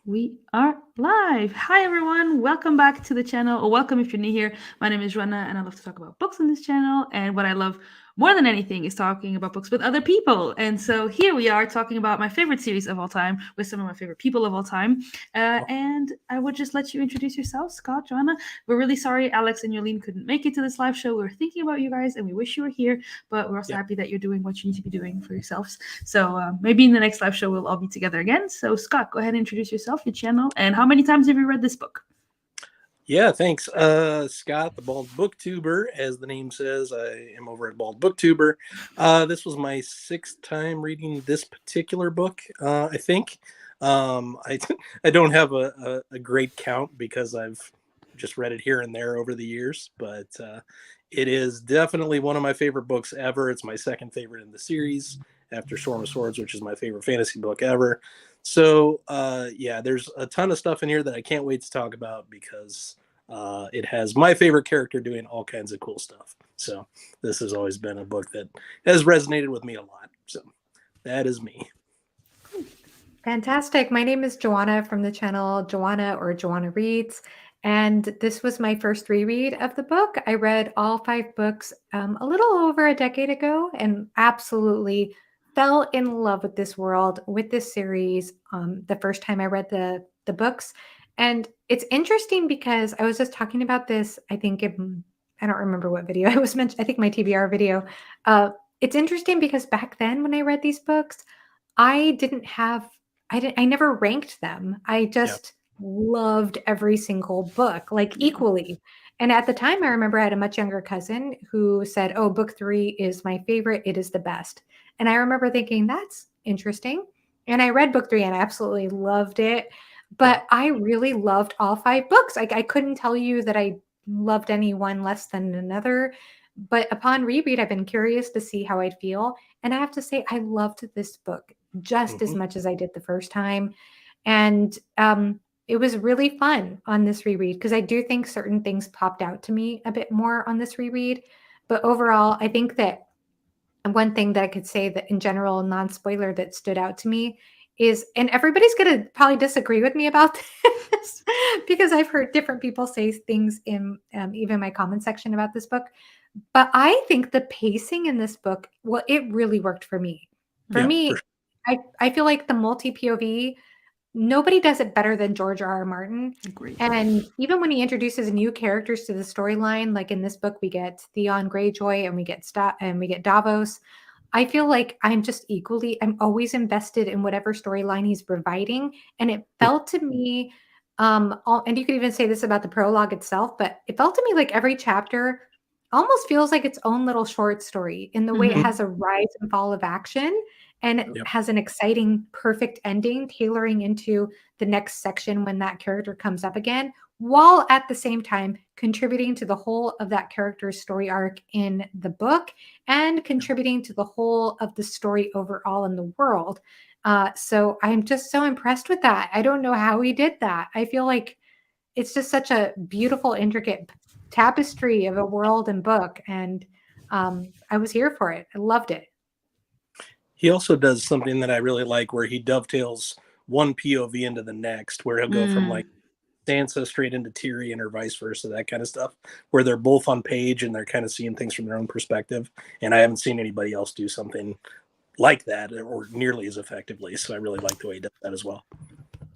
We are live. Hi, everyone. Welcome back to the channel, or welcome if you're new here. My name is Rana, and I love to talk about books on this channel. And what I love more than anything is talking about books with other people. And so here we are talking about my favorite series of all time with some of my favorite people of all time. And I would just let you introduce yourself, Scott, Joanna. We're really sorry Alex and Yolene couldn't make it to this live show. We were thinking about you guys, and we wish you were here, but we're also happy that you're doing what you need to be doing for yourselves. So maybe in the next live show, we'll all be together again. So Scott, go ahead and introduce yourself, your channel, and how many times have you read this book? Yeah, thanks. Scott, the Bald Booktuber, as the name says. I am over at Bald Booktuber. This was my sixth time reading this particular book, I think. I don't have a great count because I've just read it here and there over the years, but it is definitely one of my favorite books ever. It's my second favorite in the series after Storm of Swords, which is my favorite fantasy book ever. So, yeah, there's a ton of stuff in here that I can't wait to talk about because it has my favorite character doing all kinds of cool stuff. So this has always been a book that has resonated with me a lot. So that is me. Fantastic. My name is Joanna from the channel Joanna or Joanna Reads. And this was my first reread of the book. I read all 5 books a little over a decade ago and absolutely fell in love with this world, with this series, the first time I read the books. And it's interesting because I was just talking about this, I think, I don't remember what video I was mentioned. I think my TBR video. It's interesting because back then when I read these books, I never ranked them. I just loved every single book, like equally. And at the time, I remember I had a much younger cousin who said, "Oh, book 3 is my favorite. It is the best." And I remember thinking, that's interesting. And I read book 3 and I absolutely loved it. But I really loved all 5 books. I couldn't tell you that I loved any one less than another. But upon reread, I've been curious to see how I'd feel. And I have to say, I loved this book just as much as I did the first time. And it was really fun on this reread because I do think certain things popped out to me a bit more on this reread. But overall, I think that one thing that I could say that in general, non-spoiler, that stood out to me is, and everybody's going to probably disagree with me about this because I've heard different people say things in even my comment section about this book. But I think the pacing in this book, well, it really worked for me. For me, I feel like the multi-POV, nobody does it better than George R.R. Martin. Agreed. And even when he introduces new characters to the storyline, like in this book, we get Theon Greyjoy and we get Davos. I feel like I'm always invested in whatever storyline he's providing. And it felt to me, and you could even say this about the prologue itself, but it felt to me like every chapter almost feels like its own little short story in the way it has a rise and fall of action and it has an exciting, perfect ending, tailoring into the next section when that character comes up again, while at the same time contributing to the whole of that character's story arc in the book and contributing to the whole of the story overall in the world. So I'm just so impressed with that. I don't know how he did that. I feel like it's just such a beautiful, intricate tapestry of a world and book. And I was here for it. I loved it. He also does something that I really like where he dovetails one POV into the next, where he'll go from like Sansa straight into Tyrion or vice versa, that kind of stuff, where they're both on page and they're kind of seeing things from their own perspective. And I haven't seen anybody else do something like that or nearly as effectively. So I really like the way he does that as well.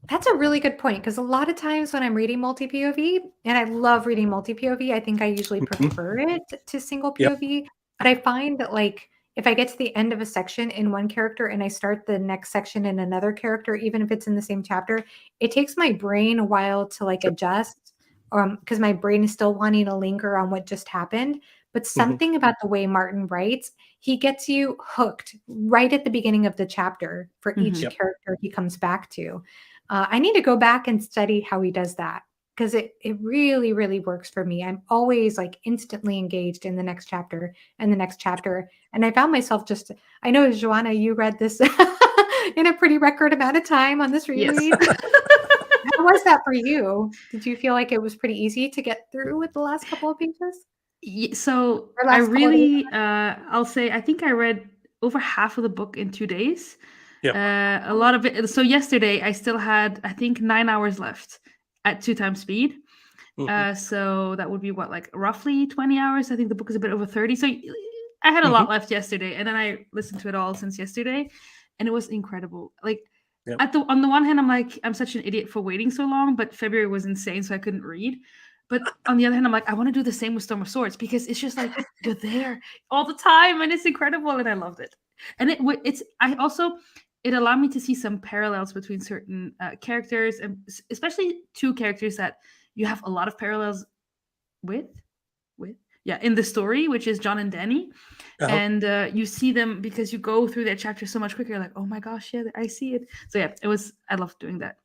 That's a really good point because a lot of times when I'm reading multi-POV, and I love reading multi-POV, I think I usually prefer it to single POV. But I find that like if I get to the end of a section in one character and I start the next section in another character, even if it's in the same chapter, it takes my brain a while to like adjust because my brain is still wanting to linger on what just happened. But something about the way Martin writes, he gets you hooked right at the beginning of the chapter for each character he comes back to. I need to go back and study how he does that because it really, really works for me. I'm always like instantly engaged in the next chapter and the next chapter. And I found myself I know, Joanna, you read this in a pretty record amount of time on this reread. Yes. How was that for you? Did you feel like it was pretty easy to get through with the last couple of pages? So I really, I'll say, I think I read over half of the book in 2 days. A lot of it. So yesterday I still had, I think, 9 hours left at 2 times speed. So that would be what, like roughly 20 hours. I think the book is a bit over 30. So I had a lot left yesterday, and then I listened to it all since yesterday, and it was incredible. Like on the one hand, I'm like, I'm such an idiot for waiting so long, but February was insane, so I couldn't read. But on the other hand, I'm like, I want to do the same with Storm of Swords, because it's just like you're there all the time, and it's incredible, and I loved it. And it allowed me to see some parallels between certain characters, and especially two characters that you have a lot of parallels with in the story, which is Jon and Dany. And you see them because you go through their chapters so much quicker. You're like, oh my gosh, yeah, I see it. So yeah, I loved doing that.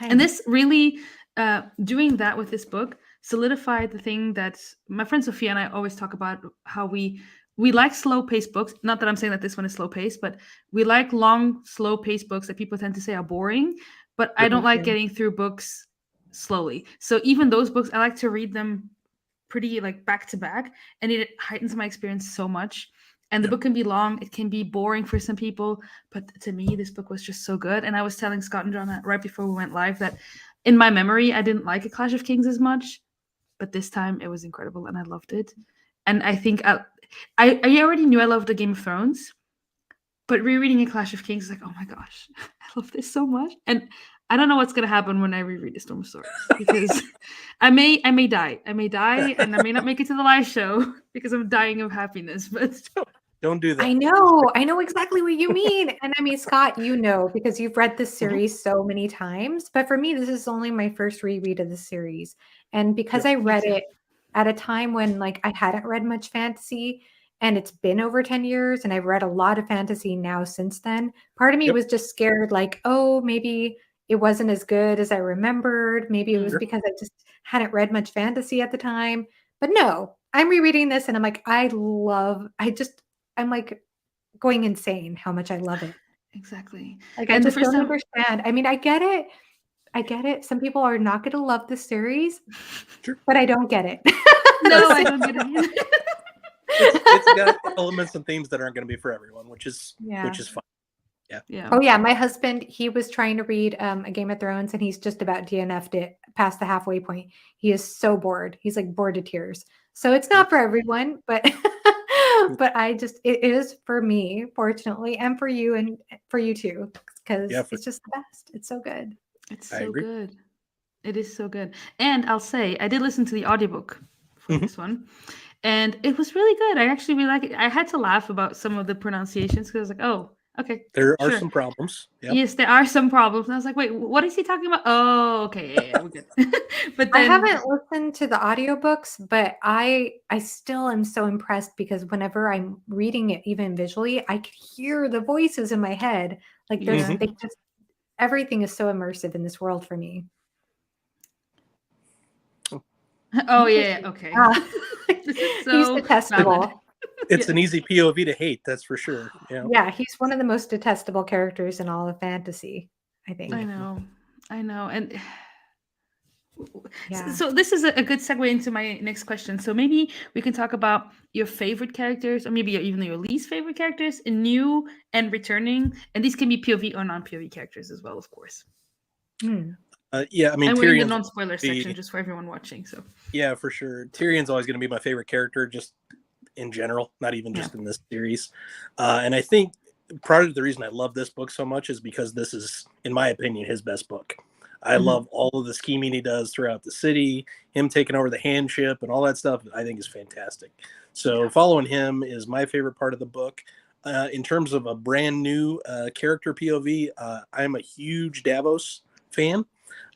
And this really, doing that with this book solidified the thing that my friend Sophia and I always talk about, how we like slow-paced books. Not that I'm saying that this one is slow-paced, but we like long, slow-paced books that people tend to say are boring. But I don't like getting through books slowly. So even those books, I like to read them pretty like back to back, and it heightens my experience so much. And the book can be long, it can be boring for some people, but to me this book was just so good. And I was telling Scott and John right before we went live that in my memory I didn't like A Clash of Kings as much, but this time it was incredible and I loved it. And I think I already knew I loved the Game of Thrones, but rereading A Clash of Kings is like, oh my gosh, I love this so much. And I don't know what's gonna happen when I reread The Storm of Swords, because I may die. I may die, and I may not make it to the live show because I'm dying of happiness. But don't do that. I know exactly what you mean. And I mean, Scott, you know, because you've read this series so many times. But for me, this is only my first reread of the series. And because I read it at a time when like I hadn't read much fantasy, and it's been over 10 years, and I've read a lot of fantasy now since then, part of me was just scared, like, oh, maybe it wasn't as good as I remembered. Maybe it was because I just hadn't read much fantasy at the time. But no, I'm rereading this and I'm like, I'm like going insane how much I love it. Exactly. Like, I just don't understand. I mean, I get it. I get it. Some people are not going to love this series, but I don't get it. No, I don't get it either. It's got elements and themes that aren't going to be for everyone, which is fine. Yeah. Oh yeah, my husband, he was trying to read A Game of Thrones, and he's just about DNF'd it past the halfway point. He is so bored. He's like bored to tears. So it's not for everyone, but but it is for me, fortunately, and for you, and for you too, because it's just the best. It's so good. It's so good. It is so good. And I'll say, I did listen to the audiobook for this one, and it was really good. I actually really like it. I had to laugh about some of the pronunciations, because I was like, oh, okay. There are some problems. Yep. Yes, there are some problems. And I was like, wait, what is he talking about? Oh, okay. Yeah, we're good. But then, I haven't listened to the audiobooks, but I still am so impressed, because whenever I'm reading it, even visually, I can hear the voices in my head. Like everything is so immersive in this world for me. Oh yeah, okay. He's detestable. Valid. It's an easy POV to hate, that's for sure. Yeah, he's one of the most detestable characters in all of fantasy, I think. I know. And so this is a good segue into my next question. So maybe we can talk about your favorite characters, or maybe even your least favorite characters, in new and returning. And these can be POV or non-POV characters as well, of course. Yeah, I mean, and we're in the non-spoiler section, just for everyone watching. So yeah, for sure, Tyrion's always going to be my favorite character, just in general, not even just in this series. And I think part of the reason I love this book so much is because this is, in my opinion, his best book. I love all of the scheming he does throughout the city, him taking over the handship and all that stuff. I think is fantastic. So following him is my favorite part of the book. In terms of a brand new character POV, I'm a huge Davos fan.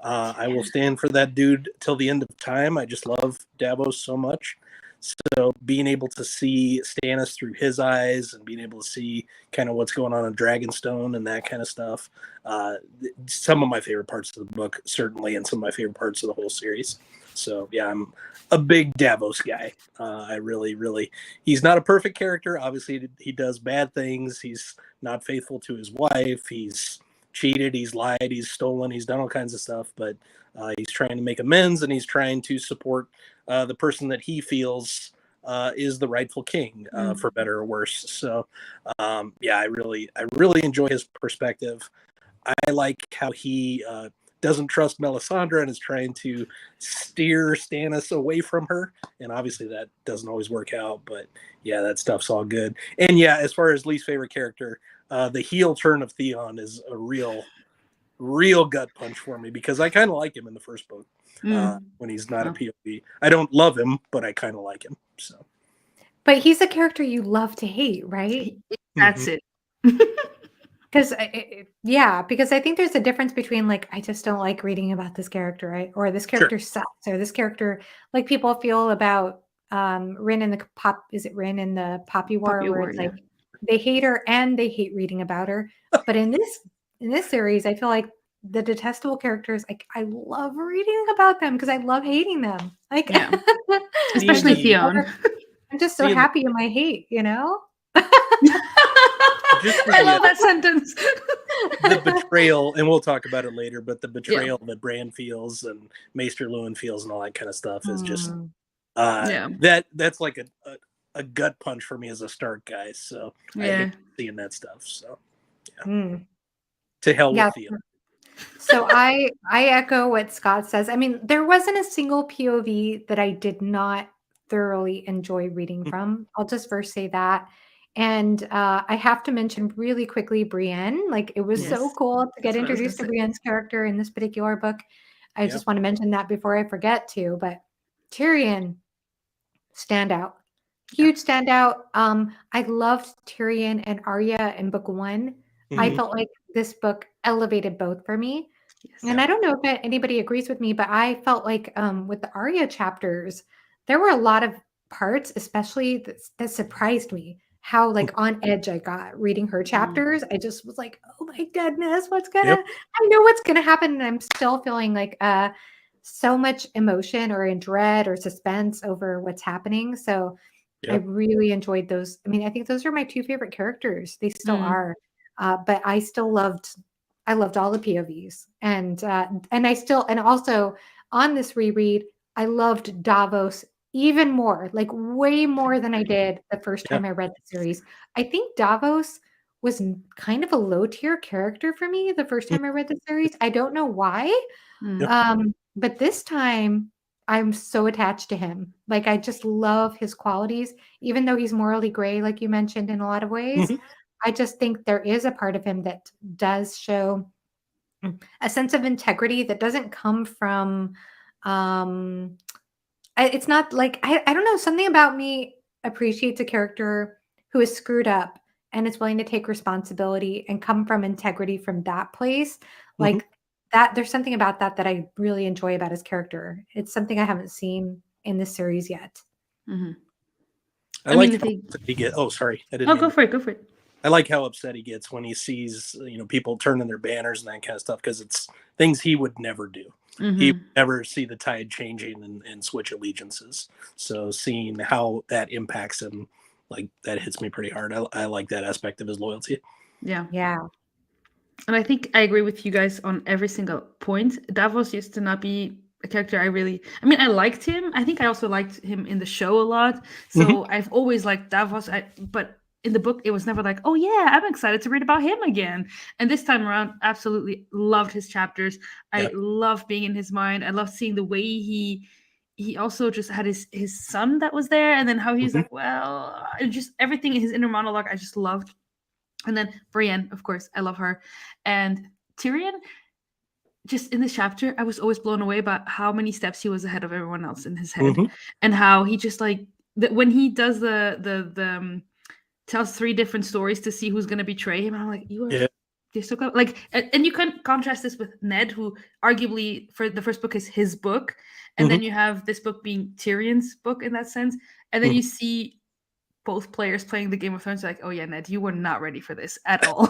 I will stand for that dude till the end of time. I just love Davos so much. So being able to see Stannis through his eyes, and being able to see kind of what's going on in Dragonstone and that kind of stuff, some of my favorite parts of the book, certainly, and some of my favorite parts of the whole series. So yeah, I'm a big Davos guy. I really, he's not a perfect character. Obviously, he does bad things. He's not faithful to his wife. He's cheated. He's lied. He's stolen. He's done all kinds of stuff. But he's trying to make amends, and he's trying to support the person that he feels is the rightful king, Mm. for better or worse. So, yeah, I really enjoy his perspective. I like how he doesn't trust Melisandre and is trying to steer Stannis away from her. And obviously that doesn't always work out, but yeah, that stuff's all good. And yeah, as far as least favorite character, the heel turn of Theon is a real gut punch for me, because I kind of like him in the first book when he's not a POV. I don't love him, but I kind of like him. So, But he's a character you love to hate, right? That's it. Because because I think there's a difference between like I just don't like reading about this character, right? Or this character sucks, or this character, like people feel about Rin in the Rin in the Poppy War, Poppy where War, it's yeah. like they hate her and they hate reading about her. But in this series, I feel like the detestable characters, like I love reading about them because I love hating them. Like Yeah. Especially Theon. I'm just so happy in my hate, you know? I love that sentence. The betrayal, and we'll talk about it later, but the betrayal that Bran feels and Maester Luwin feels and all that kind of stuff is just that's like a gut punch for me as a Stark guy. So I hate seeing that stuff. So to hell with Theon. So I echo what Scott says. I mean, there wasn't a single POV that I did not thoroughly enjoy reading from. I'll just first say that. And I have to mention really quickly Brienne. Like it was so cool to get introduced to Brienne's character in this particular book. I just want to mention that before I forget to. But Tyrion, standout. Huge standout. I loved Tyrion and Arya in book 1. I felt like this book elevated both for me. And I don't know if anybody agrees with me, but I felt like with the Arya chapters, there were a lot of parts, especially that surprised me. How like on edge I got reading her chapters. I just was like, oh my goodness, I know what's gonna happen. And I'm still feeling like so much emotion or in dread or suspense over what's happening. So I really enjoyed those. I mean, I think those are my 2 favorite characters. They still are. But I loved all the POVs, and also on this reread, I loved Davos even more, like way more than I did the first time I read the series. I think Davos was kind of a low tier character for me the first time I read the series. I don't know why, but this time I'm so attached to him. Like I just love his qualities, even though he's morally gray, like you mentioned in a lot of ways. I just think there is a part of him that does show a sense of integrity that doesn't come from it's not like I don't know, something about me appreciates a character who is screwed up and is willing to take responsibility and come from integrity from that place. Like that there's something about that I really enjoy about his character. It's something I haven't seen in this series yet. I like how he get. Oh, sorry, I didn't. Go for it. I like how upset he gets when he sees, people turning their banners and that kind of stuff, because it's things he would never do. He would never see the tide changing and switch allegiances. So seeing how that impacts him, like that hits me pretty hard. I like that aspect of his loyalty. Yeah. And I think I agree with you guys on every single point. Davos used to not be a character I liked him. I think I also liked him in the show a lot. So I've always liked Davos. But in the book, it was never like, oh yeah, I'm excited to read about him again. And this time around, absolutely loved his chapters. I love being in his mind. I love seeing the way he also just had his son that was there, and then how he was like, well, just everything in his inner monologue, I just loved. And then Brienne, of course, I love her. And Tyrion, just in this chapter, I was always blown away by how many steps he was ahead of everyone else in his head, and how he just like when he does the tells 3 different stories to see who's going to betray him. And I'm like, you're so clever. Like, and you can contrast this with Ned, who arguably for the first book is his book, and then you have this book being Tyrion's book in that sense, and then you see both players playing the Game of Thrones. Like, oh yeah, Ned, you were not ready for this at all.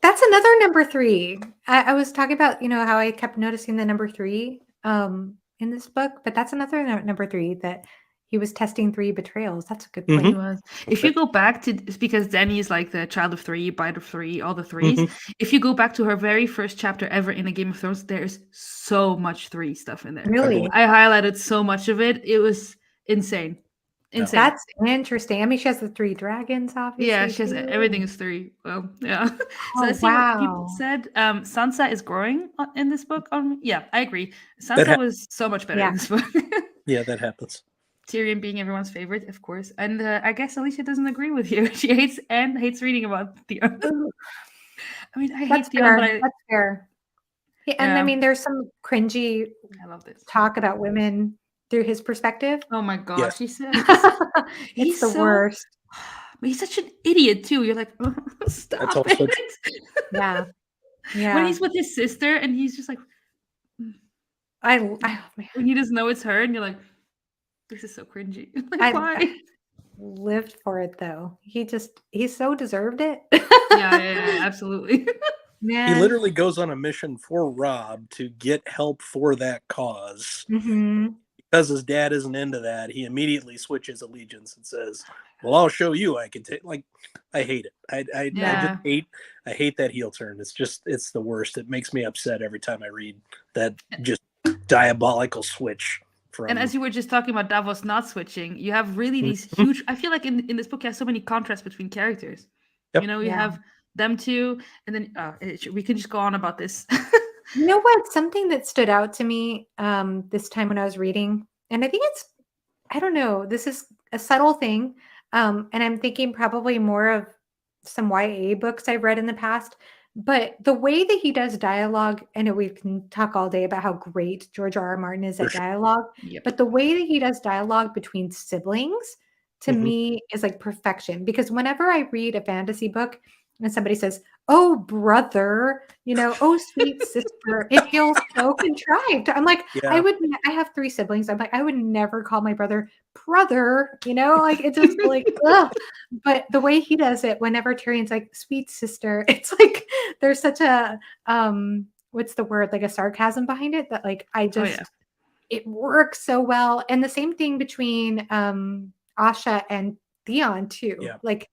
That's another number 3. I was talking about, how I kept noticing the number 3 in this book, but that's another number 3 that he was testing 3 betrayals. That's a good point. He was. If you go back to, because Dany is like the child of 3, bride of 3, all the 3s. If you go back to her very first chapter ever in a Game of Thrones, there's so much 3 stuff in there. Really? I highlighted so much of it. It insane. No. Insane. That's interesting. I mean, she has the 3 dragons, obviously. Yeah, she has too. everything is 3. Well, yeah. So Oh, let's see what people wow. said. Sansa is growing in this book. Yeah, I agree. That Sansa hap- was so much better Yeah. in this book. Yeah, that happens. Tyrion being everyone's favorite, of course. And I guess Alicia doesn't agree with you. She hates reading about Theon. Ooh, I mean, I that's hate Theon, but fair. That's fair. Yeah, and I yeah, mean, there's some cringy I love this. talk about women through his perspective. Oh my gosh, Yes. he said It's he's the so worst. but he's such an idiot too. You're like, stop That's also it. Yeah. When Yeah. he's with his sister and he's just like, man. when you just know it's her and you're like, this is so cringy. Like, why? I lived for it though. He so deserved it. Yeah, absolutely. Man. He literally goes on a mission for Robb to get help for that cause. Mhm. Because his dad isn't into that, he immediately switches allegiance and says, "Well, I'll show you. I can take." Like, I hate it. I Yeah. hate that heel turn. It's the worst. It makes me upset every time I read that just diabolical switch. And as you were just talking about Davos not switching, you have really these huge. I feel like in this book, you have so many contrasts between characters. Yep. You know, you Yeah. have them two, and then we can just go on about this. You know what? Something that stood out to me this time when I was reading, and I think I don't know, this is a subtle thing. And I'm thinking probably more of some YA books I've read in the past. But the way that he does dialogue, I know we can talk all day about how great George R.R. Martin is For at sure. dialogue, Yep. but the way that he does dialogue between siblings to Mhm. me is like perfection. Because whenever I read a fantasy book and somebody says, "Oh, brother," "Oh, sweet sister," it feels so contrived. I'm like, Yeah. I have 3 siblings. I'm like, I would never call my brother, like it just like, ugh. But the way he does it, whenever Tyrion's like, "Sweet sister," it's like there's such a what's the word? Like a sarcasm behind it that like I just it works so well. And the same thing between Asha and Theon too. Yeah. Like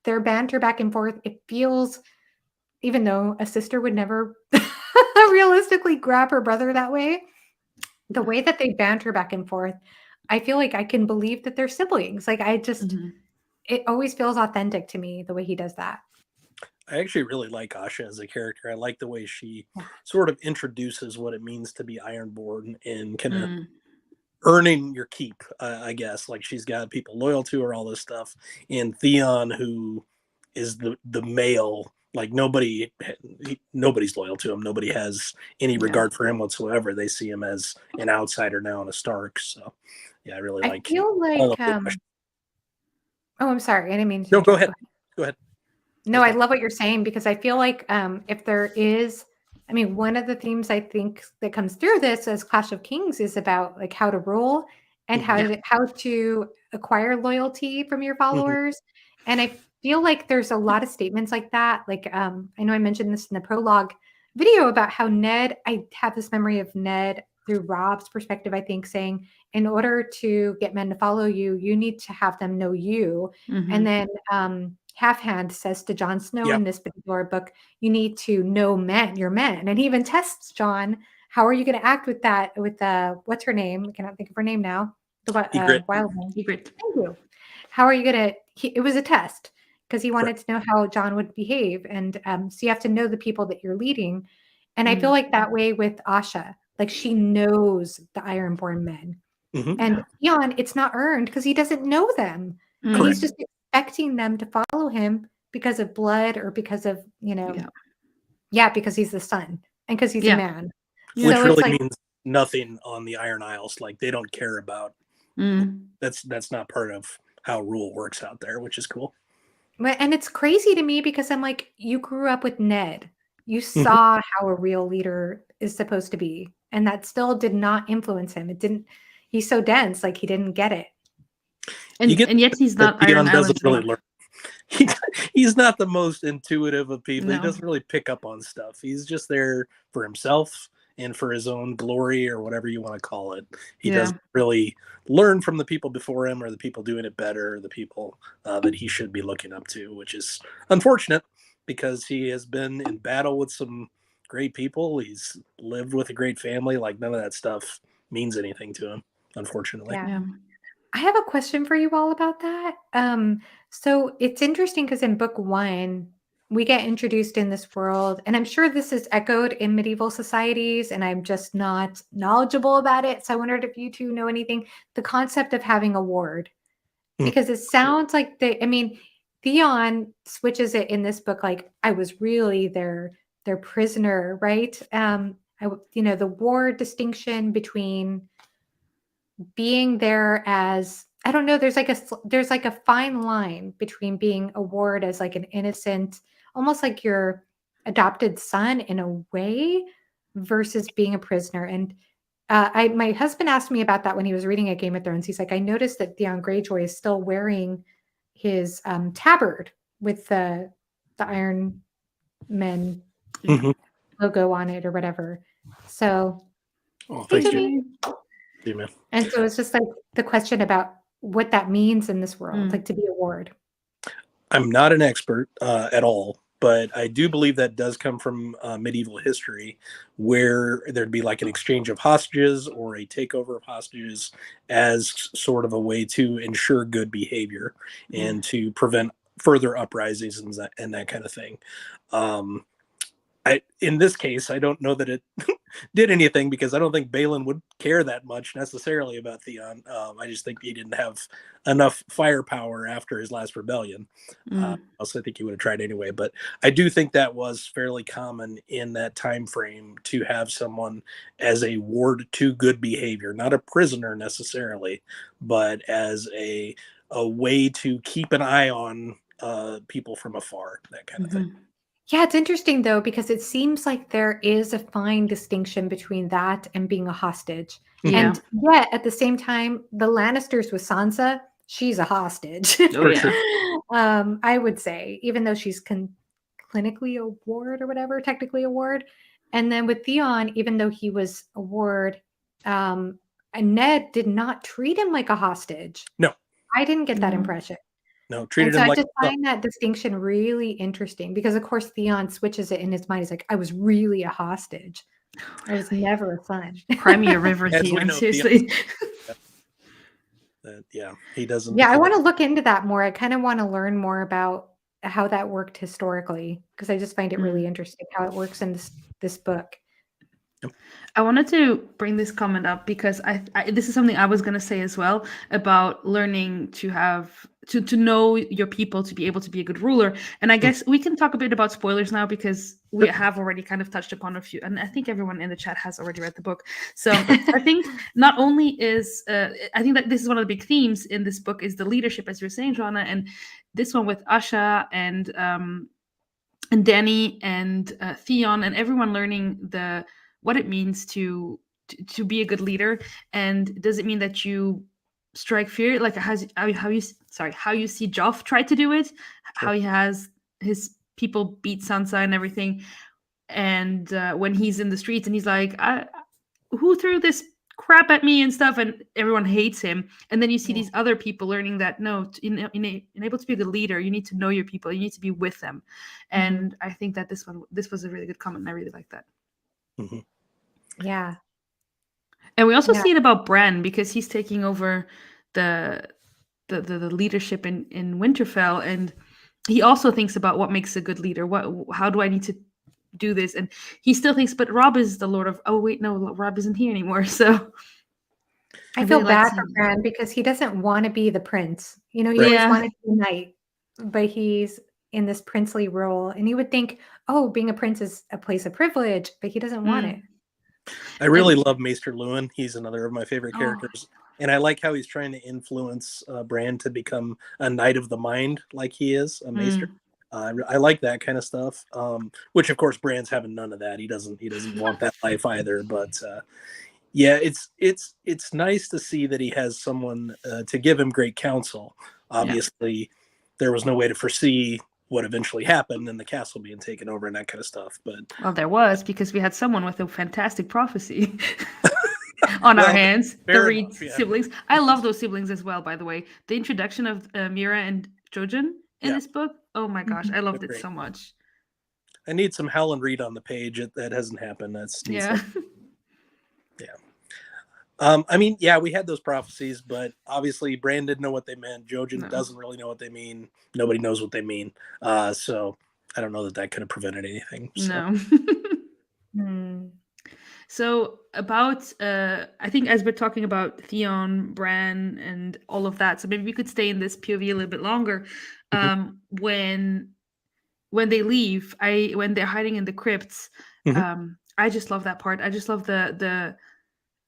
their banter back and forth, it feels, even though a sister would never realistically grab her brother that way, the way that they banter back and forth, I feel like I can believe that they're siblings. Like I just, Mhm. it always feels authentic to me the way he does that. I actually really like Asha as a character. I like the way she Yeah. sort of introduces what it means to be Ironborn and kind of Mm. earning your keep, I guess. Like she's got people loyal to her, all this stuff. And Theon, who is the male, like nobody's loyal to him. Nobody has any Yeah. regard for him whatsoever. They see him as an outsider now and a Stark. So yeah, I really I like feel all like, of it. oh, I'm sorry. I didn't mean to. No, go interrupt. ahead. Go ahead. No, I love what you're saying because I feel like if there is, I mean, one of the themes I think that comes through this as Clash of Kings is about like how to rule and Mhm. how to acquire loyalty from your Mhm. followers. And I feel like there's a lot of statements like that. Like I know I mentioned this in the prologue video about how I have this memory of Ned through Rob's perspective, I think, saying, in order to get men to follow you, you need to have them know you. And Mhm. then Half Hand says to Jon Snow Yep. in this particular book, you need to know your men. And he even tests Jon. How are you going to act with that? With what's her name? I cannot think of her name now. The Egret. wildling. Secret. Thank you. How are you going to? It was a test because he wanted Correct. to know how Jon would behave, and so you have to know the people that you're leading. And I feel Mm. like that way with Asha, like she knows the Ironborn men, Mhm. and Theon, it's not earned because he doesn't know them, and Mm. he's just expecting them to follow him because of blood or because of because he's the son and because he's a Yeah. man. Yeah. Which So really it's like, means nothing on the Iron Isles. Like they don't care about. Mm. That's not part of how rule works out there, which is cool. and it's crazy to me because I'm like, you grew up with Ned. You Mhm. saw how a real leader is supposed to be, and that still did not influence him. It didn't. He's so dense, like he didn't get it. You get And yet he's that not Iron Theon doesn't Island really smart. learn. He, he's not the most intuitive of people. He No. doesn't really pick up on stuff. He's just there for himself and for his own glory or whatever you want to call it. He Yeah. doesn't really learn from the people before him or the people doing it better, or the people that he should be looking up to, which is unfortunate because he has been in battle with some great people. He's lived with a great family. Like none of that stuff means anything to him, unfortunately. Yeah. Yeah. I have a question for you all about that. So it's interesting because in book 1, we get introduced in this world, and I'm sure this is echoed in medieval societies, and I'm just not knowledgeable about it. So I wondered if you two know anything. The concept of having a ward, because it sounds like Theon switches it in this book, like I was really their prisoner, right? The ward distinction between being there as, I don't know, there's like a fine line between being a ward as like an innocent, almost like your adopted son in a way, versus being a prisoner. And my husband asked me about that when he was reading a Game of Thrones. He's like, I noticed that Theon Greyjoy is still wearing his tabard with the Iron Men logo on it or whatever. So, Oh, hey, thanks, Jimmy. Jimmy. Man. And so it's just like the question about what that means in this world, like to be a ward. I'm not an expert at all, but I do believe that does come from medieval history, where there'd be like an exchange of hostages or a takeover of hostages as sort of a way to ensure good behavior and to prevent further uprisings and that kind of thing. In this case, I don't know that it did anything, because I don't think Balin would care that much necessarily about Theon. I just think he didn't have enough firepower after his last rebellion. Also, I think he would have tried anyway. But I do think that was fairly common in that time frame, to have someone as a ward to good behavior, not a prisoner necessarily, but as a way to keep an eye on people from afar, that kind of thing. Yeah, it's interesting though, because it seems like there is a fine distinction between that and being a hostage. Yeah. And yet at the same time, the Lannisters with Sansa, she's a hostage. Oh, yeah. I would say, even though she's clinically a ward or whatever, technically a ward. And then with Theon, even though he was a ward, Ned did not treat him like a hostage. No. I didn't get that impression. No, treated And so him like I just find that distinction really interesting, because of course Theon switches it in his mind. He's like, I was really a hostage. I was never a son. Cry me a river, As we Theon, know, seriously. He doesn't. Yeah, I want to look into that more. I kind of want to learn more about how that worked historically, because I just find it really interesting how it works in this book. I wanted to bring this comment up because this is something I was going to say as well, about learning to have to know your people to be able to be a good ruler. And I guess we can talk a bit about spoilers now, because we have already kind of touched upon a few, and I think everyone in the chat has already read the book. So I think not only is I think that this is one of the big themes in this book, is the leadership, as you're saying, Joanna, and this one with Asha and Dany and Theon and everyone learning what it means to be a good leader. And does it mean that you strike fear, like how you see Joff try to do it, how he has his people beat Sansa and everything, and when he's in the streets and he's like, who threw this crap at me and stuff, and everyone hates him. And then you see these other people learning that no, in able to be a good leader, you need to know your people, you need to be with them. And I think that this was a really good comment, and I really like that. Yeah. And we also see it about Bran, because he's taking over the leadership in Winterfell, and he also thinks about what makes a good leader. How do I need to do this? And he still thinks, but Robb is the Lord of. Oh wait, no, Robb isn't here anymore. So I feel bad for Bran, because he doesn't want to be the prince. He always wanted to be a knight, but he's in this princely role, and you would think, oh, being a prince is a place of privilege, but he doesn't want it. I really love Maester Luwin. He's another of my favorite characters. And I like how he's trying to influence Bran to become a knight of the mind, like he is, a maester. I like that kind of stuff, which of course Bran's having none of that. He doesn't want that life either. But yeah, it's nice to see that he has someone to give him great counsel. Obviously, there was no way to foresee what eventually happened and the castle being taken over and that kind of stuff. But there was, because we had someone with a fantastic prophecy on our hands. The Reed siblings. I love those siblings as well, by the way. The introduction of Mira and Jojen in this book. Oh my gosh, I loved it so much. I need some Helen Reed on the page. That hasn't happened. That's I mean, yeah, we had those prophecies, but obviously Bran didn't know what they meant. Jojen No. doesn't really know what they mean. Nobody knows what they mean. So I don't know that could have prevented anything. So. No. Hmm. So about I think as we're talking about Theon, Bran, and all of that, so maybe we could stay in this POV a little bit longer. When they leave, when they're hiding in the crypts, I just love that part. I just love the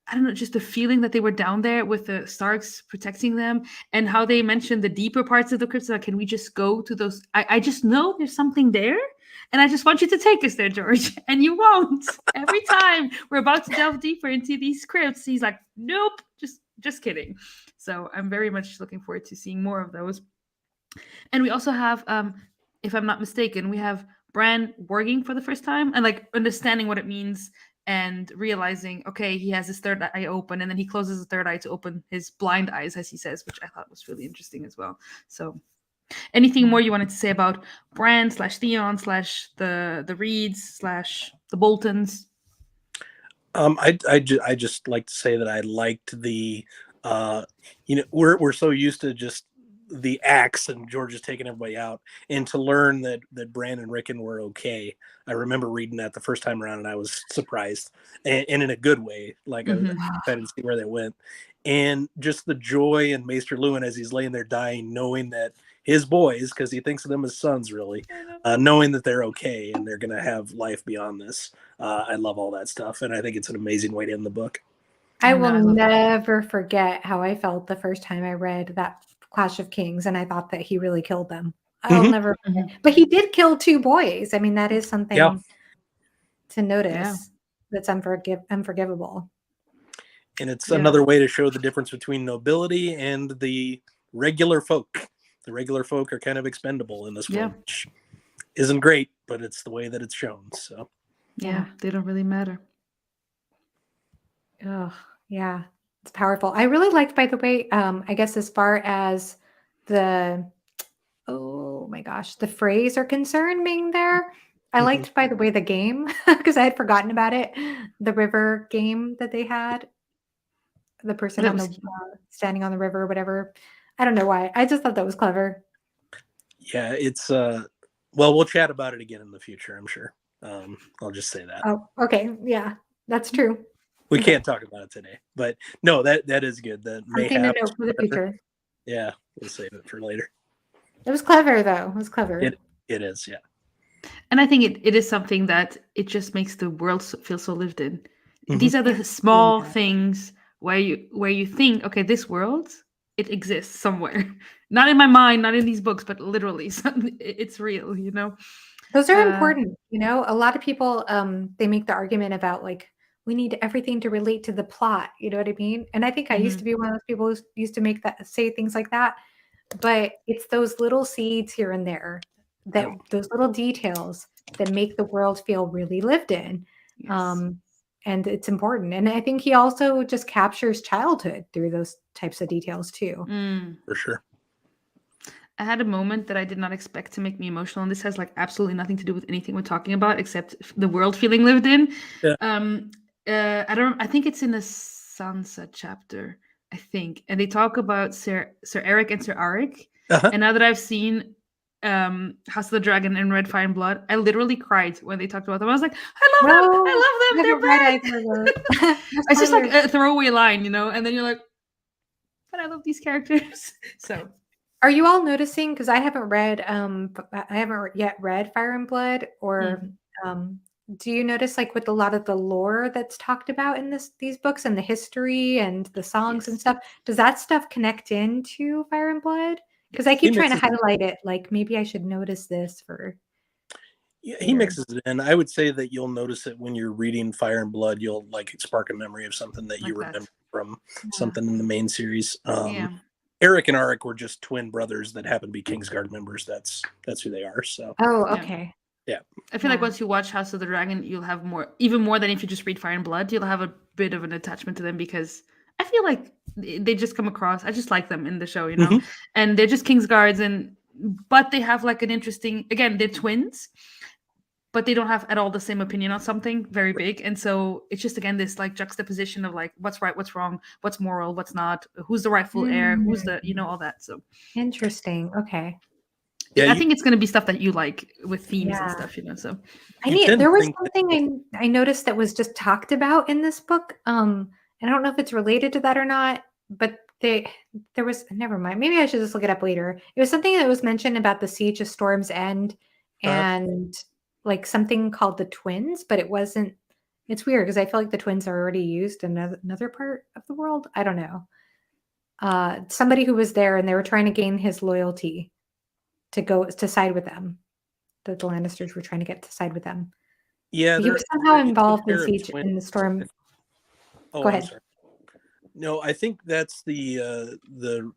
I don't know, just the feeling that they were down there with the Starks protecting them, and how they mentioned the deeper parts of the crypts. Like, can we just go to those? I just know there's something there, and I just want you to take us there, George. And you won't. Every time we're about to delve deeper into these crypts, he's like, nope, just kidding. So I'm very much looking forward to seeing more of those. And we also have, if I'm not mistaken, we have Bran working for the first time and like understanding what it means and realizing, okay, he has his third eye open, and then he closes the third eye to open his blind eyes, as he says, which I thought was really interesting as well. So, anything more you wanted to say about Bran / Theon / the Reeds / the Boltons? I just like to say that I liked the, we're so used to just the axe and George is taking everybody out, and to learn that Bran and Rickon were okay. I remember reading that the first time around, and I was surprised, and in a good way. Like I was excited to see where they went, and just the joy in Maester Luwin as he's laying there dying, knowing that his boys, because he thinks of them as sons, really, knowing that they're okay and they're going to have life beyond this. I love all that stuff, and I think it's an amazing way to end the book. I will never forget how I felt the first time I read that Clash of Kings, and I thought that he really killed them. I'll never forget. But he did kill 2 boys. I mean, that is something to notice that's unforgivable. And it's another way to show the difference between nobility and the regular folk. The regular folk are kind of expendable in this world, which isn't great, but it's the way that it's shown. So yeah, they don't really matter. Oh, yeah. It's powerful. I really liked, by the way, I guess as far as the, oh my gosh, the phrase are concerned being there. I liked, by the way, the game, because I had forgotten about it. The river game that they had. The person on the standing on the river or whatever. I don't know why. I just thought that was clever. Yeah, it's well, we'll chat about it again in the future, I'm sure. I'll just say that. Oh, okay. Yeah, that's true. We can't talk about it today, but no, that is good. That may happen for the future. Yeah, we'll save it for later. It was clever, though. It was clever. It is, yeah. And I think it is something that it just makes the world feel so lived in. These are the small things where you think, okay, this world, it exists somewhere. Not in my mind, not in these books, but literally, it's real, you know? Those are important, you know? A lot of people, they make the argument about, like, we need everything to relate to the plot, you know what I mean? And I think I used to be one of those people who used to say things like that. But it's those little seeds here and there, those little details that make the world feel really lived in. Yes. And it's important. And I think he also just captures childhood through those types of details too. For sure. I had a moment that I did not expect to make me emotional, and this has like absolutely nothing to do with anything we're talking about except the world feeling lived in. Yeah. I think it's in the Sansa chapter, I think, and they talk about Sir Eric and Sir Arik. And now that I've seen House of the Dragon and Red Fire and Blood, I literally cried when they talked about them. I was like, I love them. They're back. It's just like a throwaway line, you know, and then you're like, but I love these characters. So are you all noticing, because I haven't yet read Fire and Blood, or do you notice, like, with a lot of the lore that's talked about in these books and the history and the songs and stuff, does that stuff connect into Fire and Blood? Because I keep trying to highlight it, like, maybe I should notice this for... Yeah, he mixes it in. I would say that you'll notice it when you're reading Fire and Blood. You'll like spark a memory of something that you remember from something in the main series. Eric and Arik were just twin brothers that happen to be Kingsguard members. That's who they are. So. Oh, okay. Yeah. I feel like once you watch House of the Dragon, you'll have even more than if you just read Fire and Blood. You'll have a bit of an attachment to them because I feel like they just come across. I just like them in the show, you know, and they're just Kingsguards, but they have like an interesting. Again, they're twins, but they don't have at all the same opinion on something very big. And so it's just, again, this like juxtaposition of like what's right, what's wrong, what's moral, what's not, who's the rightful heir, who's the, all that. So Interesting. Okay. Yeah, I think it's going to be stuff that you like with themes and Yeah. stuff, so. There was something I noticed that was just talked about in this book. And I don't know if it's related to that or not, but there was, never mind. Maybe I should just look it up later. It was something that was mentioned about the Siege of Storm's End and like something called the twins, but it wasn't. It's weird because I feel like the twins are already used in another part of the world. I don't know. Somebody who was there and they were trying to gain his loyalty to go to side with them. That the Lannisters were trying to get to side with them. Yeah, he was somehow involved in Siege in the Storm. Oh, go ahead. I'm sorry. No, I think that's the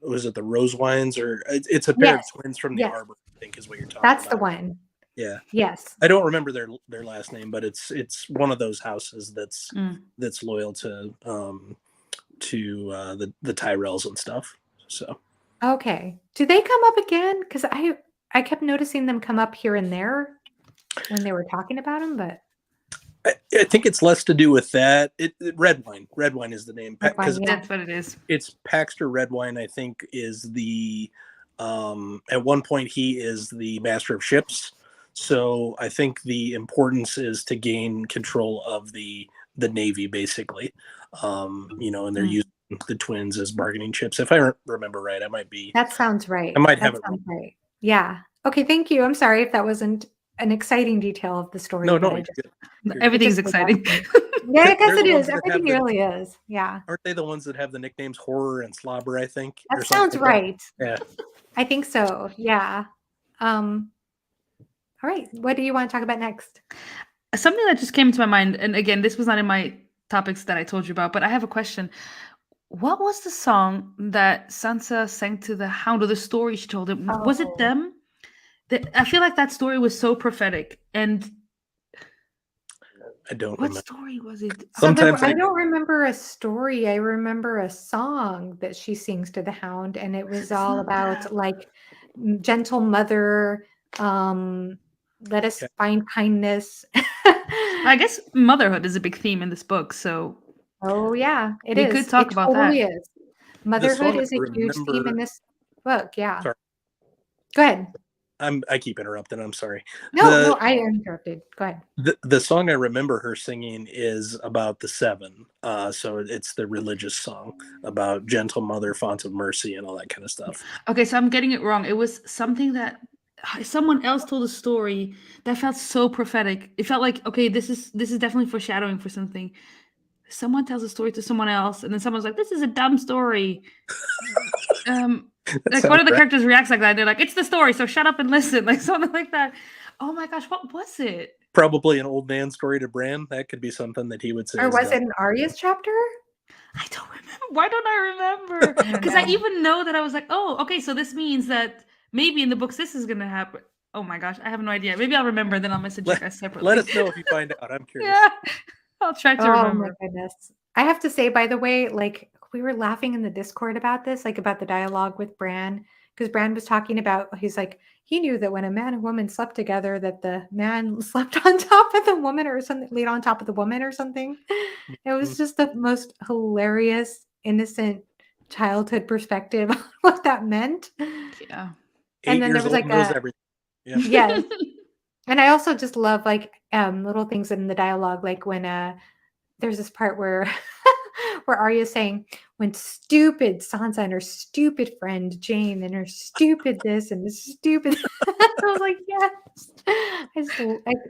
was it the Rose Wines, or it's a pair of twins from the Arbor, I think is what you're talking about. That's the one. Yeah. Yes. I don't remember their last name, but it's one of those houses that's loyal to the Tyrells and stuff. So. Okay. Do they come up again? Because I kept noticing them come up here and there when they were talking about them, but I think it's less to do with that. Redwine. Redwine is the name. Because that's what it is. It's Paxter Redwine, I think, is the at one point he is the master of ships. So I think the importance is to gain control of the Navy, basically. And they're using the twins as bargaining chips. If I remember right, I might be. That sounds right. I might have it wrong. Right. Yeah. Okay. Thank you. I'm sorry if that wasn't an exciting detail of the story. No, everything's exciting. Yeah, I guess it is. Everything really is. Yeah. Aren't they the ones that have the nicknames Horror and Slobber, I think? That sounds right. Yeah. I think so. Yeah. All right. What do you want to talk about next? Something that just came to my mind, and again, this was not in my topics that I told you about, but I have a question. What was the song that Sansa sang to the Hound, or the story she told him? Oh. Was it them? I feel like that story was so prophetic, and I don't what remember. story was it? Sometimes I don't remember a story. I remember a song that she sings to the Hound, and it was all about like gentle mother, let us find kindness. I guess motherhood is a big theme in this book, so yeah, it we is. could talk about totally that. Is. Motherhood is a huge theme in this book. Yeah. Sorry. Go ahead. I keep interrupting. I'm sorry. No, I interrupted. Go ahead. The song I remember her singing is about the Seven. So it's the religious song about gentle mother, font of mercy, and all that kind of stuff. Okay, so I'm getting it wrong. It was something that someone else told a story that felt so prophetic. It felt like, okay, this is definitely foreshadowing for something. Someone tells a story to someone else, and then someone's like, "This is a dumb story." Like one of the characters reacts like that. They're like, "It's the story, so shut up and listen," like something like that. Oh my gosh, what was it? Probably an old man story to Bran. That could be something that he would say. Or was it an Arya's chapter? I don't remember. Why don't I remember? Because I even know that I was like, "Oh, okay, so this means that maybe in the books this is going to happen." Oh my gosh, I have no idea. Maybe I'll remember, and then I'll message you guys separately. Let us know if you find out. I'm curious. Yeah, I'll try to remember. Oh my goodness. I have to say, by the way, like we were laughing in the Discord about this, like about the dialogue with Bran, because Bran was talking about, he's like, he knew that when a man and woman slept together, that the man slept on top of the woman or something, laid on top of the woman or something. It was just the most hilarious, innocent childhood perspective on what that meant. Yeah. And then there was like yes. And I also just love like little things in the dialogue, like when there's this part where where Arya's saying, when stupid Sansa and her stupid friend Jane and her stupid this and this stupid I was like, yes.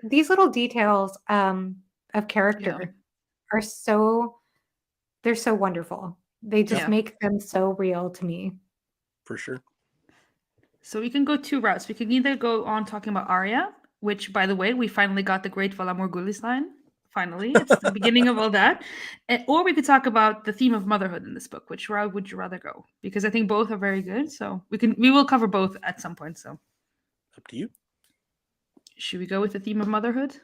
These little details of character are they're so wonderful. They just make them so real to me. For sure. So we can go two routes. We can either go on talking about Arya, which, by the way, we finally got the Great Valar Morghulis line. Finally, it's the beginning of all that. Or we could talk about the theme of motherhood in this book. Which route would you rather go? Because I think both are very good. So we will cover both at some point. So up to you. Should we go with the theme of motherhood?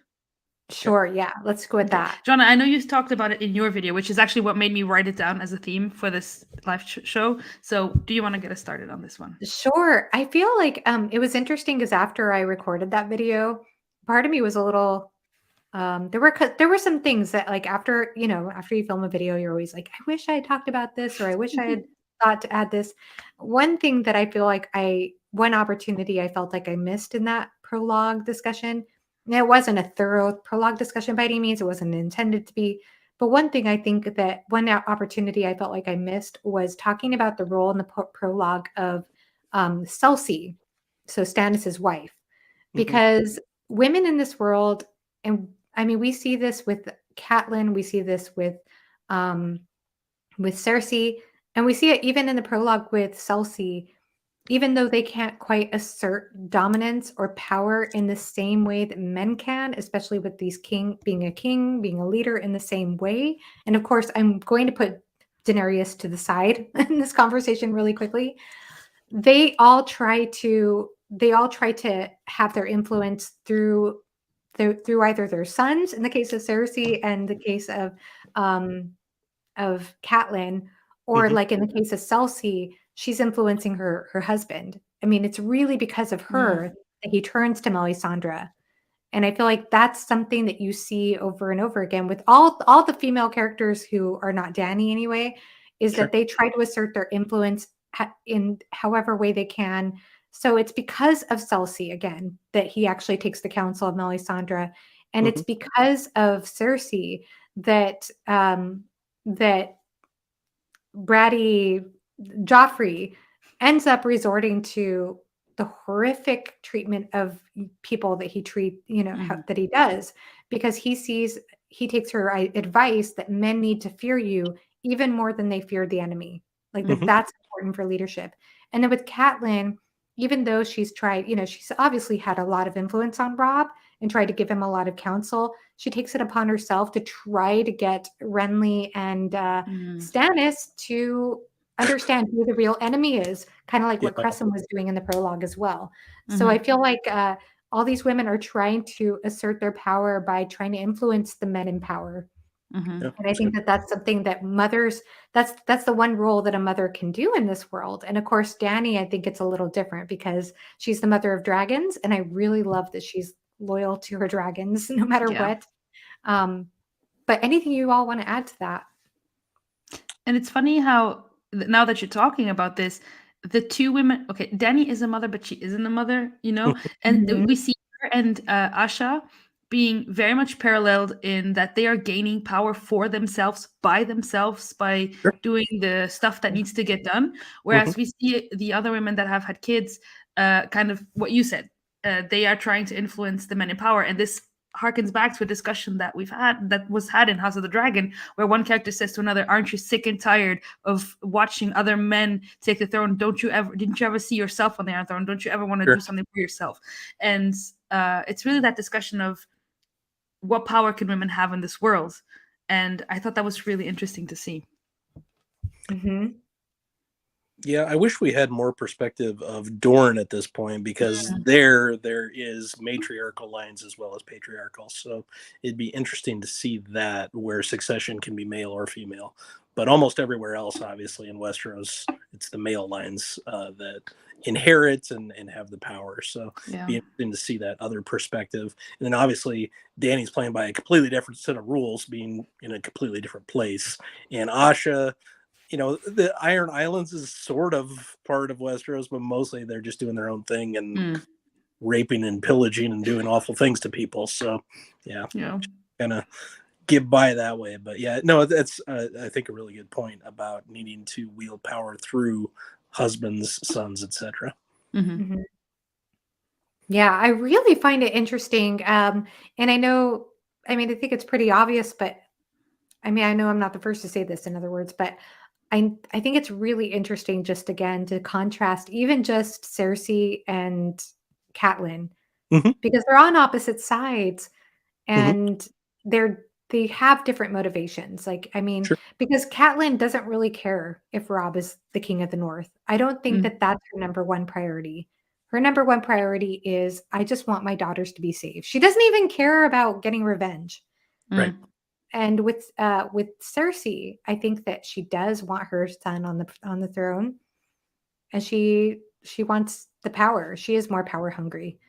Sure. Yeah. Let's go with that. Jonna, I know you talked about it in your video, which is actually what made me write it down as a theme for this live show. So do you want to get us started on this one? Sure. I feel like it was interesting because after I recorded that video, part of me was a little. There were some things that, like, after you film a video, you're always like, I wish I had talked about this, or I wish I had thought to add this. One thing that I feel like one opportunity I felt like I missed in that prologue discussion. And it wasn't a thorough prologue discussion by any means. It wasn't intended to be. But one thing I think that one opportunity I felt like I missed was talking about the role in the prologue of Cersei, so Stannis's wife, because women in this world, and I mean, we see this with Catelyn, we see this with Cersei, and we see it even in the prologue with Cersei. Even though they can't quite assert dominance or power in the same way that men can, especially with these being a leader in the same way. And of course, I'm going to put Daenerys to the side in this conversation really quickly. They all try to have their influence through either their sons, in the case of Cersei, and the case of Catelyn, or like in the case of Cersei, she's influencing her husband. I mean, it's really because of her that he turns to Melisandre. And I feel like that's something that you see over and over again with all the female characters who are not Dany anyway, is that they try to assert their influence in however way they can. So it's because of Cersei, again, that he actually takes the counsel of Melisandre. And it's because of Cersei that that bratty Joffrey ends up resorting to the horrific treatment of people that he that he does, because he takes her advice that men need to fear you even more than they fear the enemy. Like that's important for leadership. And then with Catelyn, even though she's tried, she's obviously had a lot of influence on Robb and tried to give him a lot of counsel, she takes it upon herself to try to get Renly and Stannis to understand who the real enemy is, kind of like what Crescent was doing in the prologue as well. So I feel like all these women are trying to assert their power by trying to influence the men in power. And I think that that's something that mothers, that's the one role that a mother can do in this world. And of course, Dany, I think it's a little different because she's the mother of dragons. And I really love that she's loyal to her dragons no matter what. But anything you all want to add to that? And it's funny how, now that you're talking about this, the two women, okay, Dany is a mother, but she isn't a mother, and we see her and Asha being very much paralleled in that they are gaining power for themselves by doing the stuff that needs to get done. Whereas we see the other women that have had kids, kind of what you said, they are trying to influence the men in power. And this harkens back to a discussion that was had in House of the Dragon, where one character says to another, aren't you sick and tired of watching other men take the throne? Didn't you ever see yourself on the Iron Throne? Don't you ever want to do something for yourself? And it's really that discussion of what power can women have in this world. And I thought that was really interesting to see. Yeah, I wish we had more perspective of Dorne at this point, because there is matriarchal lines as well as patriarchal. So it'd be interesting to see that, where succession can be male or female. But almost everywhere else, obviously, in Westeros, it's the male lines that inherit and have the power. So it'd be interesting to see that other perspective. And then obviously, Dany's playing by a completely different set of rules, being in a completely different place. And Asha, the Iron Islands is sort of part of Westeros, but mostly they're just doing their own thing and raping and pillaging and doing awful things to people. So, kind of get by that way. But that's I think a really good point about needing to wield power through husbands, sons, etc. Yeah, I really find it interesting. And I think it's pretty obvious, but I know I'm not the first to say this, in other words, but I think it's really interesting, just again to contrast even just Cersei and Catelyn, because they're on opposite sides and they have different motivations. Because Catelyn doesn't really care if Robb is the king of the North. I don't think that that's her number one priority. Her number one priority is, I just want my daughters to be safe. She doesn't even care about getting revenge. Right. And with Cersei, I think that she does want her son on the throne, and she wants the power. She is more power hungry.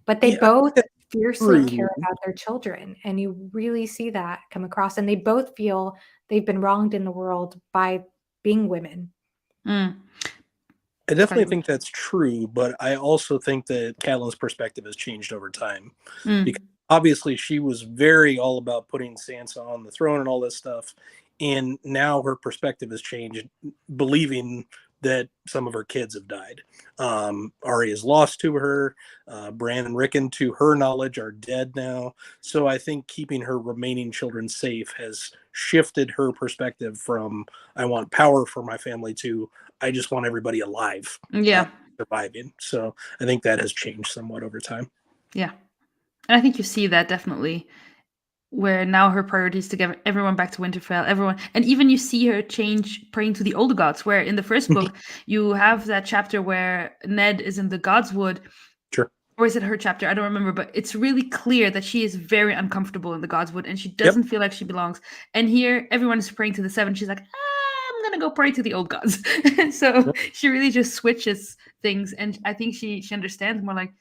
but they Yeah, both that's fiercely care true. about their children, and you really see that come across, and they both feel they've been wronged in the world by being women. Mm. I definitely Sorry. think that's true, but I also think that Catelyn's perspective has changed over time. Because Mm. obviously she was very all about putting Sansa on the throne and all this stuff. And now her perspective has changed, believing that some of her kids have died. Arya's lost to her. Bran and Rickon, to her knowledge, are dead now. So I think keeping her remaining children safe has shifted her perspective from I want power for my family to I just want everybody alive, Yeah. surviving. So I think that has changed somewhat over time. Yeah. And I think you see that definitely, where now her priority is to get everyone back to Winterfell, everyone, and even you see her change praying to the old gods. Where in the first book you have that chapter where Ned is in the Gods Wood, Sure. or is it her chapter? I don't remember, but it's really clear that she is very uncomfortable in the Gods Wood, and she Yep. doesn't feel like she belongs. And here, everyone is praying to the Seven. She's like, I'm gonna go pray to the old gods. And so Yep. she really just switches things, and I think she understands more like,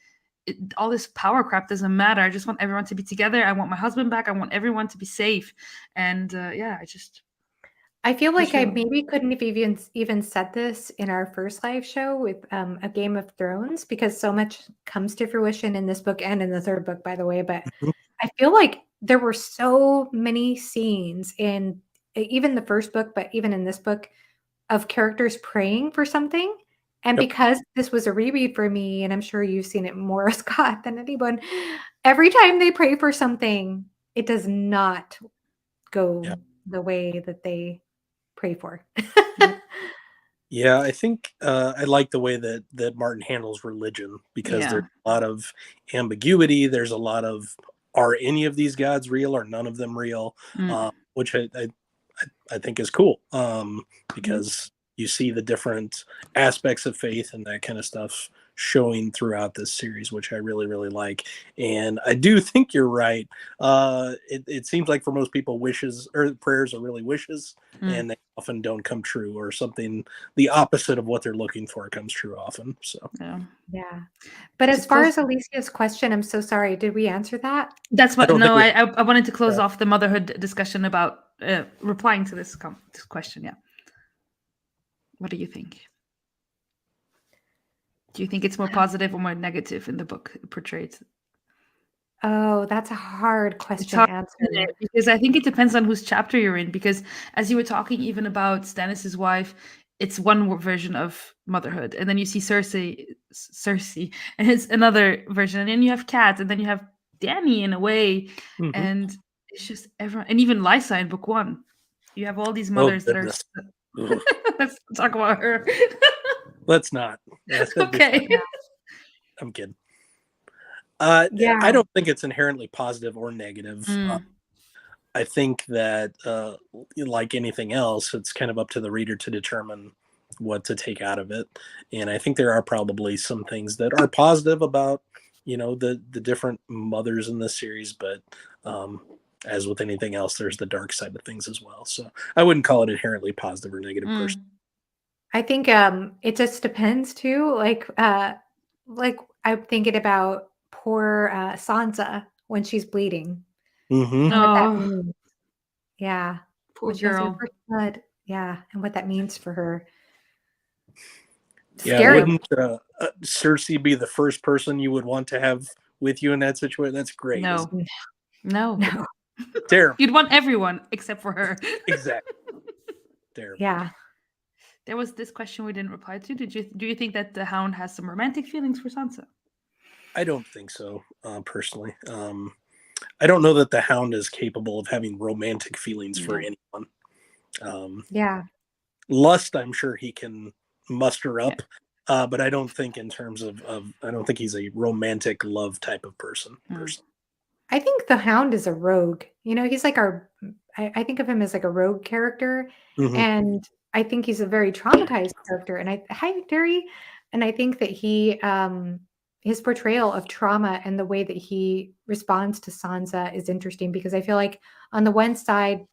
all this power crap doesn't matter. I just want everyone to be together. I want my husband back. I want everyone to be safe. And yeah, I feel like I feel- maybe couldn't have even said this in our first live show with A Game of Thrones, because so much comes to fruition in this book and in the third book, by the way. But Mhm. I feel like there were so many scenes in even the first book, but even in this book, of characters praying for something. And Yep. because this was a reread for me, and I'm sure you've seen it more, Scott, than anyone, every time they pray for something, it does not go Yeah. the way that they pray for. Yeah, I think I like the way that Martin handles religion, because Yeah. there's a lot of ambiguity. There's a lot of, are any of these gods real or none of them real, Mm. which I think is cool, because you see the different aspects of faith and that kind of stuff showing throughout this series, which I really, really like. And I do think you're right. It seems like for most people, wishes or prayers are really wishes, and they often don't come true, or something the opposite of what they're looking for comes true often. So Yeah. Yeah. But as far as Alicia's question, I'm so sorry. Did we answer that? That's what. I don't think No, we. I wanted to close off the motherhood discussion about replying to this question. Yeah. What do you think? Do you think it's more positive or more negative in the book portrayed? Oh, that's a hard It's question hard, to answer. isn't it? Because I think it depends on whose chapter you're in. Because as you were talking even about Stannis' wife, it's one version of motherhood, and then you see Cersei, and it's another version, and then you have Kat, and then you have Dany in a way, Mhm. and it's just everyone, and even Lysa in book one. You have all these Oh mothers that are. goodness. Ugh. Let's talk about her. Let's not. That'd be Okay. fun. I'm kidding. Yeah. I don't think it's inherently positive or negative. Mm. I think that, like anything else, it's kind of up to the reader to determine what to take out of it. And I think there are probably some things that are positive about, the different mothers in this series, but as with anything else, there's the dark side of things as well. So I wouldn't call it inherently positive or negative personally. I think it just depends too. Like I'm thinking about poor Sansa when she's bleeding Mm-hmm. and what that Oh, means. Yeah. poor When she has her girl. first blood. Yeah. And what that means for her. Yeah, Scary. wouldn't Cersei be the first person you would want to have with you in that situation? That's great. No. Isn't No. No. it? Terrible. You'd want everyone except for her. Exactly. Terrible. Yeah. There was this question we didn't reply to. Do you think that the Hound has some romantic feelings for Sansa? I don't think so, personally. I don't know that the Hound is capable of having romantic feelings for No. anyone. Yeah. Lust, I'm sure he can muster up, but I don't think in terms of I don't think he's a romantic love type of person. I think the Hound is a rogue. He's like I think of him as like a rogue character. Mhm. And I think he's a very traumatized character. And hi, Victory. And I think that his portrayal of trauma and the way that he responds to Sansa is interesting, because I feel like on the one side,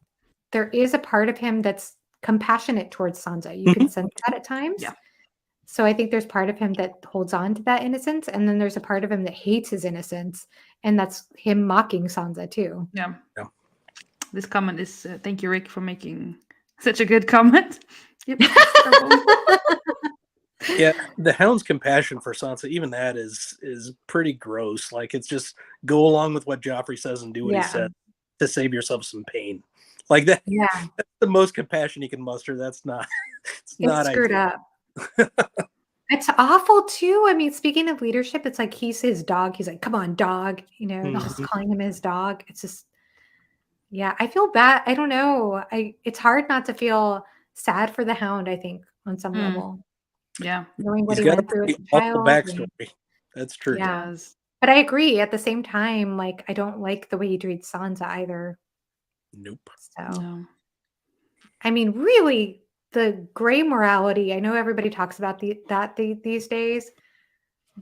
there is a part of him that's compassionate towards Sansa. You can sense that at times. Yeah. So I think there's part of him that holds on to that innocence, and then there's a part of him that hates his innocence, and that's him mocking Sansa too. Yeah. Yeah. This comment is thank you, Rick, for making such a good comment. Yep. Yeah, the Hound's compassion for Sansa, even that is pretty gross. Like, it's just go along with what Joffrey says and do what he said to save yourself some pain. Like that. Yeah, That's the most compassion you can muster. That's not. It's not screwed ideal. up. It's awful too. I mean, speaking of leadership, it's like he's his dog. He's like, "Come on, dog," just calling him his dog. It's just, yeah, I feel bad. I don't know. It's hard not to feel sad for the Hound, I think, on some level. Yeah. Knowing what He's he got went through as a awful child. backstory. That's true. Yeah. Does. But I agree. At the same time, like, I don't like the way he treats Sansa either. Nope. So, No. I mean, really, the gray morality, I know everybody talks about these days,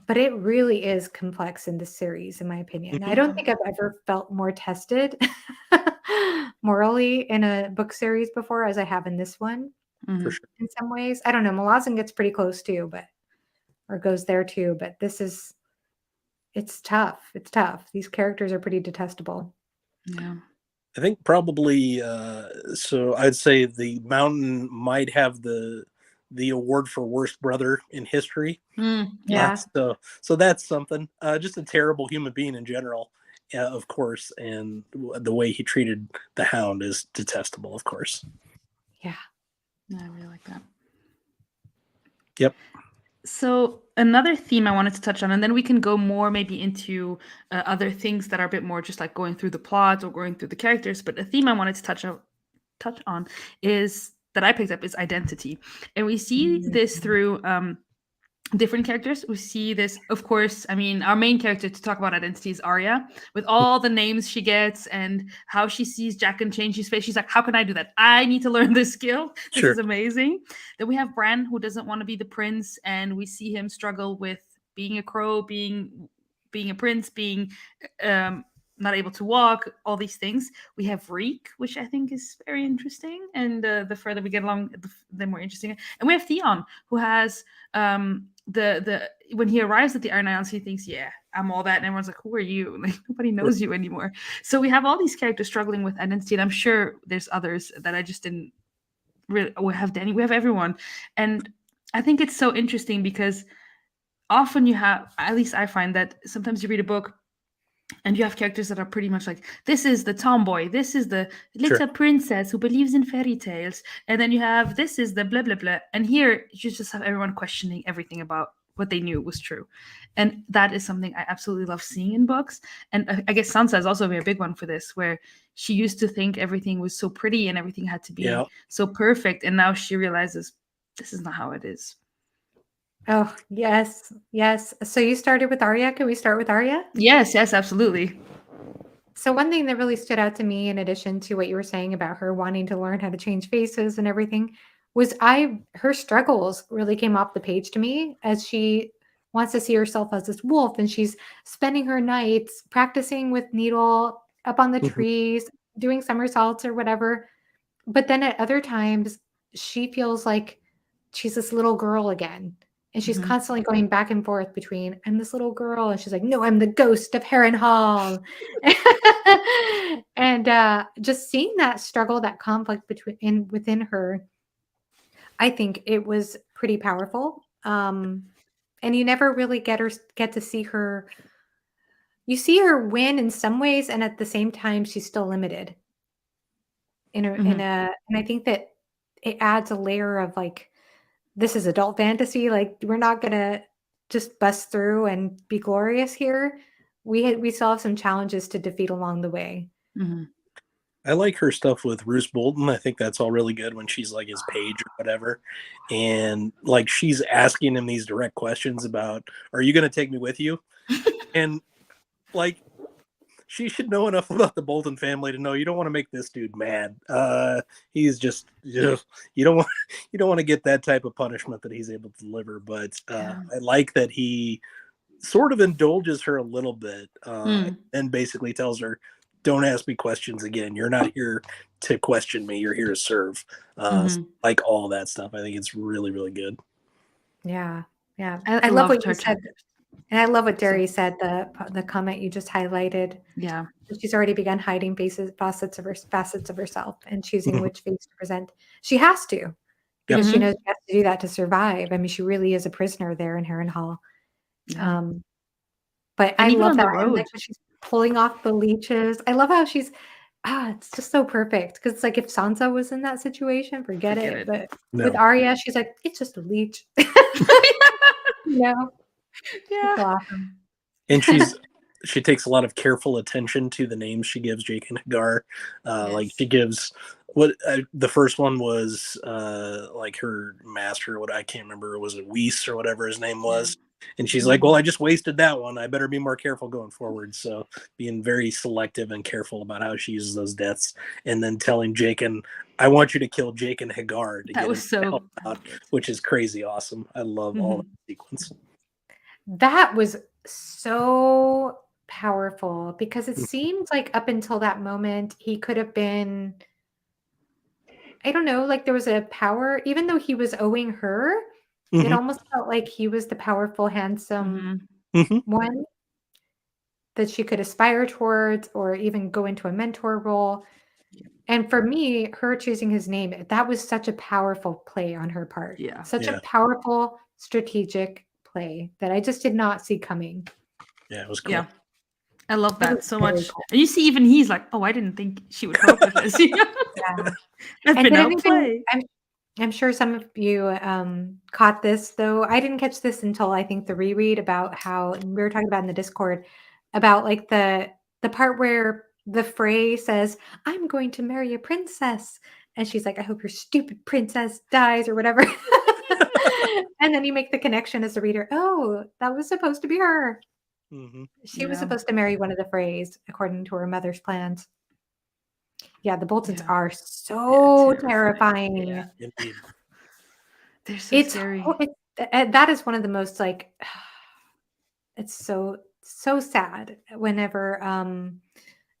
but it really is complex in this series, in my opinion. I don't think I've ever felt more tested morally in a book series before as I have in this one. For sure. In some ways. I don't know. Malazan gets pretty close too, or goes there too, but it's tough. It's tough. These characters are pretty detestable. Yeah. I think probably so I'd say the Mountain might have the award for worst brother in history. Yeah. So that's something. Just a terrible human being in general, of course, and the way he treated the Hound is detestable, of course. Yeah. I really like that. Yep. So another theme I wanted to touch on, and then we can go more maybe into other things that are a bit more just like going through the plot or going through the characters. But a theme I wanted to touch on is that I picked up is identity, and we see this through different characters. We see this, of course, I mean, our main character to talk about identity is Arya, with all the names she gets and how she sees Jack and change his face. She's like, how can I do that? I need to learn this skill. This is amazing. Then we have Bran, who doesn't want to be the prince, and we see him struggle with being a crow, being a prince, being not able to walk, all these things. We have Reek, which I think is very interesting, and the further we get along, the more interesting. And we have Theon, who has the when he arrives at the Iron Islands, he thinks, yeah, I'm all that, and everyone's like, who are you? Like, nobody knows you anymore. So we have all these characters struggling with identity, and I'm sure there's others that I just didn't really. We have Dany, we have everyone, and I think it's so interesting because often you have, at least I find that sometimes you read a book and you have characters that are pretty much like, this is the tomboy, this is the little princess who believes in fairy tales, and then you have, this is the blah blah blah. And here you just have everyone questioning everything about what they knew was true, and that is something I absolutely love seeing in books. And I guess Sansa is also a very big one for this, where she used to think everything was so pretty and everything had to be so perfect, and now she realizes this is not how it is. Oh, yes. Yes. So you started with Arya. Can we start with Arya? Yes, absolutely. So one thing that really stood out to me, in addition to what you were saying about her wanting to learn how to change faces and everything, was her struggles really came off the page to me, as she wants to see herself as this wolf, and she's spending her nights practicing with Needle up on the trees, doing somersaults or whatever. But then at other times, she feels like she's this little girl again. And she's constantly going back and forth between, I'm this little girl, and she's like, no, I'm the ghost of Harrenhal. And just seeing that struggle, that conflict within her, I think it was pretty powerful. And you never really get to see her. You see her win in some ways, and at the same time, she's still limited. And I think that it adds a layer of like, this is adult fantasy. Like, we're not going to just bust through and be glorious here. We still have some challenges to defeat along the way. I like her stuff with Roose Bolton. I think that's all really good when she's like his page or whatever. And like, she's asking him these direct questions about, are you going to take me with you? And like, she should know enough about the Bolton family to know you don't want to make this dude mad. He's just, you don't want to get that type of punishment that he's able to deliver. But I like that he sort of indulges her a little bit, and basically tells her, don't ask me questions again. You're not here to question me. You're here to serve. Like all that stuff. I think it's really, really good. Yeah. I I love what loved you her said. chapters. And I love what So Derry said, the comment you just highlighted. yeah, She's already begun hiding facets of herself and choosing Mhm. which face to present. She has to, because she Mhm. knows she has to do that to survive. I mean, she really is a prisoner there in Harrenhal. yeah, But I and even love on that. the And like road. when she's pulling off the leeches, I love how she's it's just so perfect. Because it's like if Sansa was in that situation, forget Forget it. it. But with No. Arya, she's like, it's just a leech. You know, it's Yeah. awesome. And she takes a lot of careful attention to the names she gives Jake and Hagar. Like Yes. she gives the first one was like her master. What I can't remember, was it Weiss or whatever his name Yeah. was? And she's like, "Well, I just wasted that one. I better be more careful going forward." So being very selective and careful about how she uses those deaths, and then telling Jake and I want you to kill Jake and Hagar to That get him was to help so out, good. which is crazy awesome. I love all that Mhm. sequence. That was so powerful because it seemed like up until that moment, he could have been, I don't know, like there was a power, even though he was owing her, it Hmm. almost felt like he was the powerful, handsome Mhm. Hmm. one that she could aspire towards or even go into a mentor role. And for me, her choosing his name, that was such a powerful play on her part. Yeah. Such a Yeah. powerful strategic play that I just did not see coming. Yeah, it was cool. Yeah. I love It was that so very much. cool. And you see, even he's like, "Oh, I didn't think she would help with this." Yeah. I've And been did anything outplayed. I'm sure some of you caught this, though I didn't catch this until I think the reread about how and we were talking about in the Discord about like the part where the Frey says, "I'm going to marry a princess." And she's like, "I hope your stupid princess dies," or whatever. And then you make the connection as a reader, "Oh, that was supposed to be her. Hmm. She was Yeah. supposed to marry one of the Freys according to her mother's plans." Yeah, the Boltons Yeah. are Yeah. so Terrifying. Yeah. terrifying. Indeed. They're so It's scary. that is one of the most, like it's so sad whenever,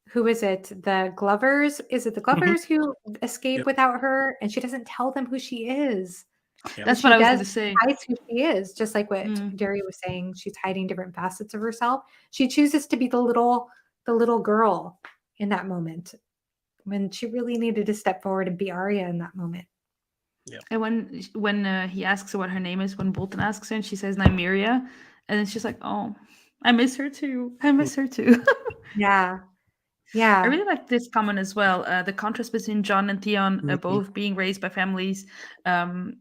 who is it? The Glovers? Is it the Hmm. Glovers who escape Yep. without her, and she doesn't tell them who she is, Yep. but That's what she I was does gonna say. hide who she is, just like what Mm. Jerry was saying, she's hiding different facets of herself. She chooses to be the little girl in that moment, when she really needed to step forward and be Arya in that moment. Yep. And when he asks her what her name is, when Bolton asks her, and she says Nymeria, and then she's like, "Oh, I miss her too. I miss her too." Yeah. I Yeah. really like this comment as well. The contrast between John and Theon, Mhm. both being raised by families um,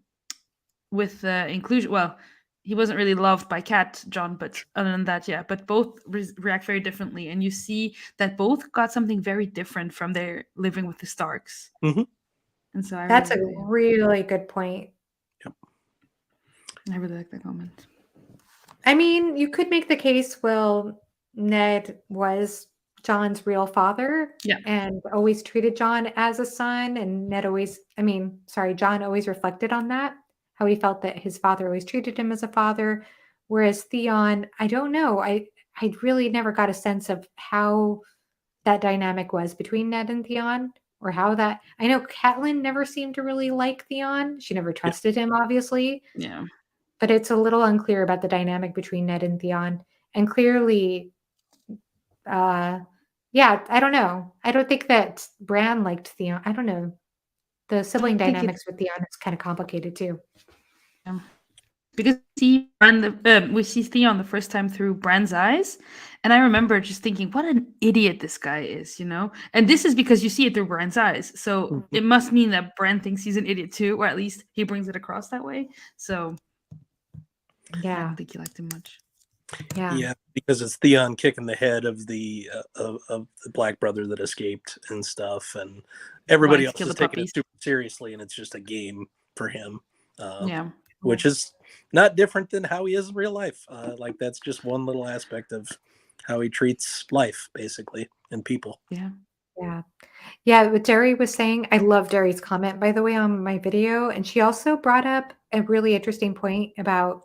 with inclusion. Well, he wasn't really loved by Cat John, but other than that, yeah. But both react very differently, and you see that both got something very different from their living with the Starks. Mhm. And so That's a really good point. Yep. I really like that comment. I mean, you could make the case, well, Ned was John's real father Yeah. and always treated John as a son. And John always reflected on that, how he felt that his father always treated him as a father. Whereas Theon, I don't know. I really never got a sense of how that dynamic was between Ned and Theon, or how that I know Catelyn never seemed to really like Theon. She never Yep. trusted him, obviously. Yeah. But it's a little unclear about the dynamic between Ned and Theon. And clearly, yeah, I don't know. I don't think that Bran liked Theon. I don't know. The sibling I think dynamics with Theon is kind of complicated too. because we see Theon the first time through Bran's eyes, and I remember just thinking, "What an idiot this guy is," you know. And this is because you see it through Bran's eyes, so Mhm. it must mean that Bran thinks he's an idiot too, or at least he brings it across that way. So I Yeah, don't think he liked him much. yeah, Yeah, because it's Theon kicking the head of the black brother that escaped and stuff, and everybody Wanting to else kill is the taking it puppies. super seriously, and it's just a game for him, Yeah. which is not different than how he is in real life. Like that's just one little aspect of how he treats life, basically, and people. Yeah. yeah. Yeah, what Derry was saying, I love Derry's comment, by the way, on my video. And she also brought up a really interesting point about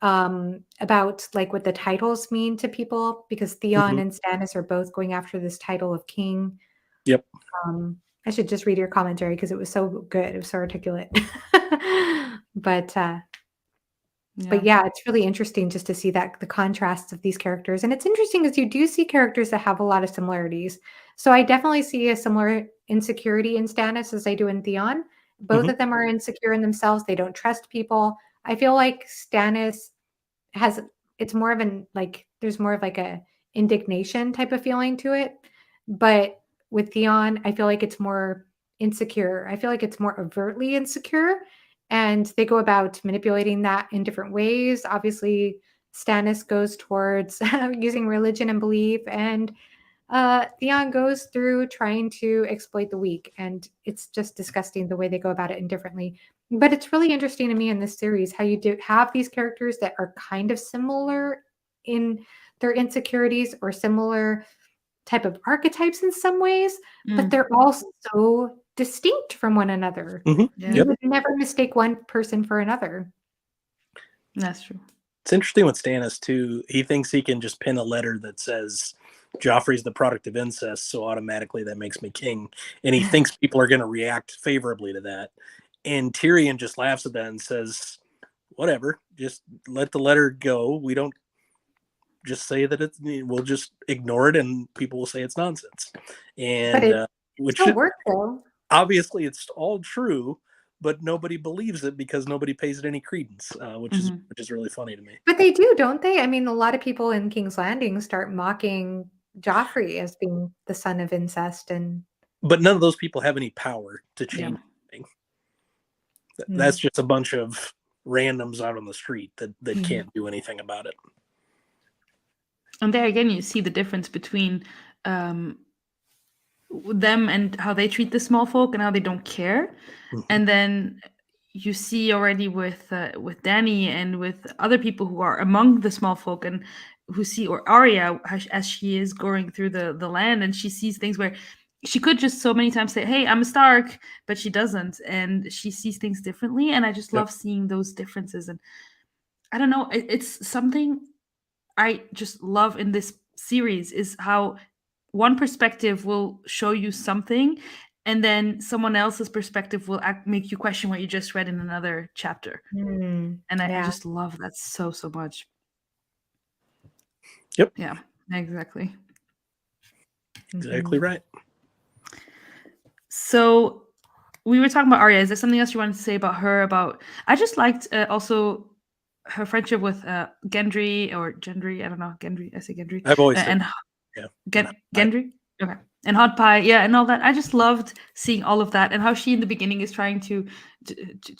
like what the titles mean to people, because Theon Mhm. and Stannis are both going after this title of king. Yep. I should just read your commentary because it was so good. It was so articulate. But But yeah, it's really interesting just to see that the contrasts of these characters. And it's interesting because you do see characters that have a lot of similarities. So I definitely see a similar insecurity in Stannis as I do in Theon. Both Mhm. of them are insecure in themselves. They don't trust people. I feel like Stannis has it's more of an like there's more of like a indignation type of feeling to it. But with Theon, I feel like it's more insecure. I feel like it's more overtly insecure, and they go about manipulating that in different ways. Obviously, Stannis goes towards using religion and belief, and Theon goes through trying to exploit the weak, and it's just disgusting the way they go about it indifferently. But it's really interesting to me in this series how you do have these characters that are kind of similar in their insecurities or similar type of archetypes in some ways, but they're all so distinct from one another. Mhm. Yeah. You would never mistake one person for another. That's true. It's interesting with Stannis too. He thinks he can just pin a letter that says Joffrey's the product of incest, so automatically that makes me king. And he thinks people are going to react favorably to that. And Tyrion just laughs at that and says, "Whatever, just let the letter go. We don't just say that it's. We'll just ignore it, and people will say it's nonsense." But And it which still works though. obviously it's all true, but nobody believes it because nobody pays it any credence, which is really funny to me. But they do, don't they? I mean, a lot of people in King's Landing start mocking Joffrey as being the son of incest, and But none of those people have any power to Yeah. change anything. That's just a bunch of randoms out on the street that can't do anything about it. And there again, you see the difference between them and how they treat the small folk and how they don't care. And then you see already with Dany and with other people who are among the small folk and who see, or Arya as she is going through the land, and she sees things where she could just so many times say, "Hey, I'm a Stark," but she doesn't, and she sees things differently. And I just love seeing those differences. And I don't know, it's something I just love in this series is how one perspective will show you something, and then someone else's perspective will make you question what you just read in another chapter. And I just love that so much. Yep. Yeah, exactly. Exactly right. So we were talking about Arya. Is there something else you wanted to say about her? I just liked also her friendship with Gendry or Gendry. I don't know, Gendry. I say Gendry. I've always said, Gendry. Okay, and Hot Pie, yeah, and all that. I just loved seeing all of that, and how she in the beginning is trying to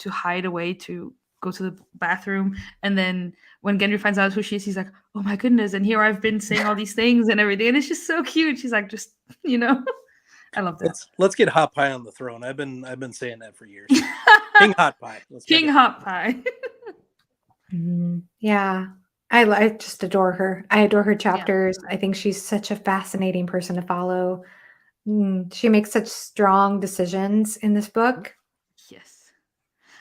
hide away to go to the bathroom, and then when Gendry finds out who she is, he's like, "Oh my goodness!" And here I've been saying all these things and everything, and it's just so cute. She's like, just I love that. Let's get Hot Pie on the throne. I've been saying that for years. King Hot Pie. King Hot Pie. Yeah. I just adore her. I adore her chapters. I think she's such a fascinating person to follow. She makes such strong decisions in this book. Yes.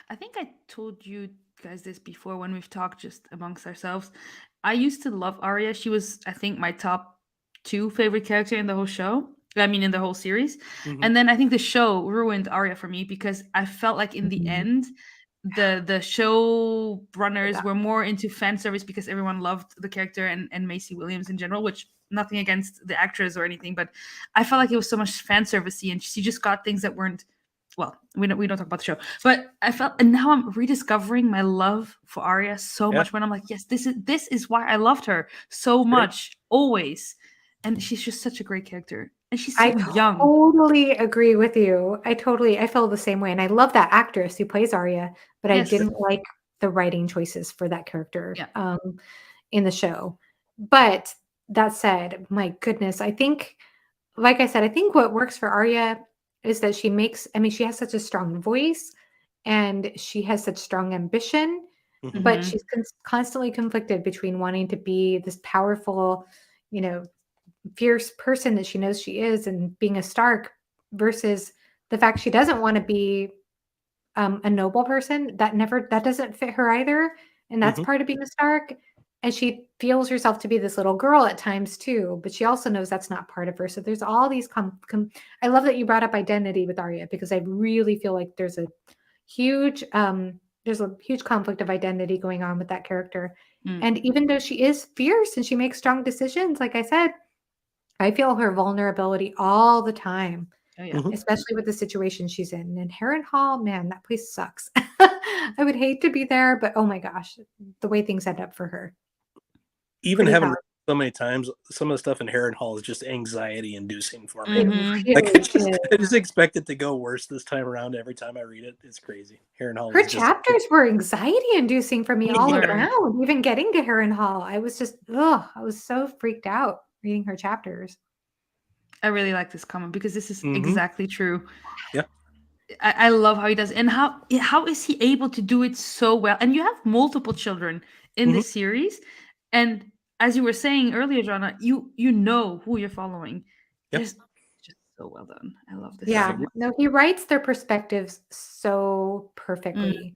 I think I told you guys this before when we've talked just amongst ourselves. I used to love Arya. She was, I think, my top 2 favorite character in the whole show. I mean, in the whole series. And then I think the show ruined Arya for me because I felt like in the end, the show runners were more into fan service because everyone loved the character and Maisie Williams in general, which nothing against the actress or anything, but I felt like it was so much fan servicey, and she just got things that weren't, well, we don't talk about the show, but I felt, and now I'm rediscovering my love for Arya so much when I'm like, yes, this is why I loved her so much always, and she's just such a great character. And she's so young. I totally agree with you. I feel the same way. And I love that actress who plays Arya, but I didn't like the writing choices for that character in the show. But that said, my goodness, I think, like I said, I think what works for Arya is that she has such a strong voice and she has such strong ambition, but she's constantly conflicted between wanting to be this powerful, fierce person that she knows she is and being a Stark versus the fact she doesn't want to be a noble person. That doesn't fit her either, and that's part of being a Stark. And she feels herself to be this little girl at times too, but she also knows that's not part of her. So there's all these I love that you brought up identity with Arya, because I really feel like there's a huge there's a huge conflict of identity going on with that character. Mm. And even though she is fierce and she makes strong decisions, like I said, I feel her vulnerability all the time, Oh yeah. Mhm. especially with the situation she's in. And Harrenhal, man, that place sucks. I would hate to be there, but oh my gosh, the way things end up for her. Even Pretty having hard. read so many times, some of the stuff in Harrenhal is just anxiety inducing for me. It Mm-hmm. Like really is. I just expect it to go worse this time around every time I read it. It's crazy. Harrenhal Her was just chapters were anxiety inducing for me They all were. around, even getting to Harrenhal. I was just, I was so freaked out reading her chapters. I really like this comment because this is Mhm. exactly true. Yeah. I love how he does, and how is he able to do it so well? And you have multiple children in Mhm. this series, and as you were saying earlier, Jonna, you know who you're following. Yep. There's just so well done. I love this. Yeah, So much. no, he writes their perspectives so perfectly.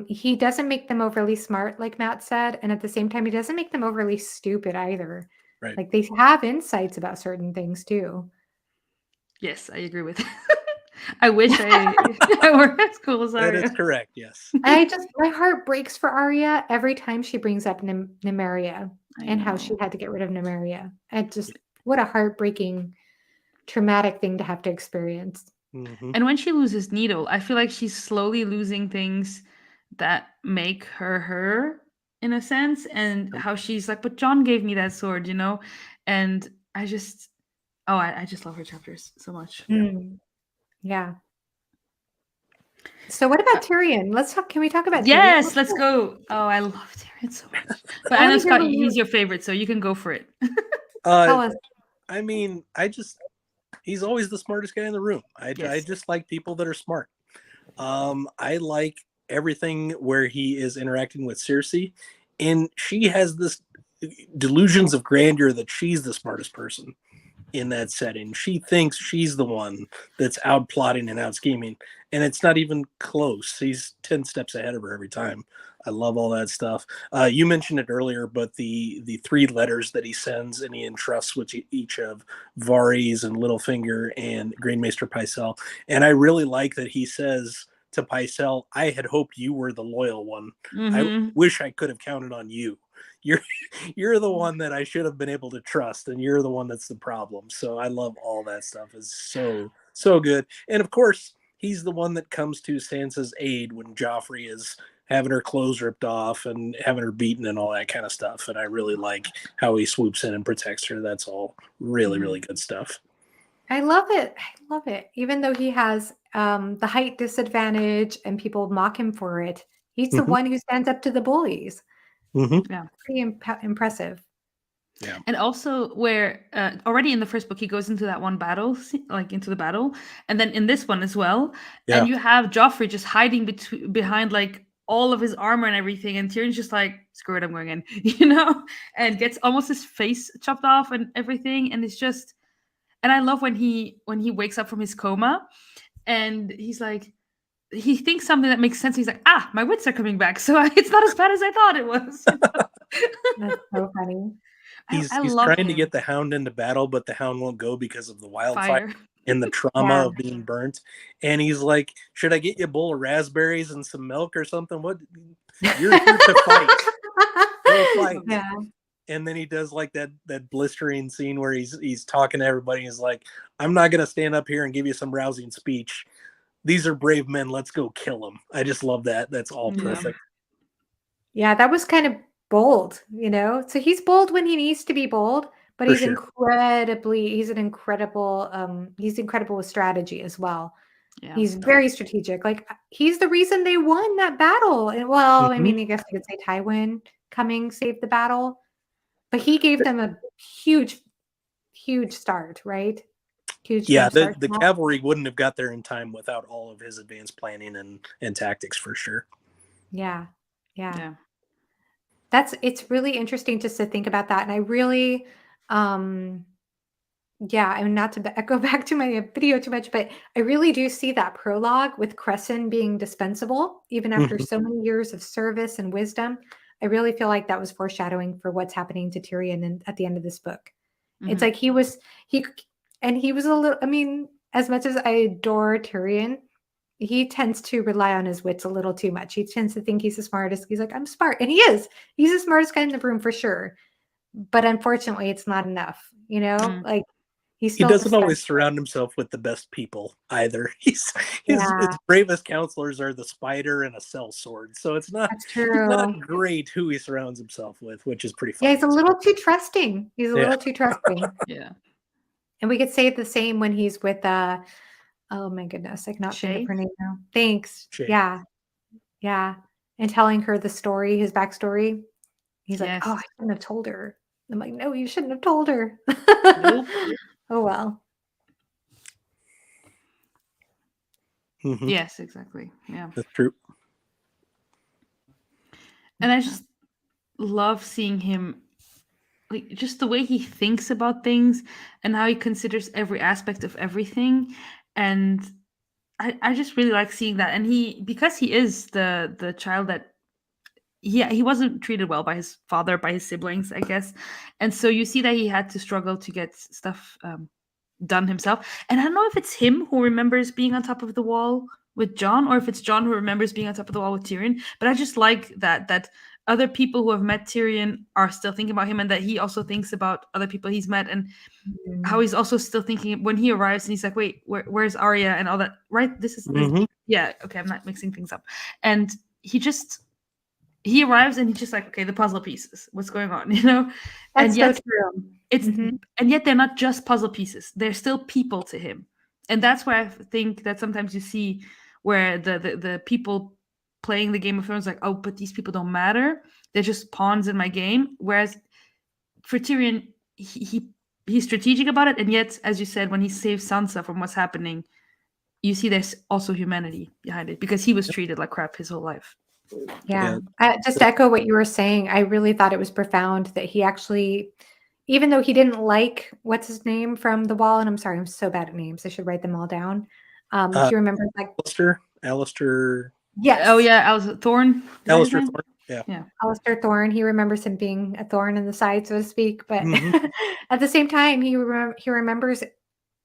He doesn't make them overly smart, like Matt said, and at the same time, he doesn't make them overly stupid either. Right. Like they have insights about certain things too. Yes, I agree with. I wish I were as cool as That is Arya. correct. Yes. I just my heart breaks for Arya every time she brings up Nymeria I and how she know. had to get rid of Nymeria. It just what a heartbreaking, traumatic thing to have to experience. Mhm. And when she loses Needle, I feel like she's slowly losing things that make her her in a sense, and how she's like, but John gave me that sword, you know? And I just I just love her chapters so much. Mm, yeah. So what about Tyrion? Let's talk. Can we talk about Tyrion? Yes, let's go. Oh, I love Tyrion so much. But I I want know to hear Scott, from he's you. your favorite, so you can go for it. Uh, Tell us. I mean, he's always the smartest guy in the room. I Yes. just like people that are smart. I like everything where he is interacting with Cersei, and she has this delusions of grandeur that she's the smartest person in that setting. She thinks she's the one that's out plotting and out scheming, and it's not even close. He's 10 steps ahead of her every time. I love all that stuff. You mentioned it earlier, but the three letters that he sends and he entrusts with each of Varys and Littlefinger and Grandmaster Pycelle. And I really like that he says to Pycelle, I had hoped you were the loyal one. I Mm-hmm. wish I could have counted on you. You're you're the one that I should have been able to trust, and you're the one that's the problem. So I love all that stuff. It's so good. And of course, he's the one that comes to Sansa's aid when Joffrey is having her clothes ripped off and having her beaten and all that kind of stuff. And I really like how he swoops in and protects her. That's all really good stuff. I love it. I love it. Even though he has the height disadvantage and people mock him for it, he's the Mm-hmm. one who stands up to the bullies. Mm-hmm. Yeah. Pretty impressive. Yeah. And also, where already in the first book he goes into that one battle, like into the battle, and then in this one as well, Yeah. and you have Joffrey just hiding behind like all of his armor and everything, and Tyrion's just like, "Screw it, I'm going in," you know, and gets almost his face chopped off and everything, and it's just, and I love when he wakes up from his coma, and he's like, he thinks something that makes sense. He's like, "Ah, my wits are coming back, so it's not as bad as I thought it was." You know? That's so funny. I He's love trying to him. get the hound into battle, but the hound won't go because of the wildfire Fire. and the trauma of being burnt. And he's like, "Should I get you a bowl of raspberries and some milk or something? What? You're here to fight. Go fight." Yeah. And then he does like that blistering scene where he's talking to everybody. He's like, "I'm not gonna stand up here and give you some rousing speech. These are brave men. Let's go kill them." I just love that. That's all Yeah. perfect. Yeah, that was kind of bold, you know? So he's bold when he needs to be bold, but For he's sure. he's incredible with strategy as well. Yeah. He's very strategic. Like he's the reason they won that battle. And well, I Mhm. mean, I guess you could say Tywin coming saved the battle, but he gave them a huge, huge start, right? Huge Yeah, jump start. the cavalry wouldn't have got there in time without all of his advanced planning and tactics for sure. Yeah. Yeah. Yeah. It's really interesting just to think about that. And I really, yeah, I mean, not to echo back to my video too much, but I really do see that prologue with Cresson being dispensable, even after Mhm. so many years of service and wisdom. I really feel like that was foreshadowing for what's happening to Tyrion at the end of this book. It's Mhm. like he was a little, I mean, as much as I adore Tyrion, he tends to rely on his wits a little too much. He tends to think he's the smartest. He's like, I'm smart. And he is. He's the smartest guy in the room for sure. But unfortunately, it's not enough. Like he's He still doesn't the always surround himself with the best people either. His Yeah, bravest counselors are the spider and a sellsword. So it's not that's it's not true. great who he surrounds himself with, which is pretty Yeah, funny. he's a little too trusting. He's a Yeah. little too trusting. Yeah. And we could say the same when he's with oh my goodness, I cannot think of Shay? her name now. Thanks. Shay. Yeah. Yeah. And telling her the story, his backstory. He's like, Yes. oh, I shouldn't have told her. I'm like, no, you shouldn't have told her. Nope. Oh well. Mhm. Yes, exactly. Yeah. That's true. And I just love seeing him, like, just the way he thinks about things and how he considers every aspect of everything. And I just really like seeing that. And because he is the child that he wasn't treated well by his father, by his siblings, I guess. And so you see that he had to struggle to get stuff done himself. And I don't know if it's him who remembers being on top of the wall with Jon, or if it's Jon who remembers being on top of the wall with Tyrion. But I just like that other people who have met Tyrion are still thinking about him, and that he also thinks about other people he's met, and how he's also still thinking when he arrives and he's like, wait, where's Arya and all that, right? This is Mhm. yeah, okay, I'm not mixing things up. And he arrives and he's just like, okay, the puzzle pieces, what's going on, That's and yet so true. it's Mhm. and yet they're not just puzzle pieces, they're still people to him. And that's why I think that sometimes you see where the people playing the Game of Thrones like, oh, but these people don't matter, they're just pawns in my game. Whereas for Tyrion, he's strategic about it, and yet, as you said, when he saves Sansa from what's happening, you see there's also humanity behind it, because he was treated like crap his whole life. Yeah. Yeah. Just to echo what you were saying, I really thought it was profound that he actually, even though he didn't like what's his name from the wall, and I'm sorry, I'm so bad at names. I should write them all down. He remembers like Alistair yes, Oh yeah, I was Thorn. Is that his Alistair name? Thorne. Yeah. Yeah. Alistair Thorne. He remembers him being a thorn in the side, so to speak. But Mhm. at the same time, he remembers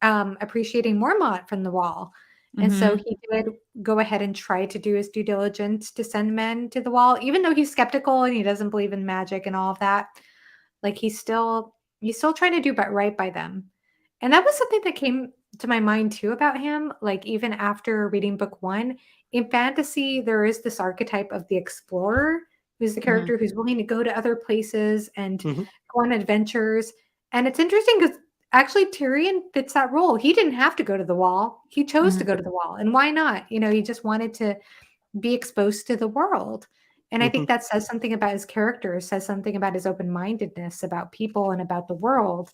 appreciating Mormont from the wall. And so Mhm. he did go ahead and try to do his due diligence to send men to the wall, even though he's skeptical and he doesn't believe in magic and all of that. Like he's still trying to do but right by them. And that was something that came to my mind too about him. Like even after reading book one, in fantasy, there is this archetype of the explorer, who's the Mhm. character who's willing to go to other places and Mhm. go on adventures. And it's interesting because actually Tyrion fits that role. He didn't have to go to the wall. He chose to Mhm. go to the wall. And why not? He just wanted to be exposed to the world. And I Mhm. think that says something about his character, says something about his open-mindedness, about people and about the world,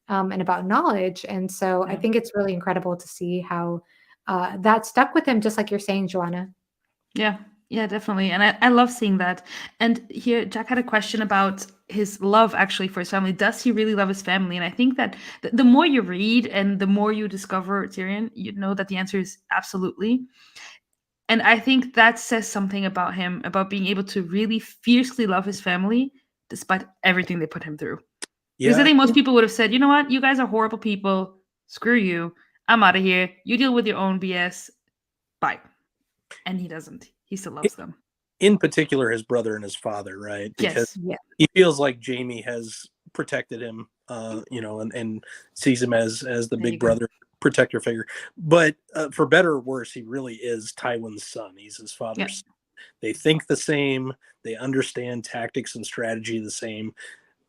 and about knowledge. And so I Yeah. think it's really incredible to see how that stuck with him, just like you're saying, Joanna. Yeah. Yeah, definitely. And I love seeing that. And here, Jack had a question about his love actually for his family. Does he really love his family? And I think that the more you read and the more you discover Tyrion, you know that the answer is absolutely. And I think that says something about him, about being able to really fiercely love his family despite everything they put him through. Because I Yeah. think most people would have said, you know what, you guys are horrible people. Screw you. I'm out of here. You deal with your own BS. Bye. And he doesn't. He still loves them. In particular, his brother and his father, right? Because Yes. Yeah. he feels like Jaime has protected him, and sees him as the There you big go. brother protector figure. But for better or worse, he really is Tywin's son. He's his father's son. They think the same. They understand tactics and strategy the same.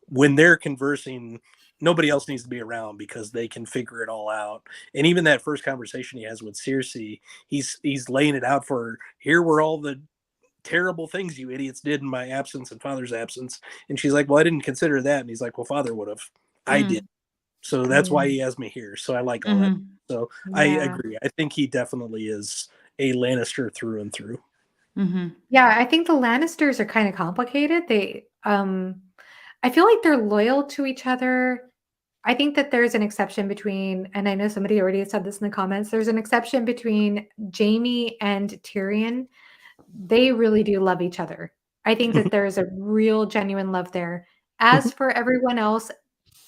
When they're conversing, nobody else needs to be around because they can figure it all out. And even that first conversation he has with Cersei, he's laying it out for her. Here were all the terrible things you idiots did in my absence and father's absence. And she's like, well, I didn't consider that. And he's like, well, father would have. I did. So that's why he has me here. So I like all that. So I Yeah. agree. I think he definitely is a Lannister through and through. Yeah, I think the Lannisters are kind of complicated. I feel like they're loyal to each other. I think that there's an exception between, and I know somebody already said this in the comments, there's an exception between Jaime and Tyrion. They really do love each other. I think that there's a real genuine love there. As for everyone else,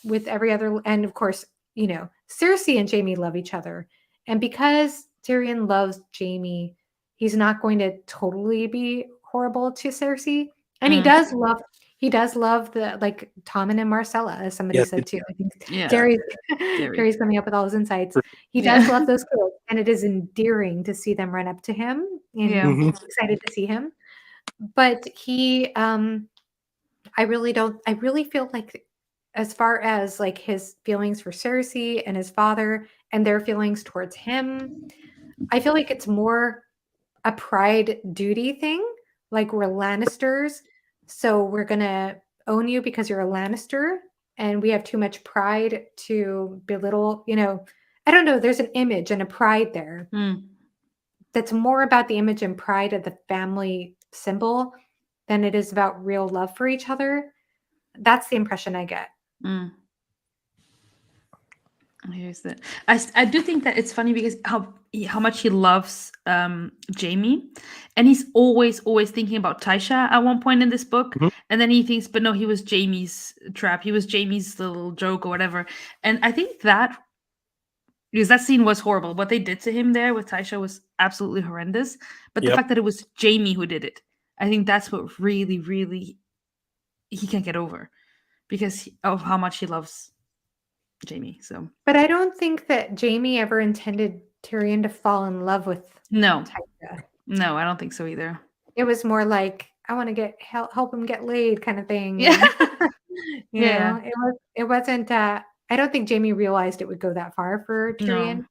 with every other, and of course, Cersei and Jaime love each other. And because Tyrion loves Jaime, he's not going to totally be horrible to Cersei. And he does love the like Tommen and Marcella, as somebody Yes, said too. I think Yeah. Gary's coming up with all his insights. He Yeah. does love those kids, and it is endearing to see them run up to him and Yeah. excited to see him. But he, I really feel like, as far as like his feelings for Cersei and his father and their feelings towards him, I feel like it's more a pride duty thing. Like, we're Lannisters, so we're gonna own you because you're a Lannister, and we have too much pride to belittle, I don't know, there's an image and a pride there that's more about the image and pride of the family symbol than it is about real love for each other. That's the impression I get. Here's the. I do think that it's funny because how much he loves Jaime, and he's always thinking about Tysha at one point in this book, and then he thinks, but no, he was Jaime's trap. He was Jaime's little joke or whatever. And I think that, because that scene was horrible. What they did to him there with Tysha was absolutely horrendous. But the fact that it was Jaime who did it, I think that's what really, really he can't get over, because of how much he loves Jaime. So, but I don't think that Jaime ever intended Tyrion to fall in love with Tysha. No, I don't think so either. It was more like, I want to get help him get laid kind of thing. Yeah. You know, it wasn't. I don't think Jaime realized it would go that far for Tyrion. No.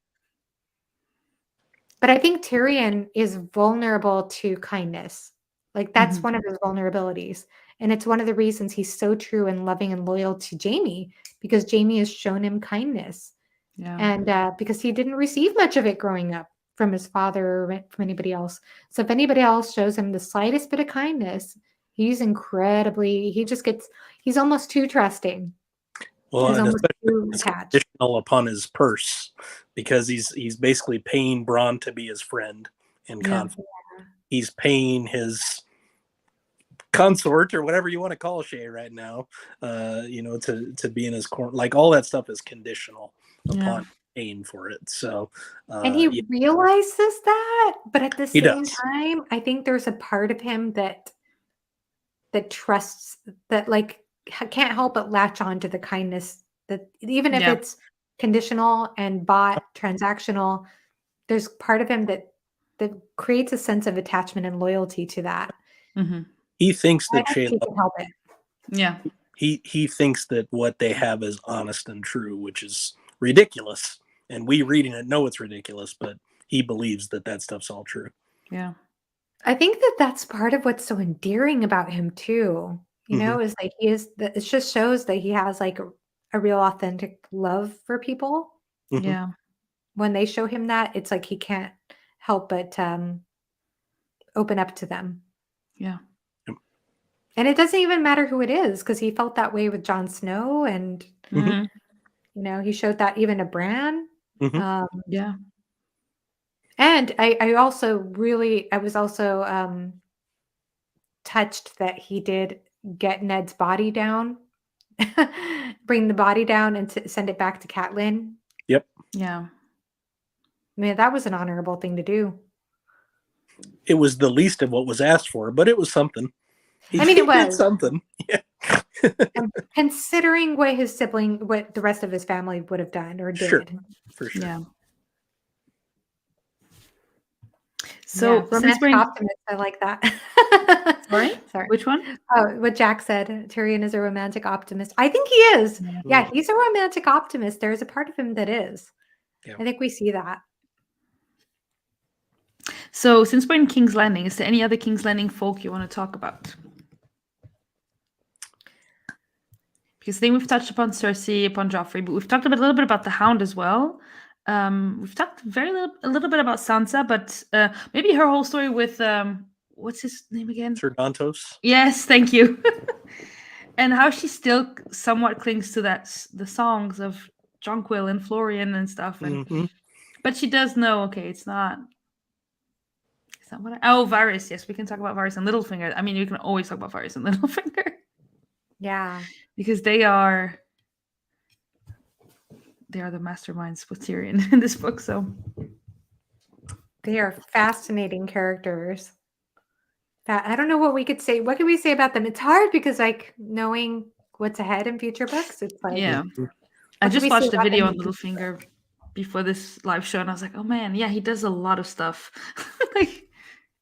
But I think Tyrion is vulnerable to kindness. Like, that's one of his vulnerabilities. And it's one of the reasons he's so true and loving and loyal to Jaime, because Jaime has shown him kindness. Yeah. And because he didn't receive much of it growing up from his father or from anybody else. So if anybody else shows him the slightest bit of kindness, he's almost too trusting. Well, He's and almost too it's attached. conditional upon his purse, because he's basically paying Bronn to be his friend in conflict. He's paying his consort, or whatever you want to call Shay right now, to be in his corner. Like, all that stuff is conditional upon paying for it. So, and he realizes that, but at the same does. time, I think there's a part of him that trusts, that like can't help but latch on to the kindness, that even if it's conditional and bought, transactional, there's part of him that creates a sense of attachment and loyalty to that. He thinks that Shay can help it. Yeah. He thinks that what they have is honest and true, which is ridiculous. And we reading it know it's ridiculous, but he believes that stuff's all true. Yeah. I think that that's part of what's so endearing about him too. Is like it just shows that he has like a real authentic love for people. Yeah. When they show him that, it's like he can't help but open up to them. Yeah. And it doesn't even matter who it is, because he felt that way with Jon Snow, and he showed that even to Bran. Yeah. And I was also touched that he did get Ned's body down, bring the body down and send it back to Catelyn. Yep. Yeah. I mean, that was an honorable thing to do. It was the least of what was asked for, but it was something. It was did something. Yeah. And considering what the rest of his family would have done or did. Sure. For sure. Yeah. So, romantic optimist, I like that. Sorry? Which one? Oh, what Jack said. Tyrion is a romantic optimist. I think he is. Yeah, he's a romantic optimist. There's a part of him that is. Yeah. I think we see that. So, since we're in King's Landing, is there any other King's Landing folk you want to talk about? Because then we've touched upon Cersei, upon Joffrey, but we've talked a little bit about the Hound as well. We've talked a little bit about Sansa, but maybe her whole story with what's his name again? Sir Dantos. Yes, thank you. And how she still somewhat clings to the songs of Jonquil and Florian and stuff. And but she does know, okay, it's not what Varys. Yes, we can talk about Varys and Littlefinger. I mean, you can always talk about Varys and Littlefinger. Yeah. Because they are the masterminds with Tyrion in this book. So They are fascinating characters. I don't know what we could say. What can we say about them? It's hard because, like, knowing what's ahead in future books, it's like, Yeah. Mhm. I what can just we say watched a about video them? on Littlefinger before this live show, and I was like, oh man, yeah, he does a lot of stuff. Like,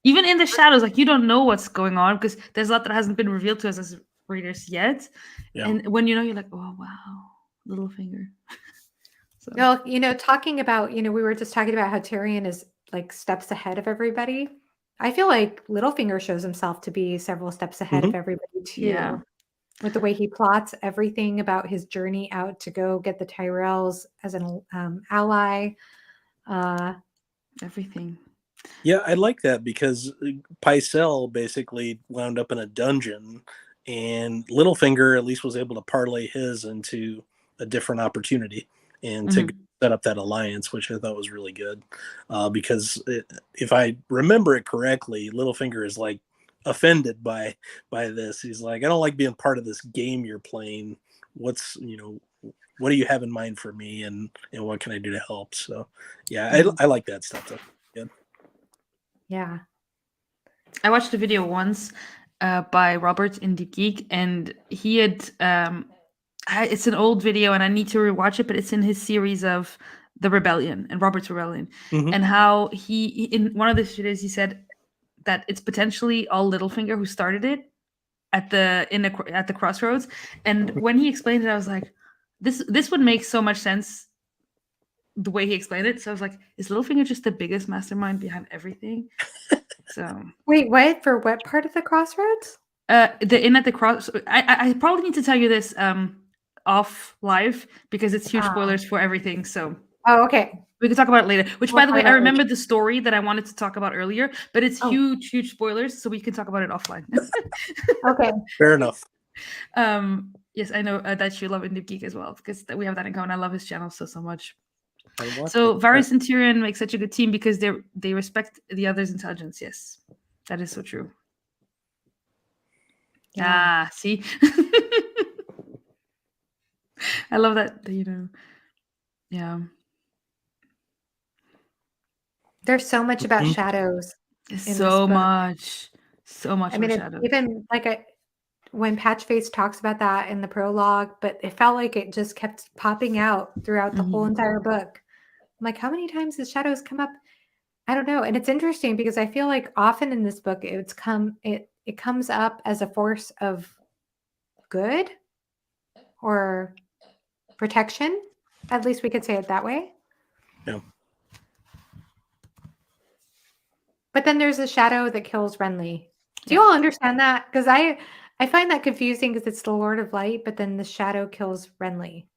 even in the shadows, like you don't know what's going on because there's a lot that hasn't been revealed to us as readers yet. Yeah. And when you know, you're like, oh wow, Littlefinger. So Well, talking about, we were just talking about how Tyrion is like steps ahead of everybody. I feel like Littlefinger shows himself to be several steps ahead of Mhm. everybody too. Yeah. With the way he plots everything about his journey out to go get the Tyrells as an ally. everything. Yeah, I like that because Pycelle basically wound up in a dungeon, and Littlefinger at least was able to parlay his into a different opportunity and to Mhm. set up that alliance, which I thought was really good. Because if I remember it correctly, Littlefinger is like offended by this. He's like, I don't like being part of this game you're playing. What's what do you have in mind for me, and what can I do to help? So yeah, Mhm. I like that stuff. Good. Yeah. I watched a video once by Robert in Deep Geek, and he had it's an old video, and I need to rewatch it, but it's in his series of the Rebellion and Robert's Rebellion, Mhm. and how he in one of the videos he said that it's potentially all Littlefinger who started it at the crossroads, and when he explained it, I was like, this would make so much sense the way he explained it. So I was like, is Littlefinger just the biggest mastermind behind everything? So Wait, what? For what part of the crossroads? the inn at the cross. I probably need to tell you this off live because it's huge Ah. spoilers for everything. So Oh, okay. we can talk about it later. Which, We'll by the talk way, I about it later. remembered the story that I wanted to talk about earlier, but it's Oh. huge spoilers, so we can talk about it offline. Okay. Fair enough. Yes, I know that you love Indie Geek as well because we have that in common. I love his channel so much. I watched So it. Varys and Tyrion make such a good team because they respect the other's intelligence. Yes, that is so true. Yeah. Ah, see, I love that. Yeah. There's so much about Mhm. shadows in this So book. much I mean, of it's shadow. even like when Patchface talks about that in the prologue, but it felt like it just kept popping out throughout the whole entire book. I'm like, how many times does shadows come up? I don't know. And it's interesting because I feel like often in this book it comes up as a force of good or protection. At least we could say it that way. Yeah. But then there's a shadow that kills Renly. Do Yeah. you all understand that? Because I find that confusing because it's the Lord of Light, but then the shadow kills Renly.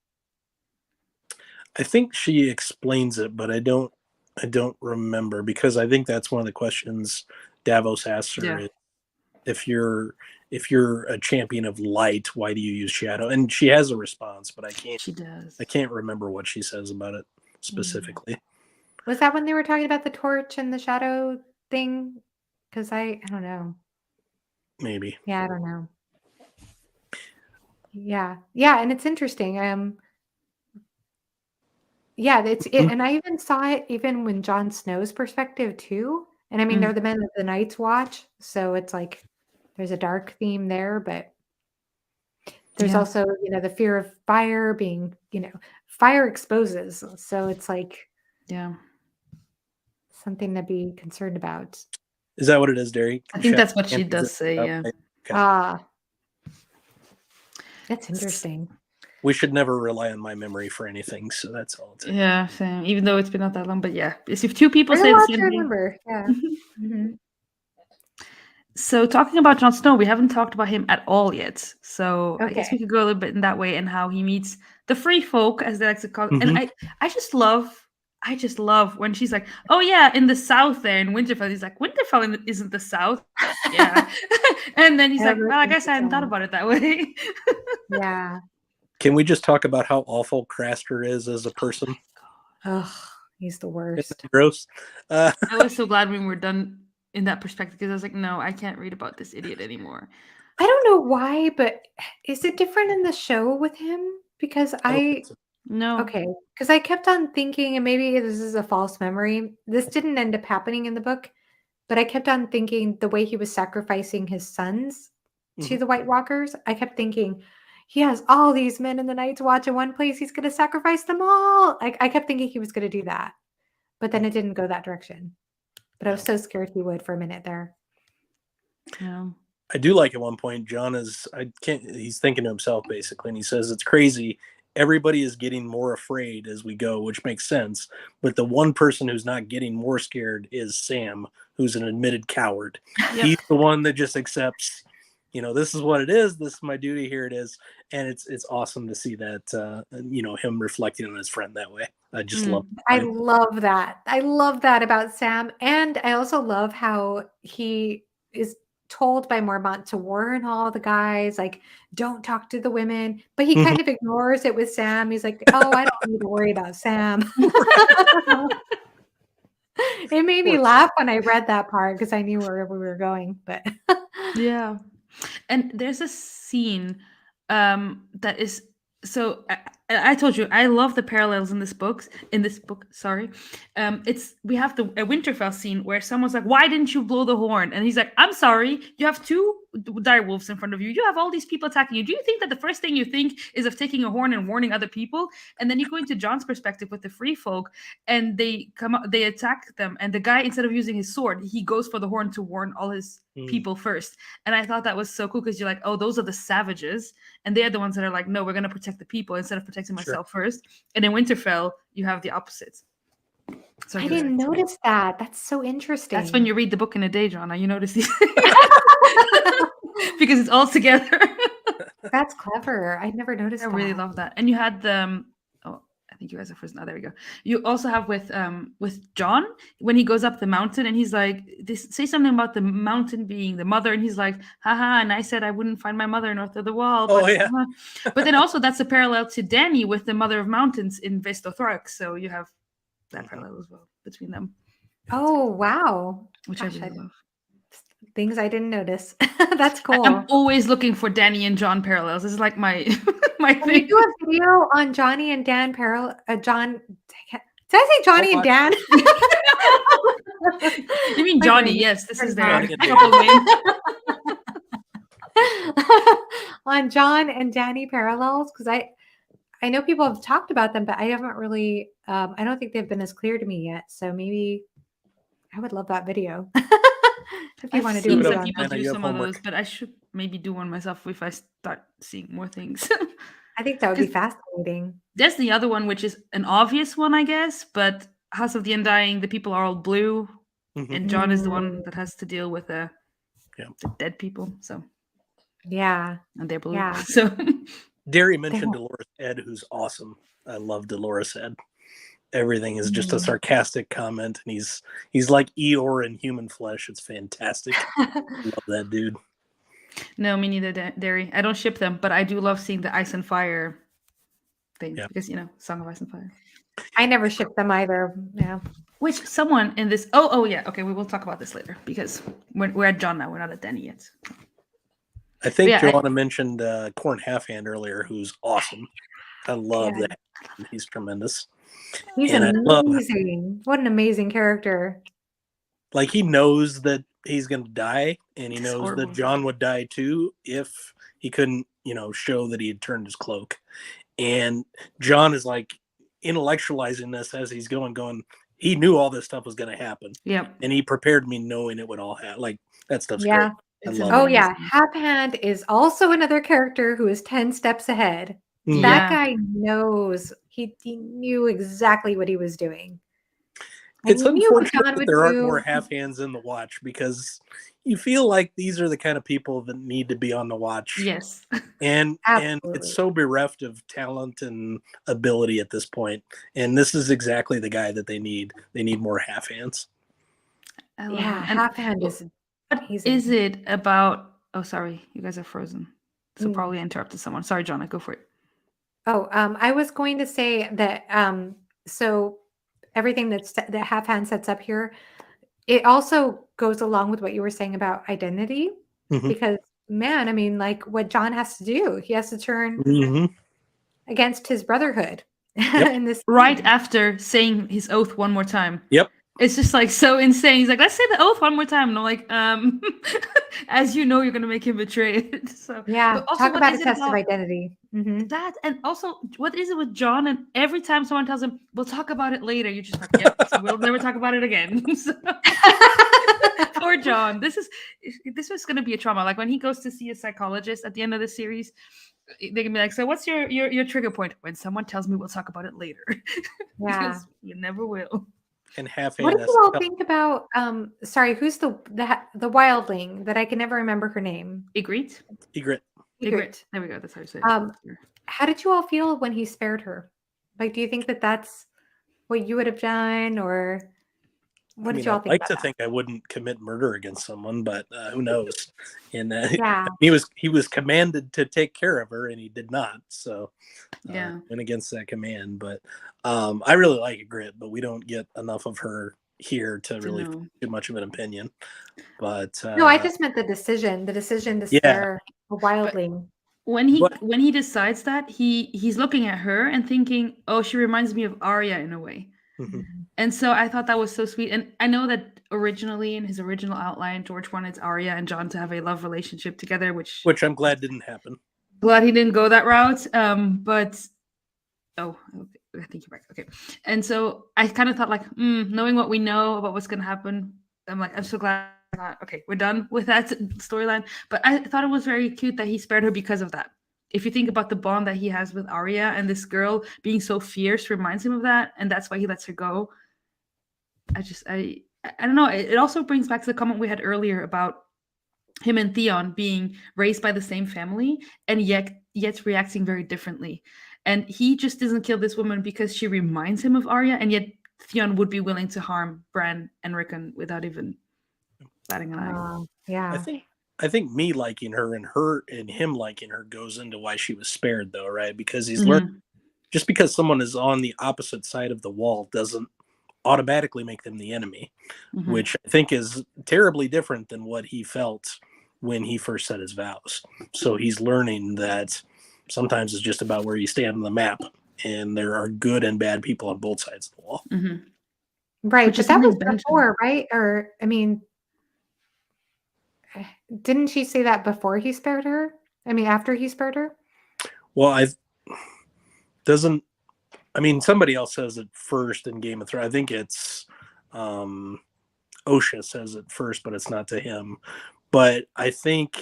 I think she explains it, but I don't remember because I think that's one of the questions Davos asks her Yeah. is if you're a champion of light, why do you use shadow? And she has a response, but She does. I can't remember what she says about it specifically. Was that when they were talking about the torch and the shadow thing? Because I don't know. Maybe. Yeah, I don't know. Yeah. Yeah, and it's interesting. Yeah, and I even saw it even when Jon Snow's perspective too. And I mean, they're the men of the Night's Watch, so it's like there's a dark theme there, but there's Yeah. also, the fear of fire being, fire exposes. So it's like Yeah. something to be concerned about. Is that what it is, Derry? I think that's what she does say, yeah. Okay. Ah, that's interesting. We should never rely on my memory for anything, so that's all. Yeah, same. Even though it's been not that long, but yeah. If two people There's say a the lot same to thing. remember. Yeah. Mhm. So talking about Jon Snow, we haven't talked about him at all yet. So I guess Okay. we could go a little bit in that way and how he meets the free folk, as they like to call it. Mhm. And I just love when she's like, oh yeah, in the south there in Winterfell. He's like, Winterfell isn't the south. Yeah. And then he's like, well, I guess I hadn't thought about it that way. Yeah. Can we just talk about how awful Craster is as a person? Ugh, he's the worst. Gross. I was so glad when we were done in that perspective because I was like, no, I can't read about this idiot anymore. I don't know why, but is it different in the show with him? Because I don't think so. No. Okay, because I kept on thinking, and maybe this is a false memory. This didn't end up happening in the book, but I kept on thinking the way he was sacrificing his sons to Mhm. the White Walkers. I kept thinking, he has all these men in the Night's Watch in one place. He's going to sacrifice them all. I kept thinking he was going to do that, but then it didn't go that direction. But I was so scared he would for a minute there. Yeah. I do like at one point, he's thinking to himself basically, and he says, it's crazy. Everybody is getting more afraid as we go, which makes sense. But the one person who's not getting more scared is Sam, who's an admitted coward. Yep. He's the one that just accepts, this is what it is. This is my duty. Here it is. And it's awesome to see that, him reflecting on his friend that way. I just love it. I love that. I love that about Sam. And I also love how he is told by Mormont to warn all the guys, like, don't talk to the women. But he kind of ignores it with Sam. He's like, oh, I don't need to worry about Sam. It made me laugh when I read that part because I knew where we were going. But Yeah. And there's a scene that is so I told you I love the parallels in this book. Sorry, we have a Winterfell scene where someone's like, "Why didn't you blow the horn?" And he's like, "I'm sorry. You have two direwolves in front of you. You have all these people attacking you. Do you think that the first thing you think is of taking a horn and warning other people?" And then you go into Jon's perspective with the free folk, and they attack them. And the guy, instead of using his sword, he goes for the horn to warn all his people first. And I thought that was so cool because you're like, oh, those are the savages, and they're the ones that are like, no, we're going to protect the people instead of protecting myself first. And in Winterfell, you have the opposite. So I didn't notice that. That's so interesting. That's when you read the book in a day, Jonna. You notice these because it's all together. That's clever. I never noticed that. I really love that. And you had the I think you guys are first. Now there we go. You also have with Jon when he goes up the mountain and he's like, say something about the mountain being the mother, and he's like, haha, and I said I wouldn't find my mother north of the wall. Oh, but, yeah. But then also that's a parallel to Dany with the mother of mountains in Vestothruk. So you have that parallel as well between them. Oh, wow. Which I really love. Things I didn't notice. That's cool. I'm always looking for Dany and Jon parallels. This is like my thing. We do a video on Johnny and Dan parallel. Jon. Did I say Johnny and Dan? You mean Johnny? Yes, this is their couple name. On Jon and Dany parallels, because I know people have talked about them, but I haven't really. I don't think they've been as clear to me yet. So maybe I would love that video. If you want to do it, people do some of those, but I should maybe do one myself if I start seeing more things. I think that would be fascinating. There's the other one, which is an obvious one, I guess, but House of the Undying, the people are all blue, and Jon is the one that has to deal with the dead people. So and they're blue. Yeah. So Derry mentioned Dolores Ed, who's awesome. I love Dolores Ed. Everything is just a sarcastic comment, and he's like Eeyore in human flesh. It's fantastic. Love that dude. No, me neither, Derry. I don't ship them, but I do love seeing the Ice and Fire thing because Song of Ice and Fire. I never shipped them either. Yeah. Which someone in this? Oh yeah. Okay, we will talk about this later because we're at Jon now. We're not at Dany yet. I think Joanna mentioned Corn Halfhand earlier, who's awesome. I love that. He's tremendous. He's amazing. What an amazing character. Like, he knows that he's going to die, and he knows that Jon would die too if he couldn't, show that he had turned his cloak. And Jon is like intellectualizing this as he's going, he knew all this stuff was going to happen. Yeah. And he prepared me knowing it would all happen. Like, that stuff's great. Yeah. Halfhand is also another character who is 10 steps ahead. That guy knows. He knew exactly what he was doing. It's unfortunate that there aren't more half hands in the watch, because you feel like these are the kind of people that need to be on the watch. Yes. And it's so bereft of talent and ability at this point. And this is exactly the guy that they need. They need more half hands. Half hand is amazing. Is it about? Oh, sorry, you guys are frozen. So probably interrupted someone. Sorry, Jonna, go for it. Oh, I was going to say that. So everything that Half Hand sets up here, it also goes along with what you were saying about identity, because man, I mean, like what Jon has to do, he has to turn against his brotherhood, Yep. in this right scene. after saying his oath one more time. Yep. It's just like so insane. He's like, let's say the oath one more time. And I'm like, as you know, you're gonna make him betray it. So Yeah, but also talk what about is a it test of about identity. Mhm. that? And also what is it with John? And every time someone tells him, we'll talk about it later, you're just like, yep, so we'll never talk about it again. So, poor John. This was gonna be a trauma. Like when he goes to see a psychologist at the end of the series, they can be like, so what's your trigger point? When someone tells me we'll talk about it later. Yeah. Because you never will. And half What do Hannah. you all think about sorry, who's the wildling that I can never remember her name? Ygritte? Egret. Ygritte. There we go. That's how you say it. Um, How did you all feel when he spared her? Like, do you think that that's what you would have done, or what I did mean, you all I'd think like about to that? think I wouldn't commit murder against someone, but who knows? And Yeah. he was commanded to take care of her, and he did not. So Yeah. went against that command. But I really like Grit, but we don't get enough of her here to really know. form too much of an opinion. But No, I just meant the decision to Yeah. spare a wildling. When he But- when he decides that, he's looking at her and thinking, oh, she reminds me of Arya in a way. Mhm. And so I thought that was so sweet. And I know that originally in his original outline, George wanted Arya and Jon to have a love relationship together, which I'm glad didn't happen. glad he didn't go that route. But oh, I think you're right. Okay. And so I kind of thought like, knowing what we know about what's gonna happen, I'm like, I'm so glad. Okay, we're done with that storyline. But I thought it was very cute that he spared her because of that. If you think about the bond that he has with Arya and this girl being so fierce reminds him of that, and that's why he lets her go. I don't know. It also brings back to the comment we had earlier about him and Theon being raised by the same family and yet reacting very differently. And he just doesn't kill this woman because she reminds him of Arya, and yet Theon would be willing to harm Bran and Rickon without even batting an eye. Yeah. I think me liking her and him liking her goes into why she was spared, though, right? Because he's Mhm. learned just because someone is on the opposite side of the wall doesn't automatically make them the enemy, Mhm. which I think is terribly different than what he felt when he first said his vows. So he's learning that sometimes it's just about where you stand on the map, and there are good and bad people on both sides of the wall. Mhm. Right, Which but is that was something Benjamin- before, right? Or I mean, didn't she say that before he spared her? I mean, after he spared her? Well, somebody else says it first in Game of Thrones. I think it's Osha says it first, but it's not to him. But I think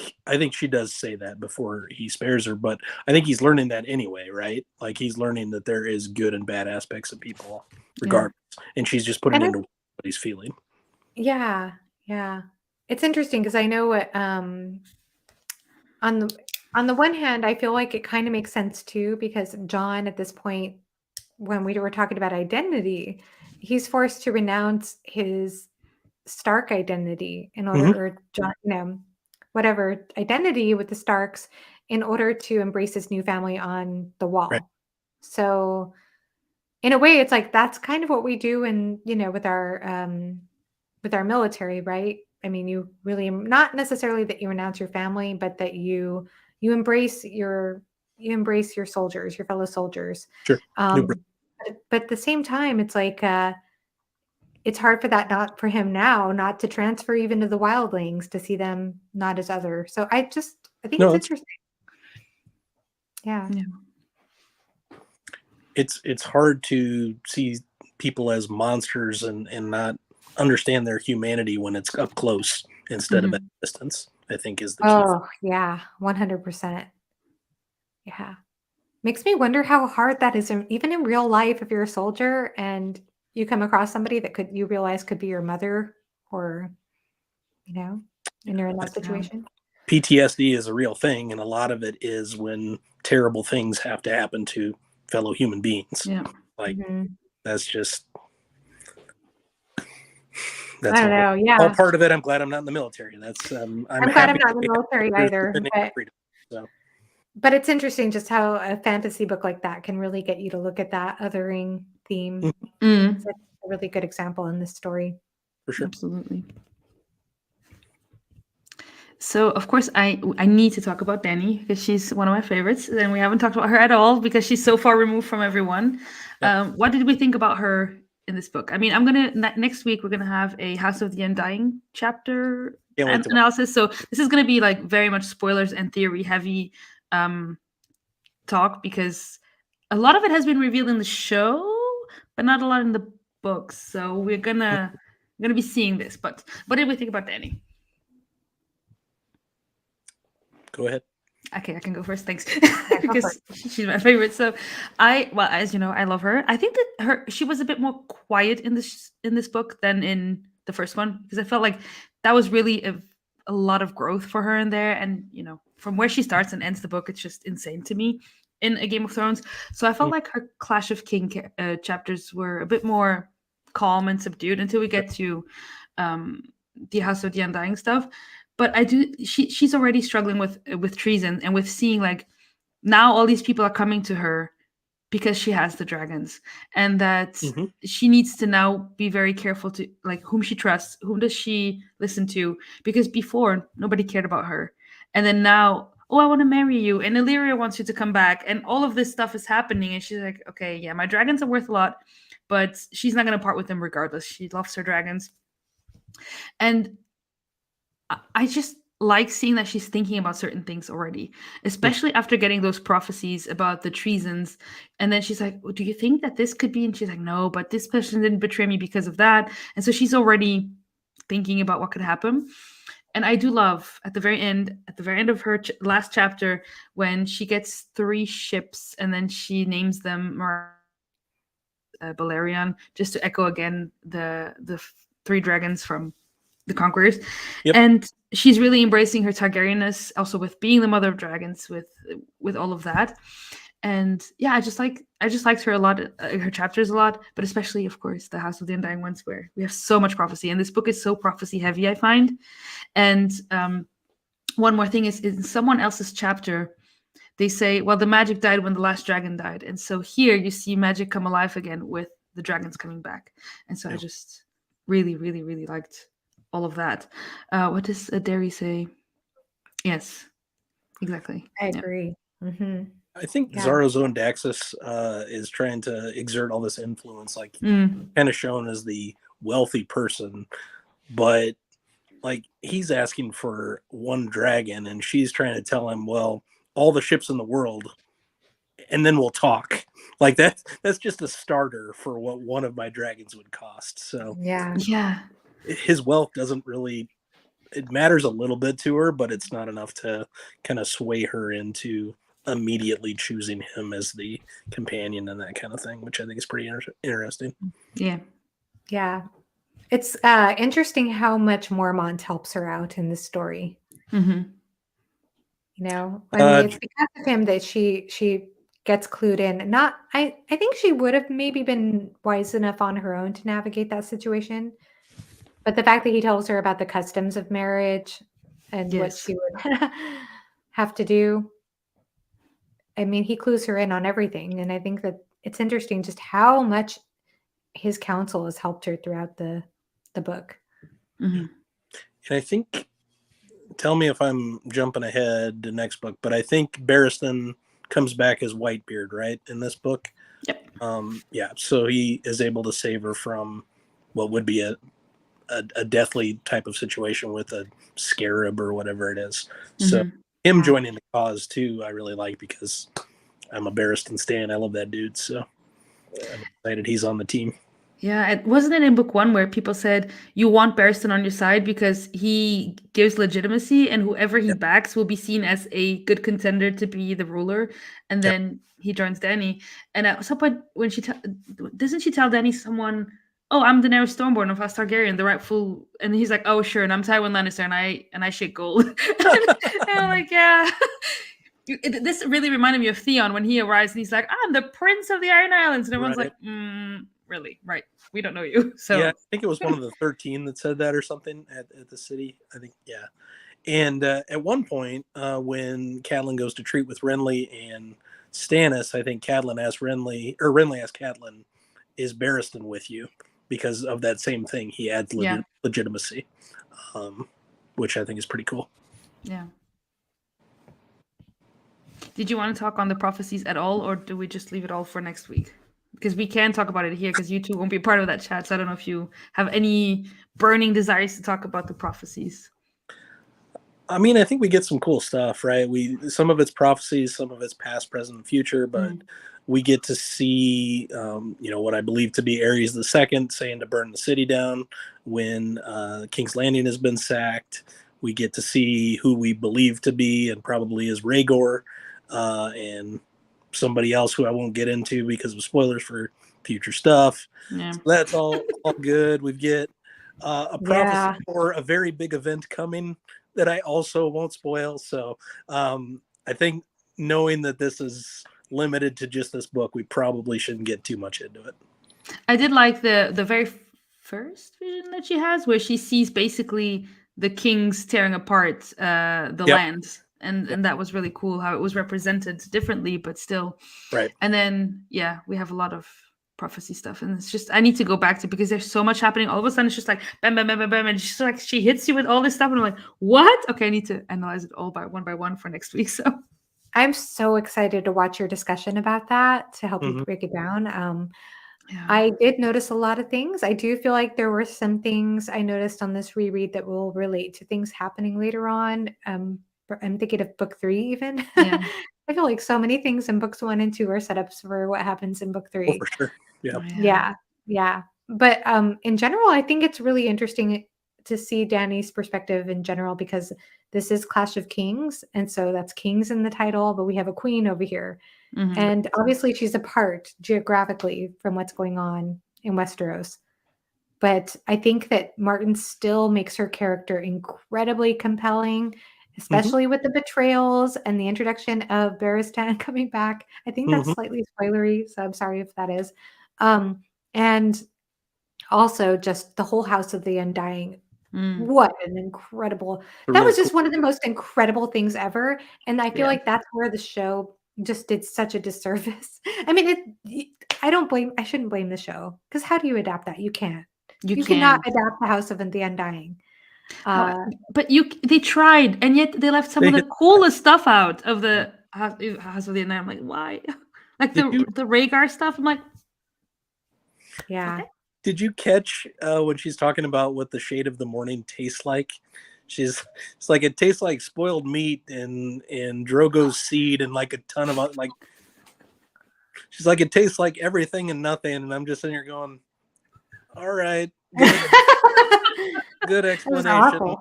she does say that before he spares her. But I think he's learning that anyway, right? Like he's learning that there is good and bad aspects of people, regardless. And she's just putting into what he's feeling. Yeah, yeah. It's interesting because I know what on the one hand, I feel like it kind of makes sense too, because John at this point, when we were talking about identity, he's forced to renounce his Stark identity in order, or John, whatever identity with the Starks, in order to embrace his new family on the wall. Right. So, in a way, it's like that's kind of what we do, with our military, right? I mean, you really not necessarily that you renounce your family, but that you embrace your soldiers, your fellow soldiers. Sure. But at the same time, it's like it's hard for that for him now not to transfer even to the wildlings, to see them not as other. So I think it's interesting. Yeah. It's hard to see people as monsters and not understand their humanity when it's up close instead of at distance, I think is the key. Oh, yeah, 100%. Yeah. Makes me wonder how hard that is, even in real life, if you're a soldier and you come across somebody that you realize could be your mother, or, and you're in that situation. PTSD is a real thing, and a lot of it is when terrible things have to happen to fellow human beings. Yeah. Like that's I don't know. Yeah. all part of it. I'm glad I'm not in the military. That's I'm glad I'm not in the military either. But it's interesting just how a fantasy book like that can really get you to look at that othering theme. It's a really good example in this story. For sure. Absolutely. So, of course, I need to talk about Dany because she's one of my favorites, and we haven't talked about her at all because she's so far removed from everyone. Yep. What did we think about her in this book? I mean, I'm gonna next week we're gonna have a House of the Undying chapter Can't wait to watch. analysis. So this is gonna be like very much spoilers and theory heavy talk, because a lot of it has been revealed in the show, but not a lot in the books. So we're gonna be seeing this. But what did we think about Dany? Go ahead. Okay, I can go first. Thanks, because she's my favorite. So, as you know, I love her. I think that she was a bit more quiet in this book than in the first one, because I felt like that was really a lot of growth for her in there. And from where she starts and ends the book, it's just insane to me in A Game of Thrones. So I felt like her Clash of King chapters were a bit more calm and subdued until we get to the House of the Undying stuff. But she's already struggling with treason, and with seeing like now all these people are coming to her because she has the dragons, and that she needs to now be very careful to like whom she trusts, whom does she listen to, because before nobody cared about her, and then now, oh, I want to marry you, and Illyria wants you to come back, and all of this stuff is happening, and she's like, okay, yeah, my dragons are worth a lot, but she's not going to part with them regardless. She loves her dragons. And I just like seeing that she's thinking about certain things already, especially after getting those prophecies about the treasons. And then she's like, well, do you think that this could be? And she's like, no, but this person didn't betray me because of that. And so she's already thinking about what could happen. And I do love at the very end of her last chapter, when she gets 3 ships and then she names them Balerion, just to echo again the 3 dragons from the Conquerors. Yep. And she's really embracing her Targaryenness, also with being the mother of dragons, with all of that. And yeah, I just liked her a lot, her chapters a lot, but especially, of course, the House of the Undying ones, where we have so much prophecy, and this book is so prophecy heavy, I find. And one more thing is, in someone else's chapter, they say, well, the magic died when the last dragon died, and so here you see magic come alive again with the dragons coming back. And so I just really, really, really liked all of that. What does Derry say? Yes, exactly. I agree. I think Zara's own Daxus is trying to exert all this influence, like kind of shown as the wealthy person, but like he's asking for 1 dragon, and she's trying to tell him, well, all the ships in the world, and then we'll talk. Like that's just a starter for what one of my dragons would cost. So yeah, his wealth doesn't really, it matters a little bit to her, but it's not enough to kind of sway her into immediately choosing him as the companion and that kind of thing, which I think is pretty interesting. Yeah. It's interesting how much Mormont helps her out in this story. You know, I mean, it's because of him that she gets clued in. Not, I think she would have maybe been wise enough on her own to navigate that situation. But the fact that he tells her about the customs of marriage and what she would have to do, I mean, he clues her in on everything. And I think that it's interesting just how much his counsel has helped her throughout the book. And I think, tell me if I'm jumping ahead to next book, but I think Barristan comes back as Whitebeard, right, in this book? Yep. Yeah, so he is able to save her from what would be a deathly type of situation with a scarab or whatever it is. So him joining the cause too, I really like, because I'm a Barristan stan. I love that dude, so I'm excited he's on the team. Yeah, wasn't it in book 1 where people said you want Barristan on your side because he gives legitimacy, and whoever he backs will be seen as a good contender to be the ruler, and then he joins Dany. And at some point, when doesn't she tell Dany someone, oh, I'm Daenerys Stormborn of House Targaryen, the rightful, and he's like, oh, sure, and I'm Tywin Lannister, and I shake gold. And I'm like, yeah. This really reminded me of Theon when he arrives and he's like, I'm the Prince of the Iron Islands, and everyone's like, really? Right. We don't know you. So yeah, I think it was one of the 13 that said that or something at the city. I think, yeah. And at one point, when Catelyn goes to treat with Renly and Stannis, I think Catelyn asked Renly, or Renly asked Catelyn, is Barristan with you? Because of that same thing. He adds legitimacy, which I think is pretty cool. Yeah. Did you want to talk on the prophecies at all, or do we just leave it all for next week? because we can talk about it here because you two won't be part of that chat. So I don't know if you have any burning desires to talk about the prophecies. I mean, I think we get some cool stuff, right? Some of it's prophecies, some of it's past, present, and future, but we get to see, what I believe to be Ares II saying to burn the city down when King's Landing has been sacked. We get to see who we believe to be, and probably is Rhaegor, and somebody else who I won't get into because of spoilers for future stuff. Yeah. So that's all good. We get a prophecy Yeah. for a very big event coming that I also won't spoil. So I think knowing that this is limited to just this book, we probably shouldn't get too much into it. I did like the very first vision that she has, where she sees basically the kings tearing apart the land, and that was really cool how it was represented differently, but still. Right. And then we have a lot of prophecy stuff, and it's just I need to go back to because there's so much happening. All of a sudden, it's just like bam, bam, bam, bam, bam, and she's like she hits you with all this stuff, and I'm like, what? Okay, I need to analyze it all by one for next week. So I'm so excited to watch your discussion about that to help you break it down. I did notice a lot of things. I do feel like there were some things I noticed on this reread that will relate to things happening later on. I'm thinking of book 3 even. Yeah. I feel like so many things in books 1 and 2 are setups for what happens in book 3. Oh, for sure. Yeah. Yeah. But in general, I think it's really interesting to see Dany's perspective in general because this is Clash of Kings. And so that's kings in the title, but we have a queen over here. And obviously she's apart geographically from what's going on in Westeros. But I think that Martin still makes her character incredibly compelling, especially with the betrayals and the introduction of Barristan coming back. I think that's slightly spoilery, so I'm sorry if that is. And also just the whole House of the Undying. What an incredible... That was just one of the most incredible things ever. And I feel like that's where the show just did such a disservice. I mean, I shouldn't blame the show because how do you adapt that? You can't. You cannot adapt the House of the Undying. But they tried, and yet they left some of the coolest stuff out of the House of the Undying. I'm like, why? Like the Rhaegar stuff. I'm like, yeah. Okay. Did you catch when she's talking about what the shade of the morning tastes like? It's like it tastes like spoiled meat and Drogo's seed and like a ton of like. She's like it tastes like everything and nothing, and I'm just sitting here going, "All right, good explanation."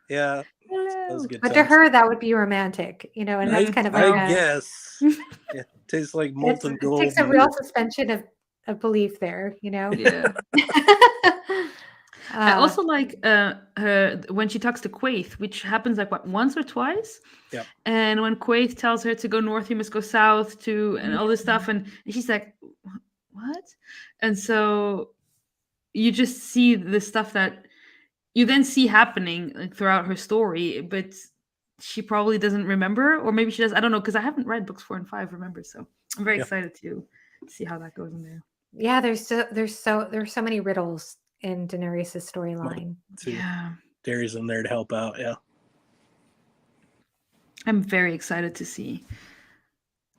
Yeah, that was good. But to her, that would be romantic, and that's kind of like I guess. Yeah, it tastes like molten gold. It takes a real suspension of belief there, Yeah. I also like her when she talks to Quaithe, which happens like once or twice. Yeah. And when Quaithe tells her to go north, you must go south and all this stuff, and she's like, "What?" And so you just see the stuff that you then see happening like throughout her story, but she probably doesn't remember, or maybe she does. I don't know because I haven't read books 4 and 5. Remember, so I'm very excited to see how that goes in there. Yeah, there's so many riddles in Daenerys' storyline. Yeah, Daenerys in there to help out. Yeah, I'm very excited to see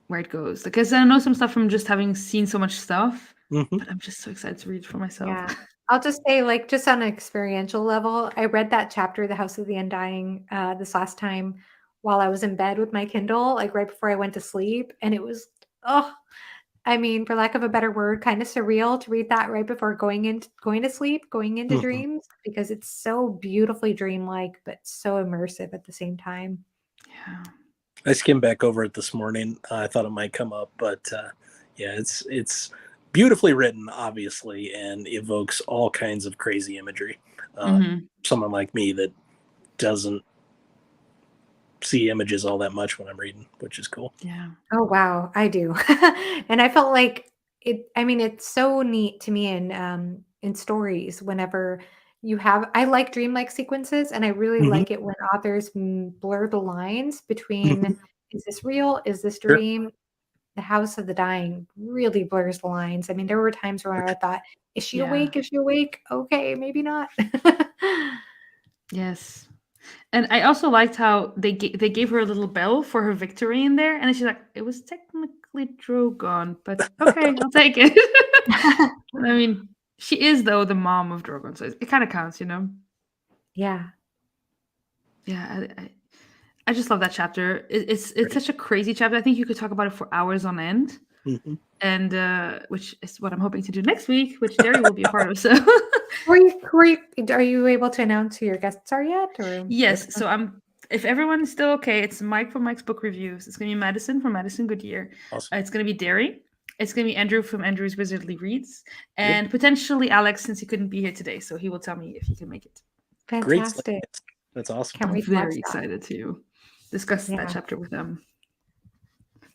where it goes because I know some stuff from just having seen so much stuff, but I'm just so excited to read it for myself. Yeah, I'll just say, like, just on an experiential level, I read that chapter, The House of the Undying, this last time while I was in bed with my Kindle, like right before I went to sleep, and it was I mean, for lack of a better word, kind of surreal to read that right before going to sleep, going into dreams, because it's so beautifully dreamlike, but so immersive at the same time. Yeah. I skimmed back over it this morning. I thought it might come up, but it's beautifully written, obviously, and evokes all kinds of crazy imagery. Someone like me that doesn't see images all that much when I'm reading, which is cool. Yeah. Oh, wow. I do. And I felt like it's so neat to me in stories whenever I like dreamlike sequences, and I really like it when authors blur the lines between is this real? Is this dream? Sure. The House of the Dying really blurs the lines. I mean, there were times where I thought, is she awake? Is she awake? Okay, maybe not. Yes. And I also liked how they gave her a little bell for her victory in there, and she's like, "It was technically exactly Drogon, but okay, I'll take it. I mean, she is though the mom of Drogon, so it kind of counts, you know. Yeah. Yeah, I just love that chapter. It's such a crazy chapter. I think you could talk about it for hours on end, Mhm. and which is what I'm hoping to do next week, which Derry will be a part of. So Are you able to announce who your guests are yet? Or yes, so if everyone's still okay, it's Mike from Mike's Book Reviews. It's gonna be Madison from Madison Goodyear. Awesome. It's gonna be Derry. It's gonna be Andrew from Andrew's Wizardly Reads, Yep. and potentially Alex, since he couldn't be here today, so he will tell me if he can make it. Great. fantastic. That's awesome. Can't I'm wait to watch very that. excited to discuss Yeah. that chapter with them.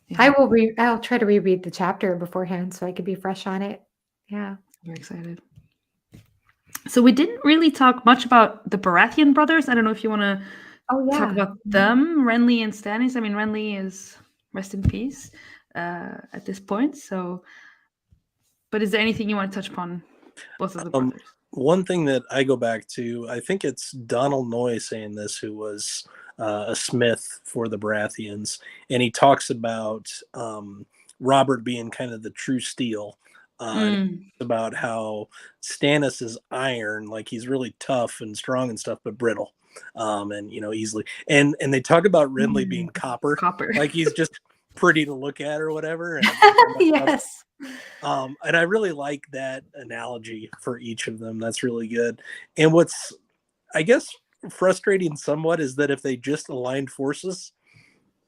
Yeah, I'll try to reread the chapter beforehand so I could be fresh on it. Yeah. very excited. So we didn't really talk much about the Baratheon brothers. I don't know if you want to Oh yeah. talk about them, Renly and Stannis. I mean, Renly is rest in peace at this point. So, but is there anything you want to touch upon both of the brothers? One thing that I go back to, I think it's Donald Noy saying this, who was a smith for the Baratheons, and he talks about Robert being kind of the true steel. And about how Stannis is iron, like he's really tough and strong and stuff, but brittle, and easily. And they talk about Renly being copper, like he's just pretty to look at or whatever. And, Yes. and I really like that analogy for each of them. That's really good. And what's, I guess, frustrating somewhat is that if they just aligned forces,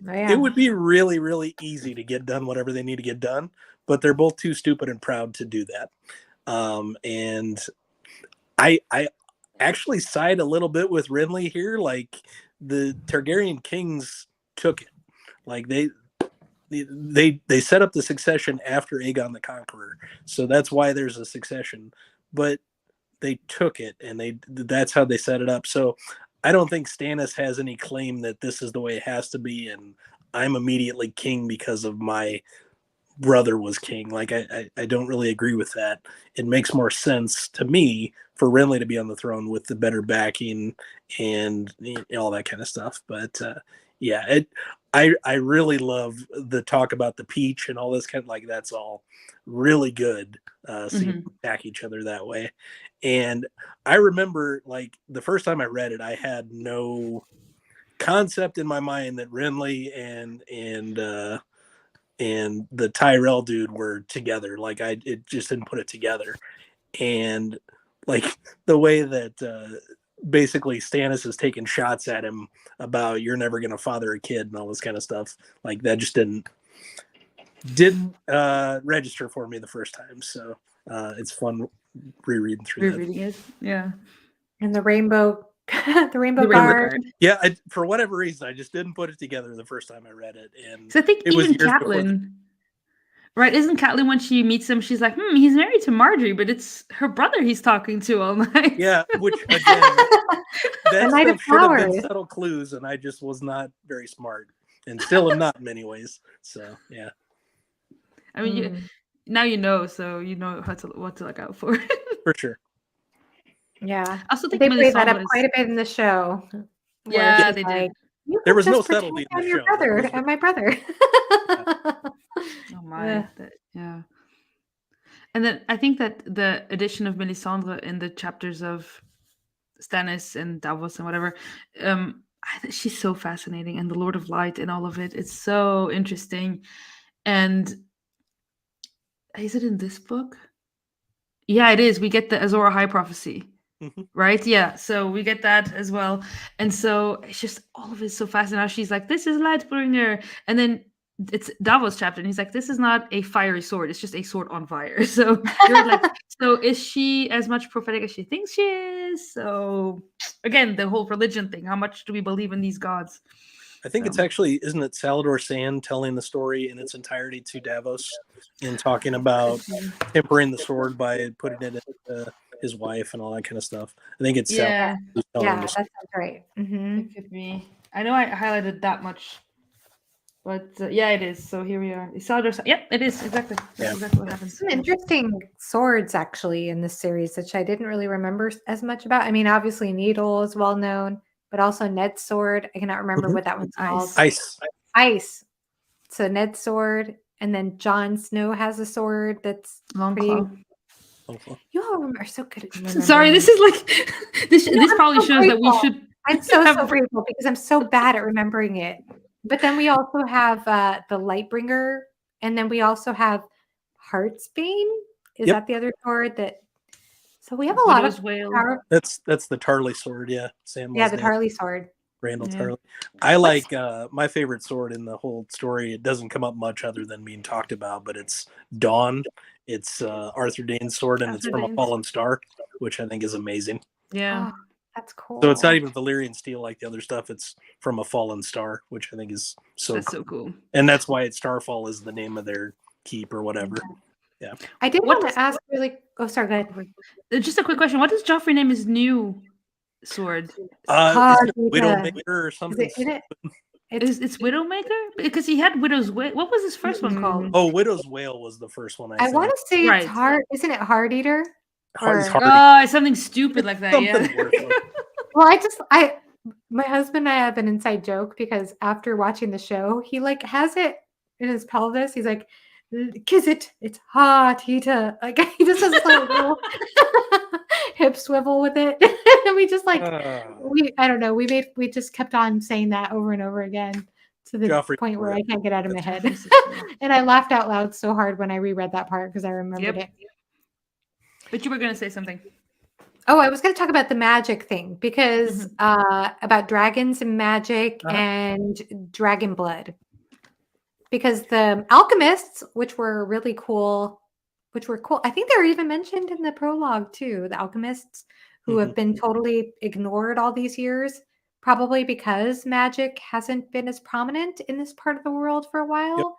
it would be really, really easy to get done whatever they need to get done. But they're both too stupid and proud to do that. And I actually side a little bit with Renly here. Like the Targaryen kings took it. Like they set up the succession after Aegon the Conqueror, so that's why there's a succession. But they took it, and that's how they set it up. So I don't think Stannis has any claim that this is the way it has to be, and I'm immediately king because of my brother was king. Like I don't really agree with that. It makes more sense to me for Renly to be on the throne with the better backing and all that kind of stuff. But yeah, I really love the talk about the peach and all this kind of, like, that's all really good. Seeing them attack each other that way. And I remember, like, the first time I read it, I had no concept in my mind that Renly and the Tyrell dude were together. Like it just didn't put it together. And like the way that basically Stannis is taking shots at him about you're never going to father a kid and all this kind of stuff, like that just didn't register for me the first time. So it's fun rereading through it. Yeah. And the rainbow guard. Yeah, for whatever reason, I just didn't put it together the first time I read it. And I think even Catelyn, right? Isn't Catelyn, when she meets him, she's like, he's married to Marjorie, but it's her brother he's talking to all night. Yeah, which again, that stuff should have been subtle clues, and I just was not very smart, and still am not in many ways. So yeah. I mean, now you know, so you know what to look out for. For sure. Yeah. I also think they played that up quite a bit in the show. Yeah, they did. There was no subtlety in the show. And my brother. Oh my. Yeah. And then I think that the addition of Melisandre in the chapters of Stannis and Davos and whatever, she's so fascinating, and the Lord of Light and all of it. It's so interesting. And is it in this book? Yeah, it is. We get the Azor Ahai prophecy. Right? Yeah. So we get that as well. And so it's just all of it so fascinating. She's like, this is Lightbringer. And then it's Davos chapter, and he's like, this is not a fiery sword, it's just a sword on fire. So you're like, so is she as much prophetic as she thinks she is? So again, the whole religion thing, how much do we believe in these gods? I think it's actually, isn't it Salladhor Sand telling the story in its entirety to Davos and talking about tempering the sword by putting it into his wife and all that kind of stuff. I think it's that sounds right. It could be. I know I highlighted that much, but yeah, it is. So here we are. Yep, it is exactly. That's exactly what happens. Some interesting swords actually in this series, which I didn't really remember as much about. I mean, obviously Needle is well known, but also Ned's sword. I cannot remember what that one's called. Ice. So Ned's sword And then Jon Snow has a sword that's Long pretty. claw. You all are so good at remembering. Sorry, this is like this probably so shows that we grateful. should. I'm so grateful because I'm so bad at remembering it. But then we also have the Lightbringer, and then we also have Heartsbane. Is that the other sword that? So we have a lot of power. That's the Tarly sword, yeah. Sam. Yeah, the Tarly sword. Randall Tarly. I like my favorite sword in the whole story. It doesn't come up much other than being talked about, but it's Dawn. It's Arthur Dayne's sword, and it's from a fallen star, which I think is amazing. Yeah. Oh, that's cool. So it's not even Valyrian steel like the other stuff. It's from a fallen star, which I think is so cool. And that's why Starfall is the name of their keep or whatever. Yeah. I did want to ask really. Oh, sorry. Go ahead. Just a quick question. What does Joffrey name his new sword? Widowmaker or something. It's Widowmaker? Because he had Widow's Wail. What was his first one called? Oh, Widow's Wail was the first one. I want to say it's Heart. Isn't it Heart Eater? It's something stupid like that. Well, my husband and I have an inside joke because after watching the show, he like has it in his pelvis. He's like, "Kiss it. It's Heart Eater." Like he just has a little hip swivel with it. And we just like I don't know. We just kept on saying that over and over again to the point where I can't get out of my head. And I laughed out loud so hard when I reread that part because I remembered it. But you were going to say something. Oh, I was going to talk about the magic thing because about dragons and magic and dragon blood. Because the alchemists, which were really cool. I think they were even mentioned in the prologue too. The alchemists who have been totally ignored all these years, probably because magic hasn't been as prominent in this part of the world for a while.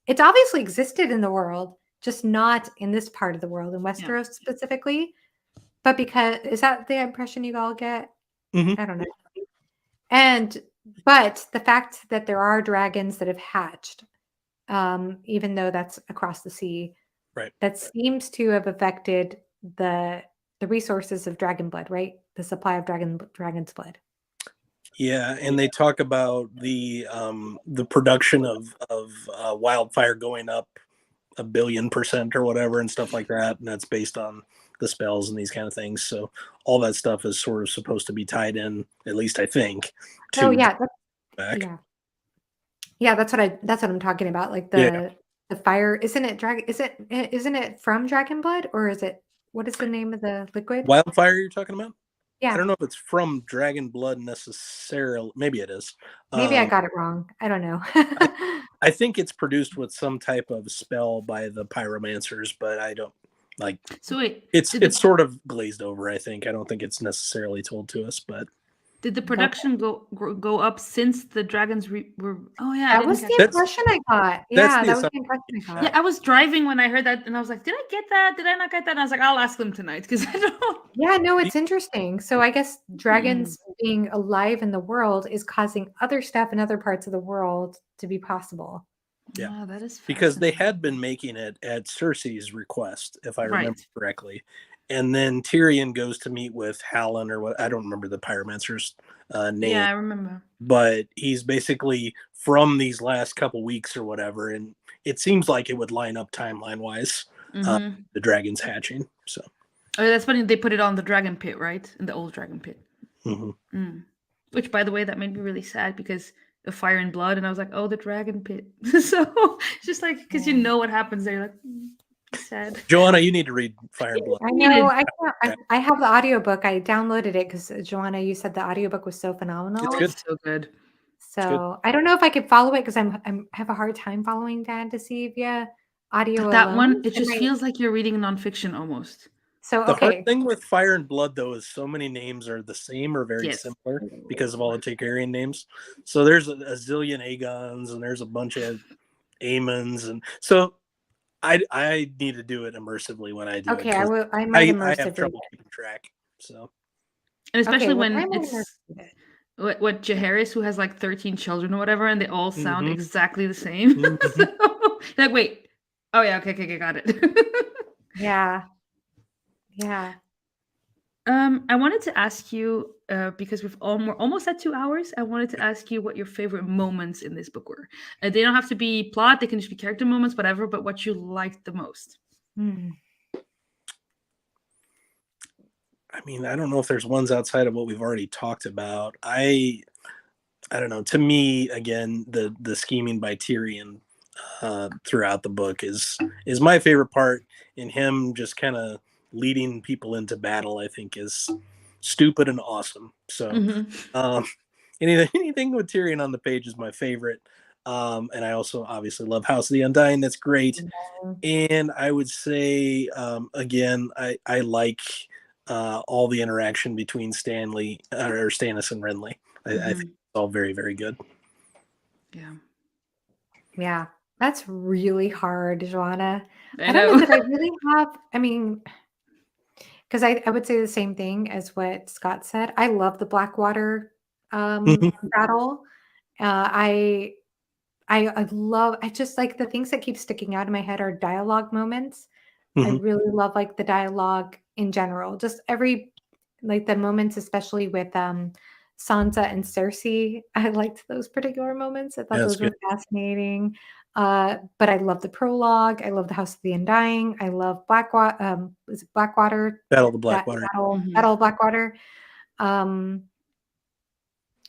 It's obviously existed in the world, just not in this part of the world, in Westeros specifically. But because, is that the impression you all get? I don't know. But the fact that there are dragons that have hatched, even though that's across the sea, that seems to have affected the resources of dragon blood, right? The supply of dragon's blood. Yeah, and they talk about the production of wildfire going up 1 billion% or whatever and stuff like that, and that's based on the spells and these kind of things. So all that stuff is sort of supposed to be tied in, at least I think. Oh yeah, that's what I'm talking about. Like the fire, isn't it from dragon blood, or is it, what is the name of the liquid? Wildfire you're talking about? Yeah. I don't know if it's from dragon blood necessarily. Maybe it is. Maybe I got it wrong. I don't know. I think it's produced with some type of spell by the pyromancers, but I don't like. So wait, it's sort of glazed over. I think. I don't think it's necessarily told to us, but. Did the production go up since the dragons were? Oh yeah, that was the impression I got. Yeah, that was the impression I got. Yeah, I was driving when I heard that, and I was like, "Did I get that? Did I not get that?" And I was like, "I'll ask them tonight because I don't." Yeah, no, it's interesting. So I guess dragons being alive in the world is causing other stuff in other parts of the world to be possible. Yeah, that is because they had been making it at Cersei's request, if I remember correctly. And then Tyrion goes to meet with Hallen or what, I don't remember the pyromancer's name. Yeah, I remember. But he's basically from these last couple weeks or whatever, and it seems like it would line up timeline-wise, the dragons hatching. So. Oh, that's funny. They put it on the dragon pit, right? In the old dragon pit. Which, by the way, that made me really sad because of Fire and Blood, and I was like, "Oh, the dragon pit." So it's just like because you know what happens there, like. Sad. Joanna, you need to read Fire and Blood. I know. I have the audiobook. I downloaded it because Joanna, you said the audiobook was so phenomenal. It's good. It's so good. So I don't know if I could follow it because I have a hard time following Fantasy via audio. That alone. one, it just feels like you're reading nonfiction almost. So the hard thing with Fire and Blood though is so many names are the same or very Yes. similar because of all the Targaryen names. So there's a zillion Aegons and there's a bunch of Aemons, and so I need to do it immersively when I do it. Okay, I will. I might immersive I have trouble keeping track. So, and especially when it's what Jaehaerys, who has like 13 children or whatever, and they all sound exactly the same. So, like, wait, oh yeah, okay, got it. Yeah. I wanted to ask you because we're almost at 2 hours. I wanted to ask you what your favorite moments in this book were. They don't have to be plot; they can just be character moments, whatever. But what you liked the most. Hmm. I mean, I don't know if there's ones outside of what we've already talked about. I don't know. To me, again, the scheming by Tyrion throughout the book is my favorite part. And him just kind of leading people into battle, I think, is stupid and awesome. So, um, anything with Tyrion on the page is my favorite. And I also obviously love House of the Undying. That's great. And I would say, again, I like all the interaction between Stannis and Renly. I think it's all very, very good. Yeah. Yeah, that's really hard, Joanna. I I don't know know. that I really have. I mean, because I would say the same thing as what Scott said. I love the Blackwater battle. I love. I just like the things that keep sticking out in my head are dialogue moments. I Mhm. really love like the dialogue in general. Just every like the moments, especially with Sansa and Cersei. I liked those particular moments. I thought Yeah, that's those good. were fascinating. But I love the prologue. I love the House of the Undying. I love Blackwater. Is it Blackwater? Battle of the That Blackwater. battle of Blackwater. Um,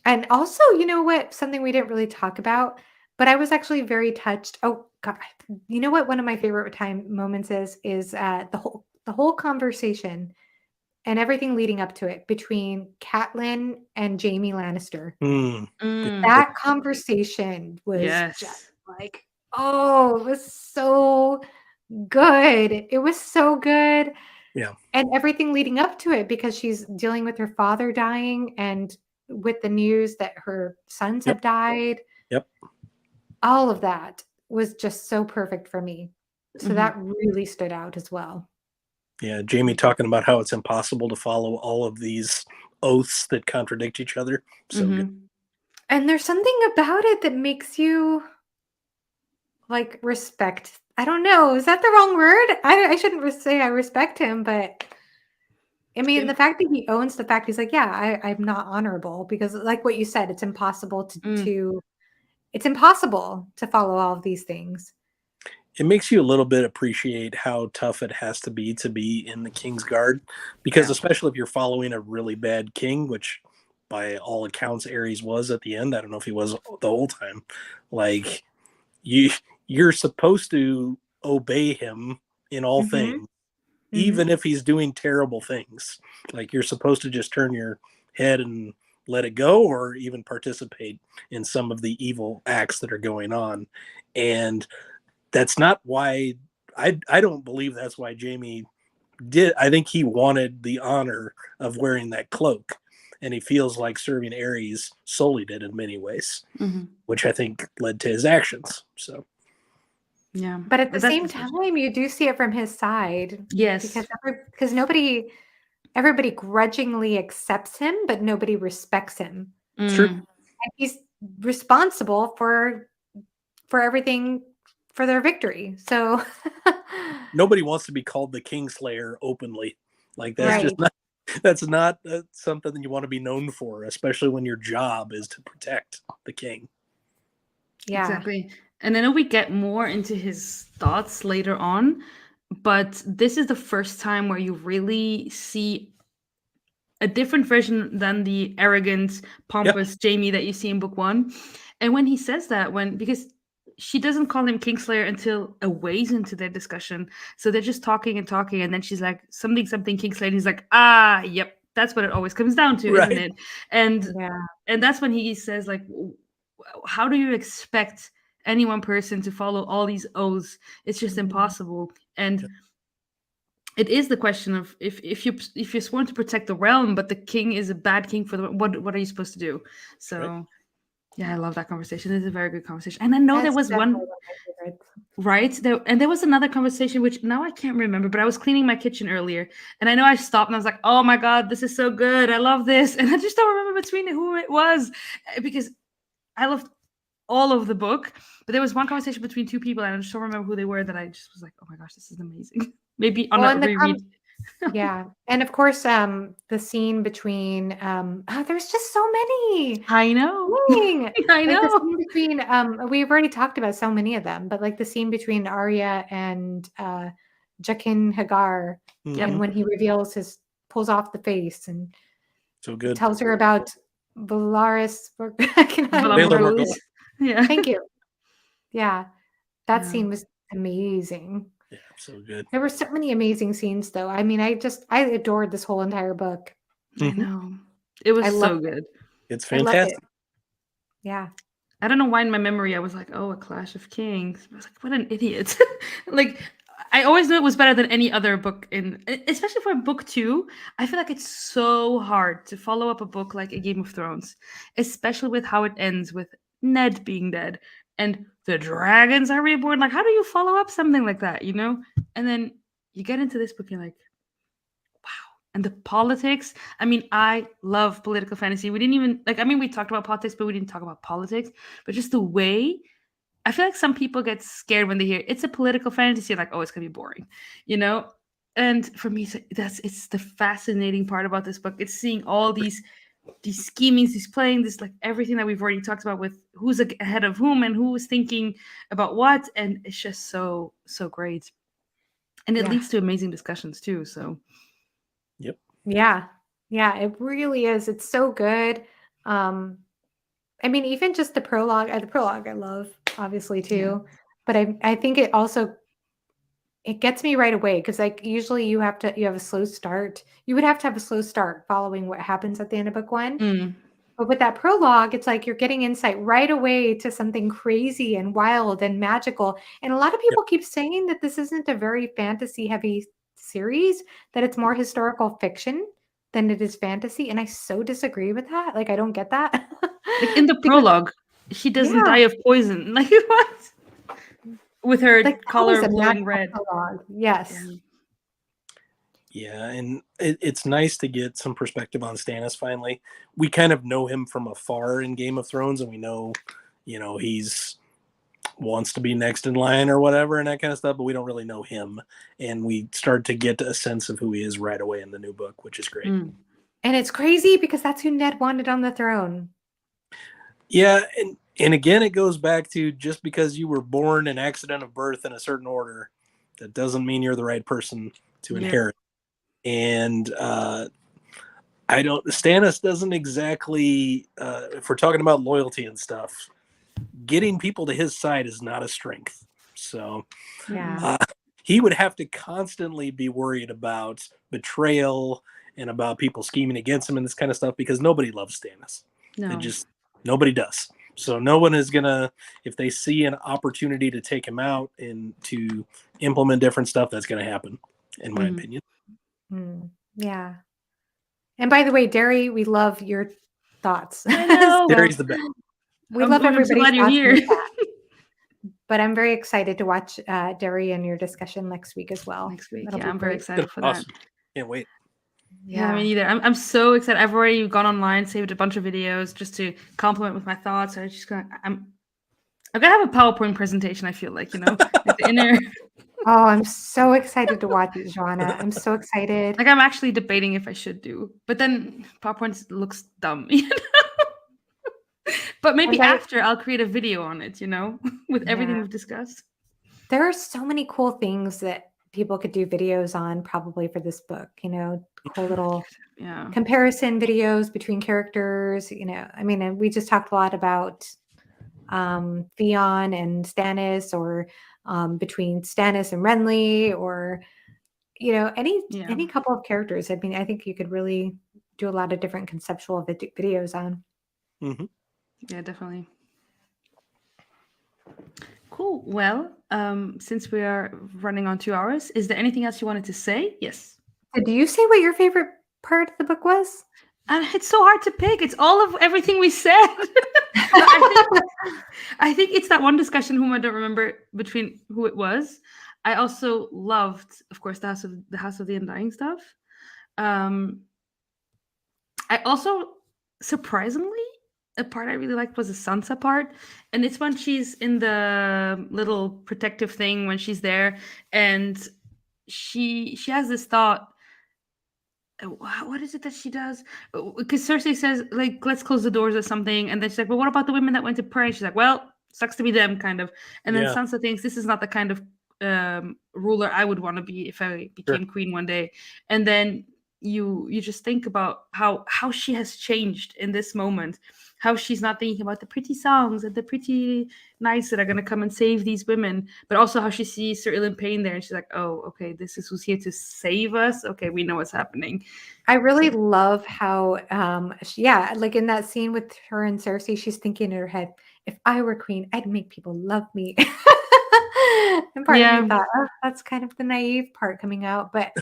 and also, you know what? Something we didn't really talk about, but I was actually very touched. Oh God, you know what? One of my favorite time moments is the whole conversation and everything leading up to it between Catelyn and Jaime Lannister. Mm. That conversation was just Yes. like, oh, it was so good. It was so good. Yeah. And everything leading up to it because she's dealing with her father dying and with the news that her sons Yep. have died. Yep. All of that was just so perfect for me. So Mhm. that really stood out as well. Yeah. Jaime talking about how it's impossible to follow all of these oaths that contradict each other. So good. And there's something about it that makes you like respect. I don't know. Is that the wrong word? I shouldn't say I respect him, but I mean, the fact that he owns the fact he's like, yeah, I'm not honorable because, like what you said, it's impossible it's impossible to follow all of these things. It makes you a little bit appreciate how tough it has to be in the King's Guard, because Yeah. especially if you're following a really bad king, which by all accounts Ares was at the end. I don't know if he was the whole time. Like you, you're supposed to obey him in all Mhm. things, Mhm. even if he's doing terrible things. Like you're supposed to just turn your head and let it go, or even participate in some of the evil acts that are going on. And that's not why I don't believe that's why Jaime did. I think he wanted the honor of wearing that cloak, and he feels like serving Ares sullied it in many ways, which I think led to his actions. So Yeah. But at the That's same time, you do see it from his side yes. because everybody grudgingly accepts him, but nobody respects him. it's true. And he's responsible for everything for their victory. So Nobody wants to be called the Kingslayer openly. Like that's right. just not. That's not something that you want to be known for, especially when your job is to protect the king. Yeah. Exactly. And I know we get more into his thoughts later on, but this is the first time where you really see a different version than the arrogant, Yep. pompous Jamie that you see in book one. And when he says that, because she doesn't call him Kingslayer until a ways into their discussion. So they're just talking and talking, and then she's like, something Kingslayer. And he's like, yep, that's what it always comes down to, isn't Right. it? And Yeah. and that's when he says, like, how do you expect any one person to follow all these oaths? It's just impossible. And it is the question of if you're sworn to protect the realm, but the king is a bad king for the what are you supposed to do? So Right. yeah, I love that conversation. It's a very good conversation. And I know there That's was definitely one one of my favorites. right there, and there was another conversation which now I can't remember, but I was cleaning my kitchen earlier, and I know I stopped and I was like, oh my god, this is so good, I love this, and I just don't remember between who it was because I loved all of the book, but there was one conversation between two people, and I just don't remember who they were. That I just was like, "Oh my gosh, this is amazing." Maybe on Well, a reread. Yeah. And of course, the scene between there's just so many. I know. Dang. I Like the know. scene between we've already talked about so many of them, but like the scene between Arya and Jaqen Hagar, Mhm. and when he pulls off the face and So good. tells her about Valaris. I cannot Baylor Baylor remember. Morghulis. Yeah. Thank you. Yeah. That Yeah. scene was amazing. Yeah, so good. There were so many amazing scenes, though. I mean, I adored this whole entire book. I Mhm. know. It was I so loved it. good. It's I loved it. fantastic. Yeah. I don't know why in my memory I was like, oh, A Clash of Kings. I was like, what an idiot. Like, I always knew it was better than any other book especially for book 2. I feel like it's so hard to follow up a book like A Game of Thrones, especially with how it ends with Ned being dead and the dragons are reborn. Like, how do you follow up something like that, you know? And then you get into this book, you're like, wow. And the politics. I mean, I love political fantasy. We didn't even we talked about politics, but we didn't talk about politics. But just the way, I feel like some people get scared when they hear it's a political fantasy, like, oh, it's gonna be boring, you know? And for me, it's the fascinating part about this book. It's seeing all these schemings, these playing, this like everything that we've already talked about with who's ahead of whom and who is thinking about what, and it's just so great. And it Yeah. leads to amazing discussions too. So Yep. Yeah. Yeah, it really is. It's so good. I mean, even just the prologue I love, obviously, too. But I think it gets me right away, because like usually you have a slow start. You would have to have a slow start following what happens at the end of book 1. But with that prologue, it's like you're getting insight right away to something crazy and wild and magical. And a lot of people keep saying that this isn't a very fantasy heavy series, that it's more historical fiction than it is fantasy. And I so disagree with that. Like, I don't get that. like in the Because, prologue, she doesn't die yeah, of poison. Like what? With her like that was collar a glowing magical red. prologue. Yes. Yeah. Yeah, and it's nice to get some perspective on Stannis finally. We kind of know him from afar in Game of Thrones, and we know, he's wants to be next in line or whatever and that kind of stuff, but we don't really know him. And we start to get a sense of who he is right away in the new book, which is great. Mm. And it's crazy because that's who Ned wanted on the throne. Yeah, and again, it goes back to just because you were born an accident of birth in a certain order, that doesn't mean you're the right person to inherit. And Stannis doesn't exactly, if we're talking about loyalty and stuff, getting people to his side is not a strength. So Yeah. he would have to constantly be worried about betrayal and about people scheming against him and this kind of stuff, because nobody loves Stannis. No. Nobody does. So no one is gonna, if they see an opportunity to take him out and to implement different stuff, that's gonna happen, in my opinion. Yeah. And by the way, Derry, we love your thoughts. I know. Derry's the best. We love I'm so everybody's glad you're thoughts in here. the chat. But I'm very excited to watch Derry and your discussion next week as well. Next week. That'll Yeah, be I'm very great. excited for Awesome. that. Can't wait. Yeah, me neither. I'm so excited. I've already gone online, saved a bunch of videos just to complement with my thoughts. I'm gonna have a PowerPoint presentation, I feel like, at the inner. Oh, I'm so excited to watch it, Joanna. I'm so excited. Like, I'm actually debating if I should do, but then PowerPoint looks dumb, But maybe after I'll create a video on it, with everything we've discussed. There are so many cool things that people could do videos on, probably, for this book, cool little comparison videos between characters. I mean, we just talked a lot about Theon and Stannis, or between Stannis and Renly, or any couple of characters. I mean, I think you could really do a lot of different conceptual videos on. Mm-hmm. Yeah, definitely. Cool. Well, since we are running on 2 hours, is there anything else you wanted to say? Yes. Do you say what your favorite part of the book was? It's so hard to pick. It's all of everything we said. I think it's that one discussion, whom I don't remember between who it was. I also loved, of course, the House of the Undying stuff. I also, surprisingly, a part I really liked was the Sansa part, and it's when she's in the little protective thing when she's there, and she has this thought what is it that she does? Because Cersei says, like, let's close the doors or something. And then she's like, well, what about the women that went to pray? She's like, well, sucks to be them, kind of. And then Yeah. Sansa thinks this is not the kind of ruler I would want to be if I became queen one day. And then you just think about how she has changed in this moment, how she's not thinking about the pretty songs and the pretty knights that are going to come and save these women, but also how she sees Sir Ilan Payne there and she's like, oh, okay, this is who's here to save us. Okay, we know what's happening. I really love how like in that scene with her and Cersei, she's thinking in her head, if I were queen, I'd make people love me. And part of me thought, oh, that's kind of the naive part coming out, but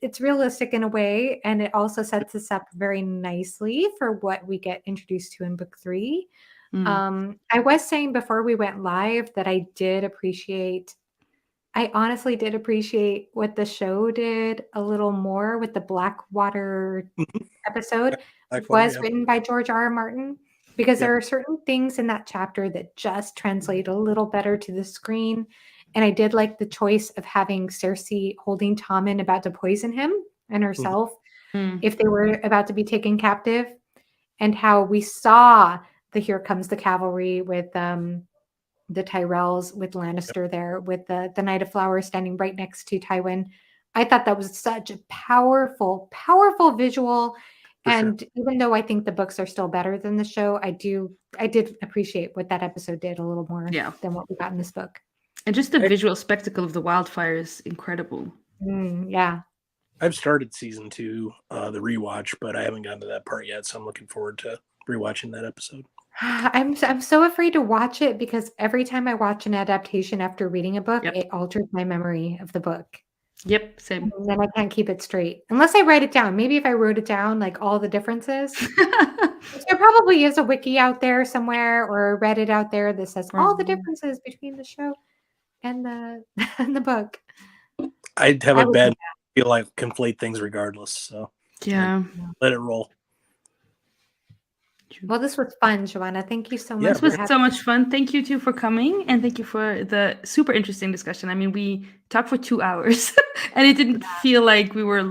it's realistic in a way, and it also sets us up very nicely for what we get introduced to in book 3. I was saying before we went live that I honestly did appreciate what the show did a little more with the Blackwater episode. Was written by George R.R. Martin, because there are certain things in that chapter that just translate a little better to the screen. And I did like the choice of having Cersei holding Tommen about to poison him and herself if they were about to be taken captive, and how we saw the Here Comes the Cavalry with the Tyrells, with Lannister there, with the Knight of Flowers standing right next to Tywin. I thought that was such a powerful, powerful visual. And even though I think the books are still better than the show, I did appreciate what that episode did a little more than what we got in this book. And just the visual spectacle of the wildfire is incredible. Yeah. I've started season 2, the rewatch, but I haven't gotten to that part yet, so I'm looking forward to rewatching that episode. I'm so afraid to watch it, because every time I watch an adaptation after reading a book, it alters my memory of the book. Yep, same. And then I can't keep it straight unless I write it down. Maybe if I wrote it down, like all the differences. There probably is a wiki out there somewhere, or a Reddit out there that says all the differences between the show and the book. I'd have a bad feel like conflate things regardless. So let it roll. Well, this was fun, Joanna. Thank you so much. This was so much fun. Thank you too for coming, and thank you for the super interesting discussion. I mean, we talked for 2 hours and it didn't feel like we were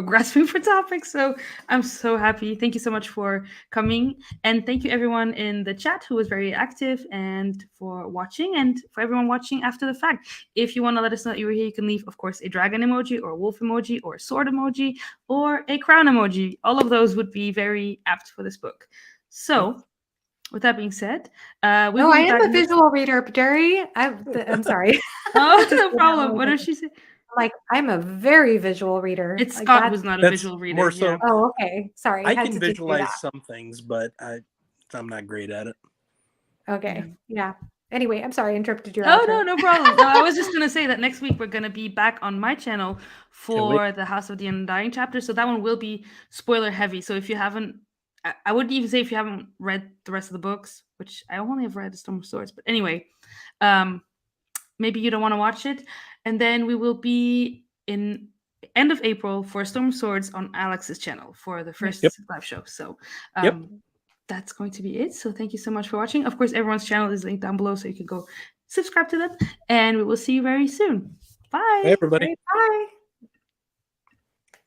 grasping for topics. So I'm so happy. Thank you so much for coming, and thank you everyone in the chat who was very active, and for watching, and for everyone watching after the fact. If you want to let us know that you were here, you can leave, of course, a dragon emoji or a wolf emoji or a sword emoji or a crown emoji. All of those would be very apt for this book. So, with that being said, I am a visual reader, Jerry. I'm sorry. Oh, no problem. What did she say? Like, I'm a very visual reader. It's Scott who's not a visual reader. More so. Oh, okay. Sorry. I can visualize some things, but I'm not great at it. Okay. Yeah. Anyway, I'm sorry I interrupted your outro. No problem. No, I was just going to say that next week we're going to be back on my channel for the House of the Undying chapter. So that one will be spoiler heavy. So if you haven't, I wouldn't even say if you haven't read the rest of the books, which I only have read the Storm of Swords. But anyway, maybe you don't want to watch it. And then we will be in end of April for Storm of Swords on Alex's channel for the first live show. So that's going to be it. So thank you so much for watching. Of course, everyone's channel is linked down below, so you can go subscribe to them. And we will see you very soon. Bye. Hey, everybody. Bye.